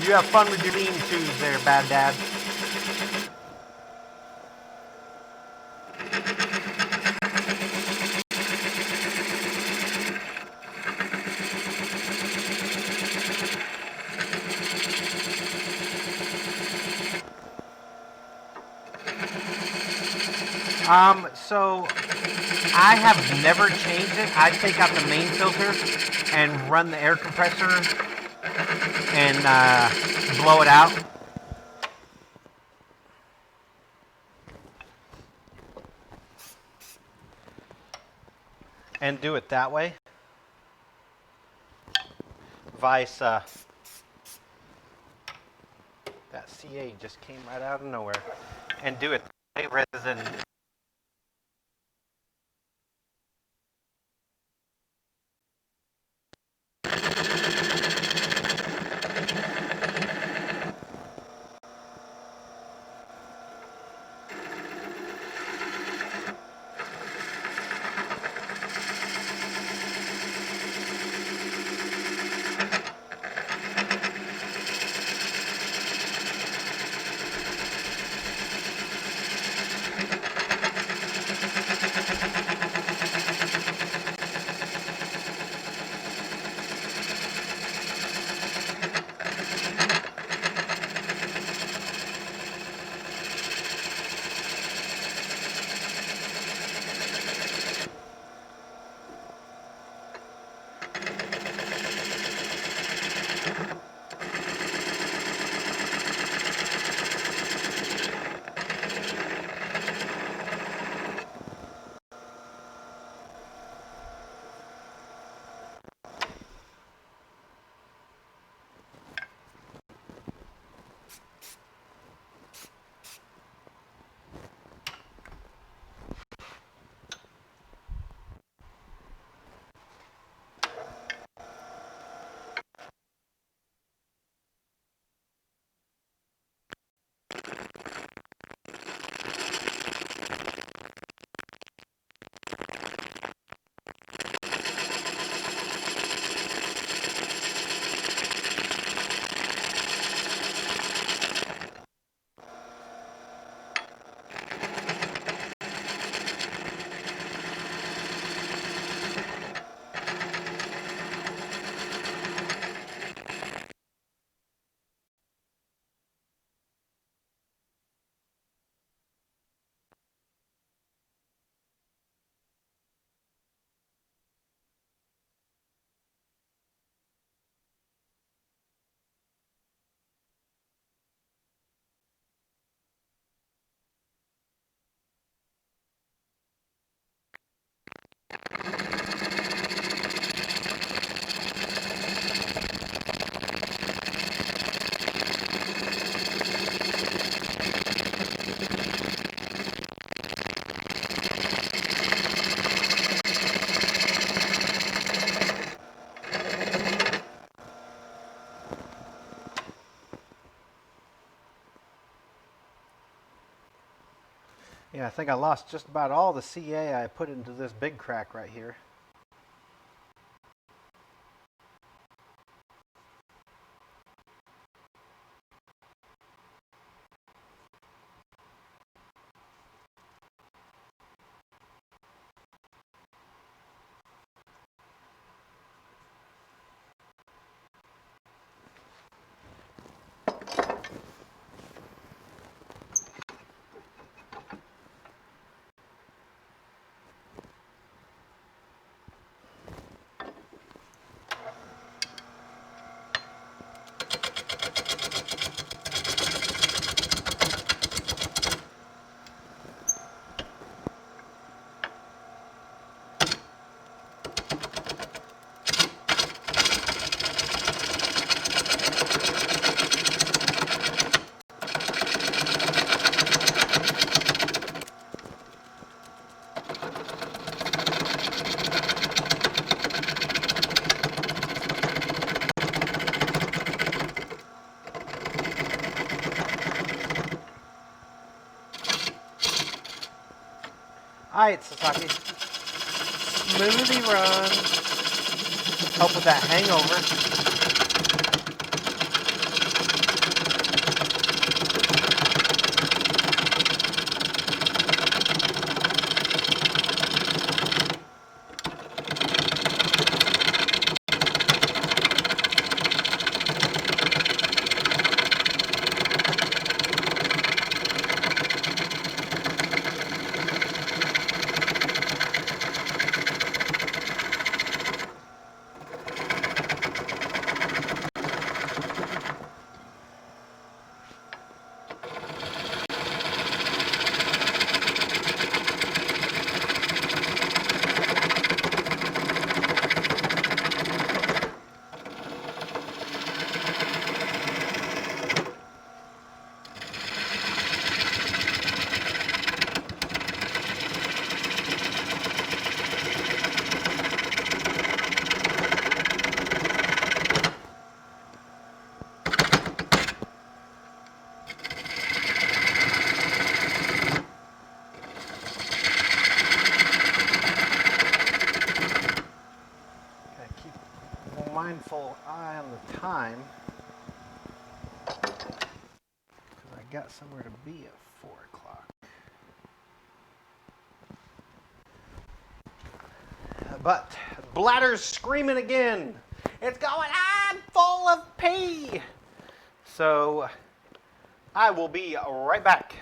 Speaker 3: You have fun with your lean-tos there, Bad Dad. So I have never changed it. I take out the main filter and run the air compressor and blow it out. And do it that way. Vice, that CA just came right out of nowhere. And do it that way rather than... Yeah, I think I lost just about all the CA I put into this big crack right here. Alright, Sasaki. Smoothie run. Help with that hangover. Keep a mindful eye on the time, because I got somewhere to be at 4 o'clock. But bladder's screaming again. It's going, I'm full of pee. So I will be right back.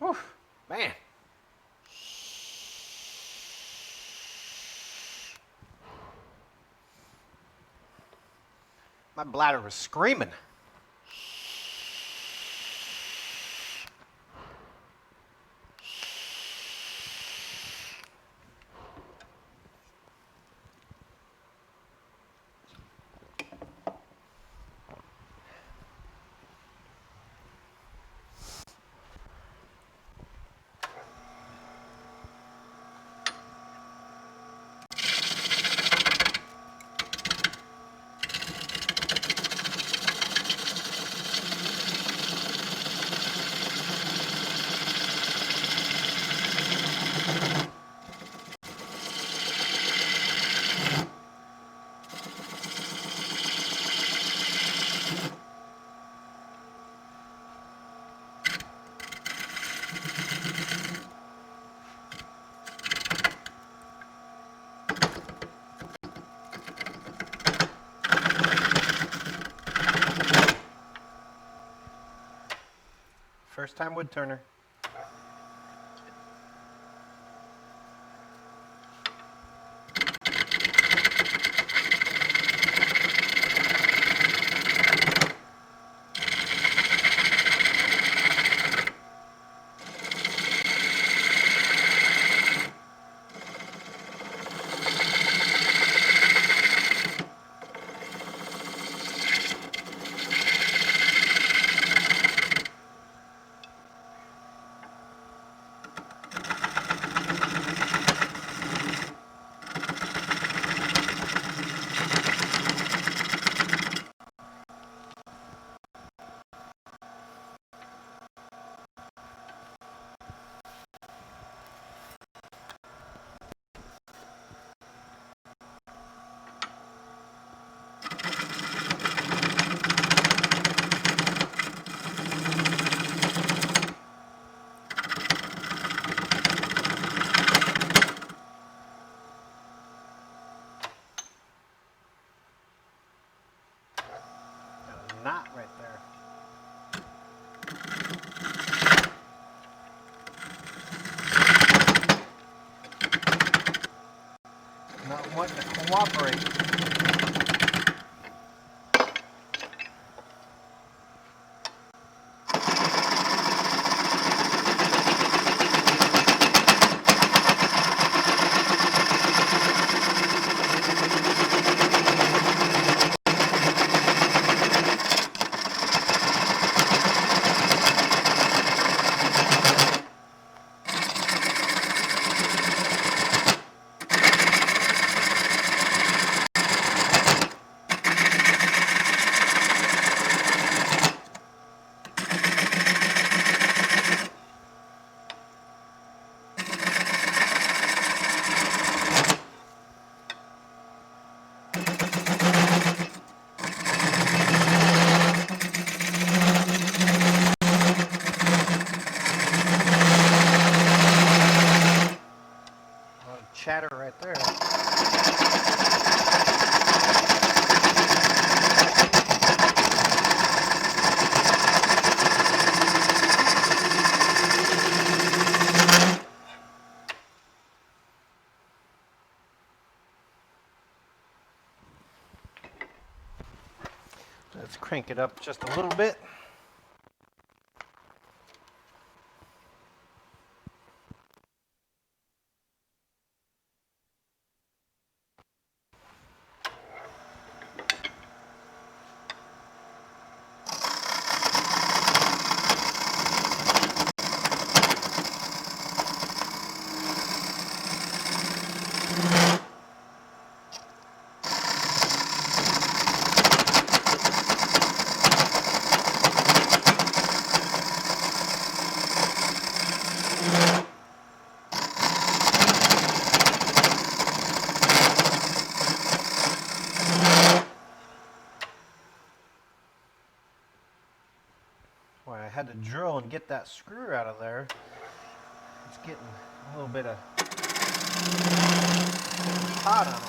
Speaker 3: Whew, man. My bladder was screaming. First time wood turner. Knot right there. Not wanting to cooperate. Chatter right there. Let's crank it up just a little bit. Boy, I had to drill and get that screw out of there. It's getting a little bit of hot on it.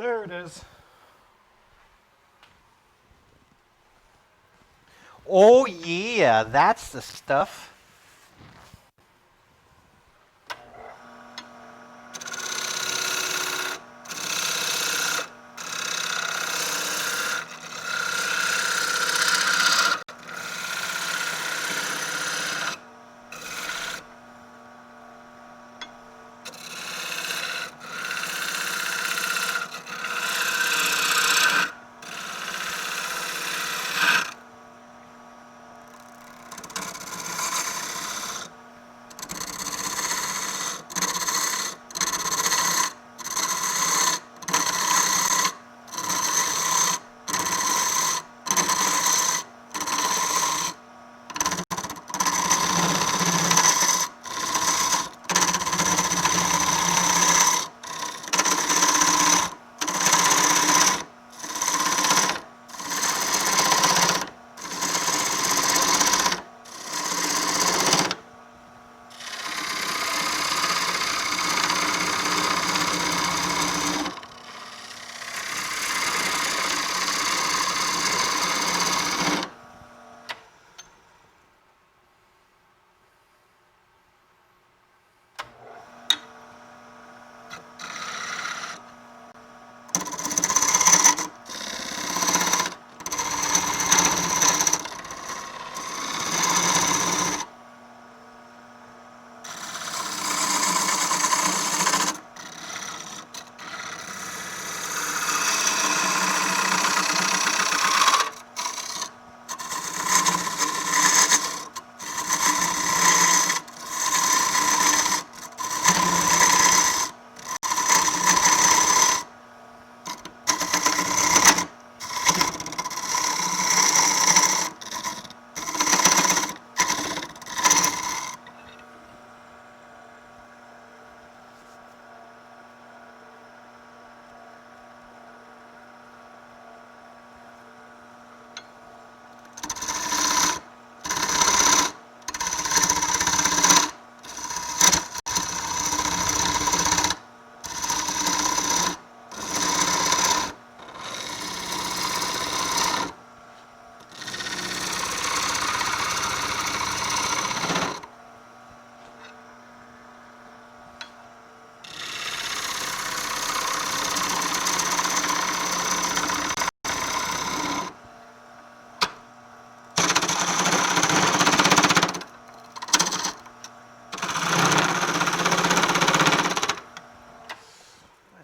Speaker 3: There it is. Oh yeah, that's the stuff.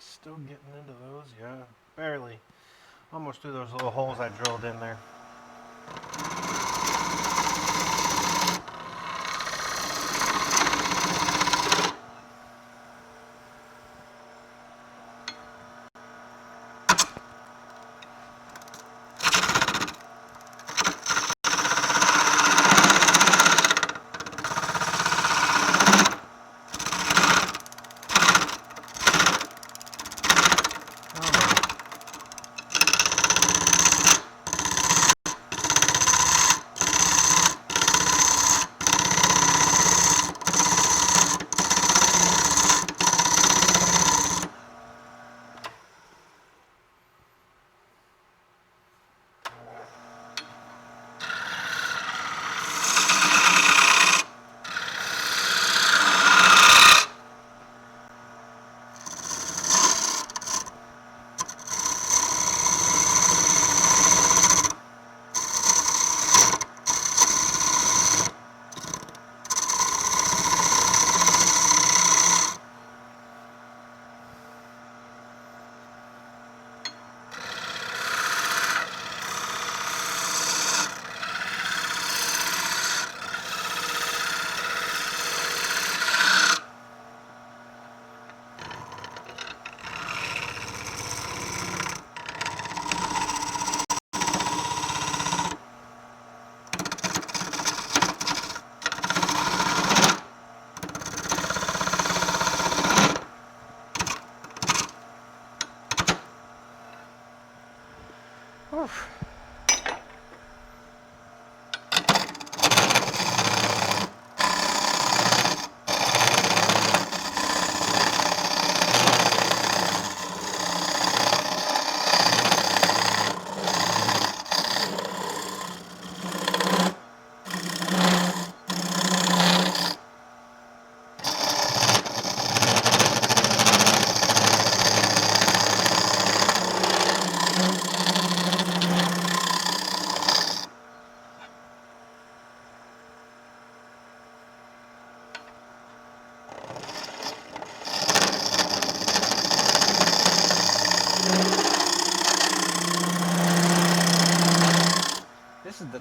Speaker 3: Still getting into those, yeah, barely. Almost through those little holes I drilled in there.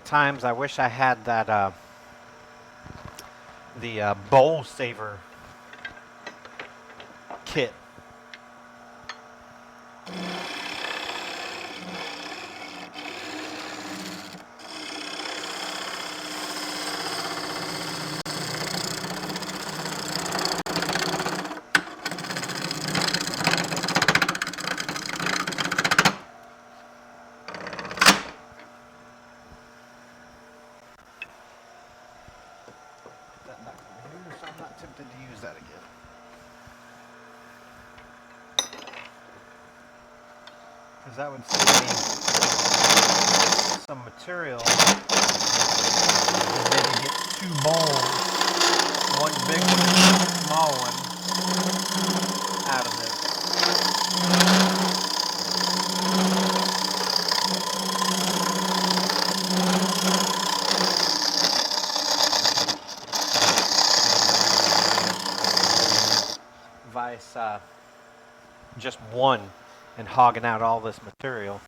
Speaker 3: times I wish I had that the bowl saver kit. That back over here, so I'm not tempted to use that again. Because that would save me some material. And maybe get two bowls, one big one and one small one, out of this. Vice just one and hogging out all this material.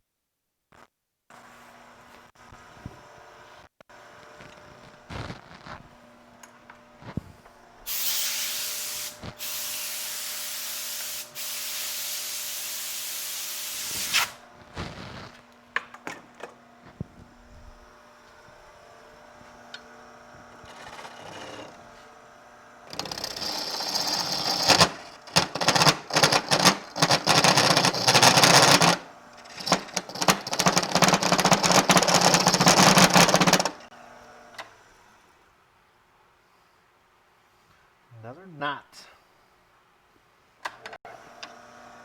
Speaker 3: Another knot.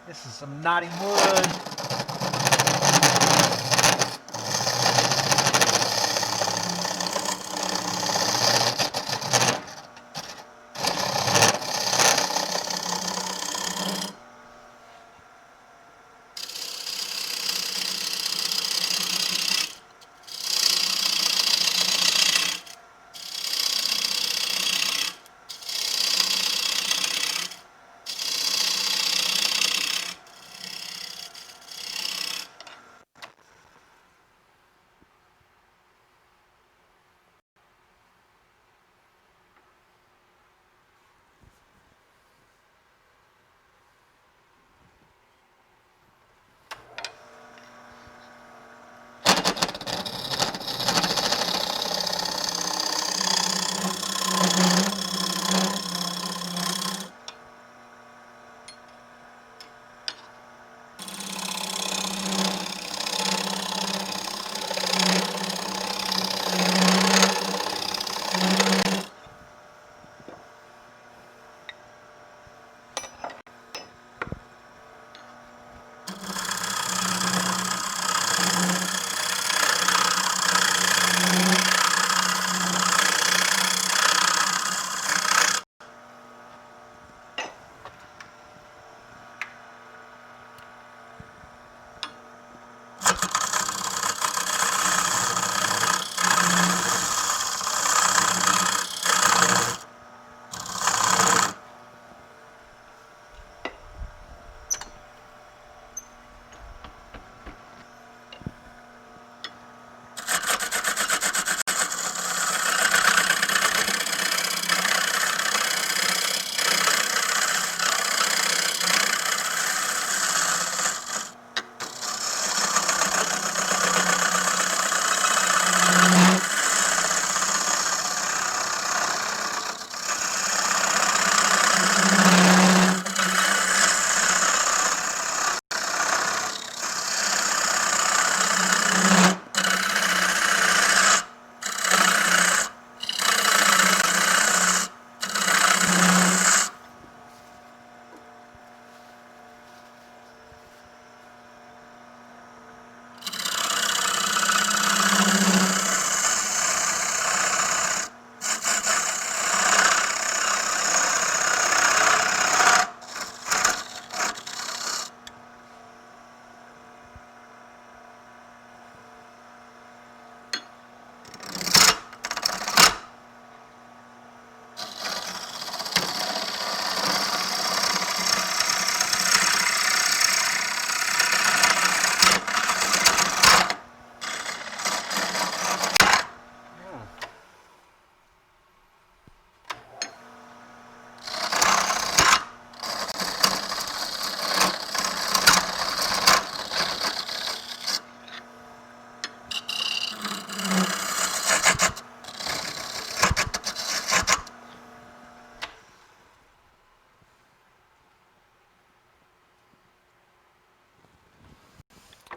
Speaker 3: This is some knotty wood.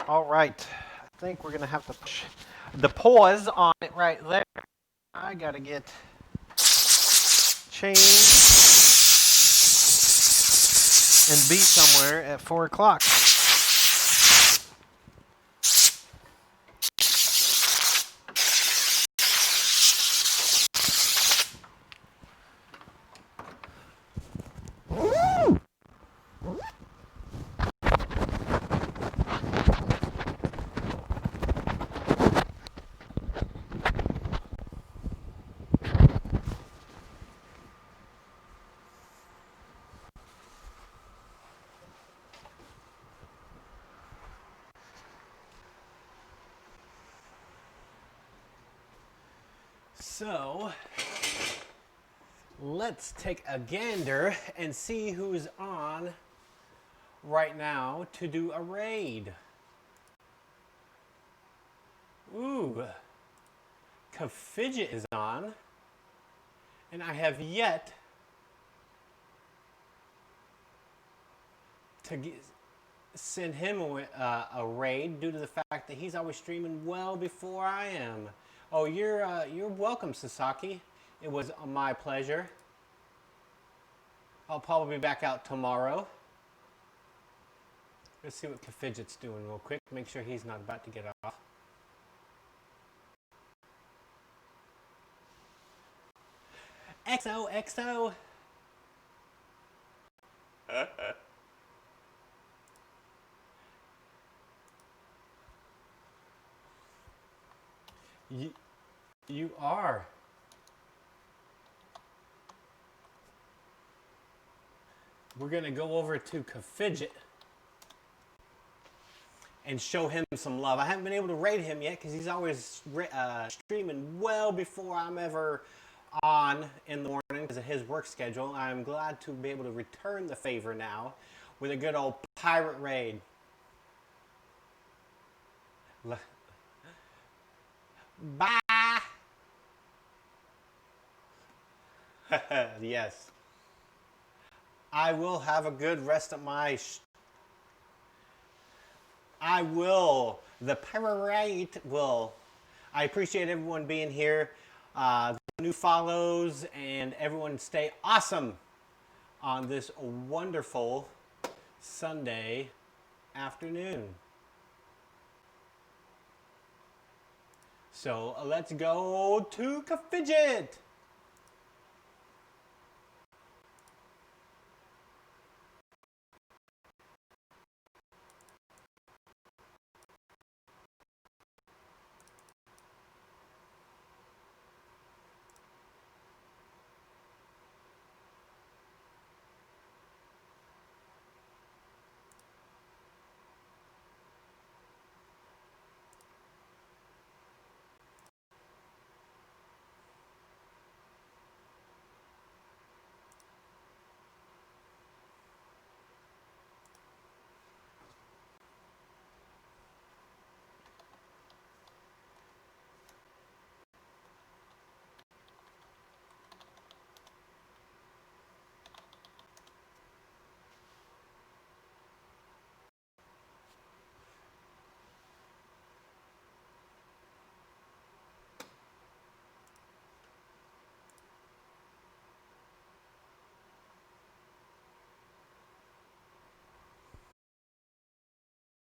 Speaker 3: All right. I think we're going to have to push the pause on it right there. I got to get changed and be somewhere at 4 o'clock. So, let's take a gander and see who's on right now to do a raid. Ooh, Kafidget is on, and I have yet to send him a raid due to the fact that he's always streaming well before I am. Oh, you're welcome, Sasaki. It was my pleasure. I'll probably be back out tomorrow. Let's see what Kafidget's doing real quick. Make sure he's not about to get off. XOXO. You are. We're going to go over to Kafidget and show him some love. I haven't been able to raid him yet because he's always streaming well before I'm ever on in the morning because of his work schedule. I'm glad to be able to return the favor now with a good old pirate raid. Bye! Yes. I will have a good rest of my... I will. The pirate will. I appreciate everyone being here. New follows and everyone stay awesome on this wonderful Sunday afternoon. So let's go to Kafidget.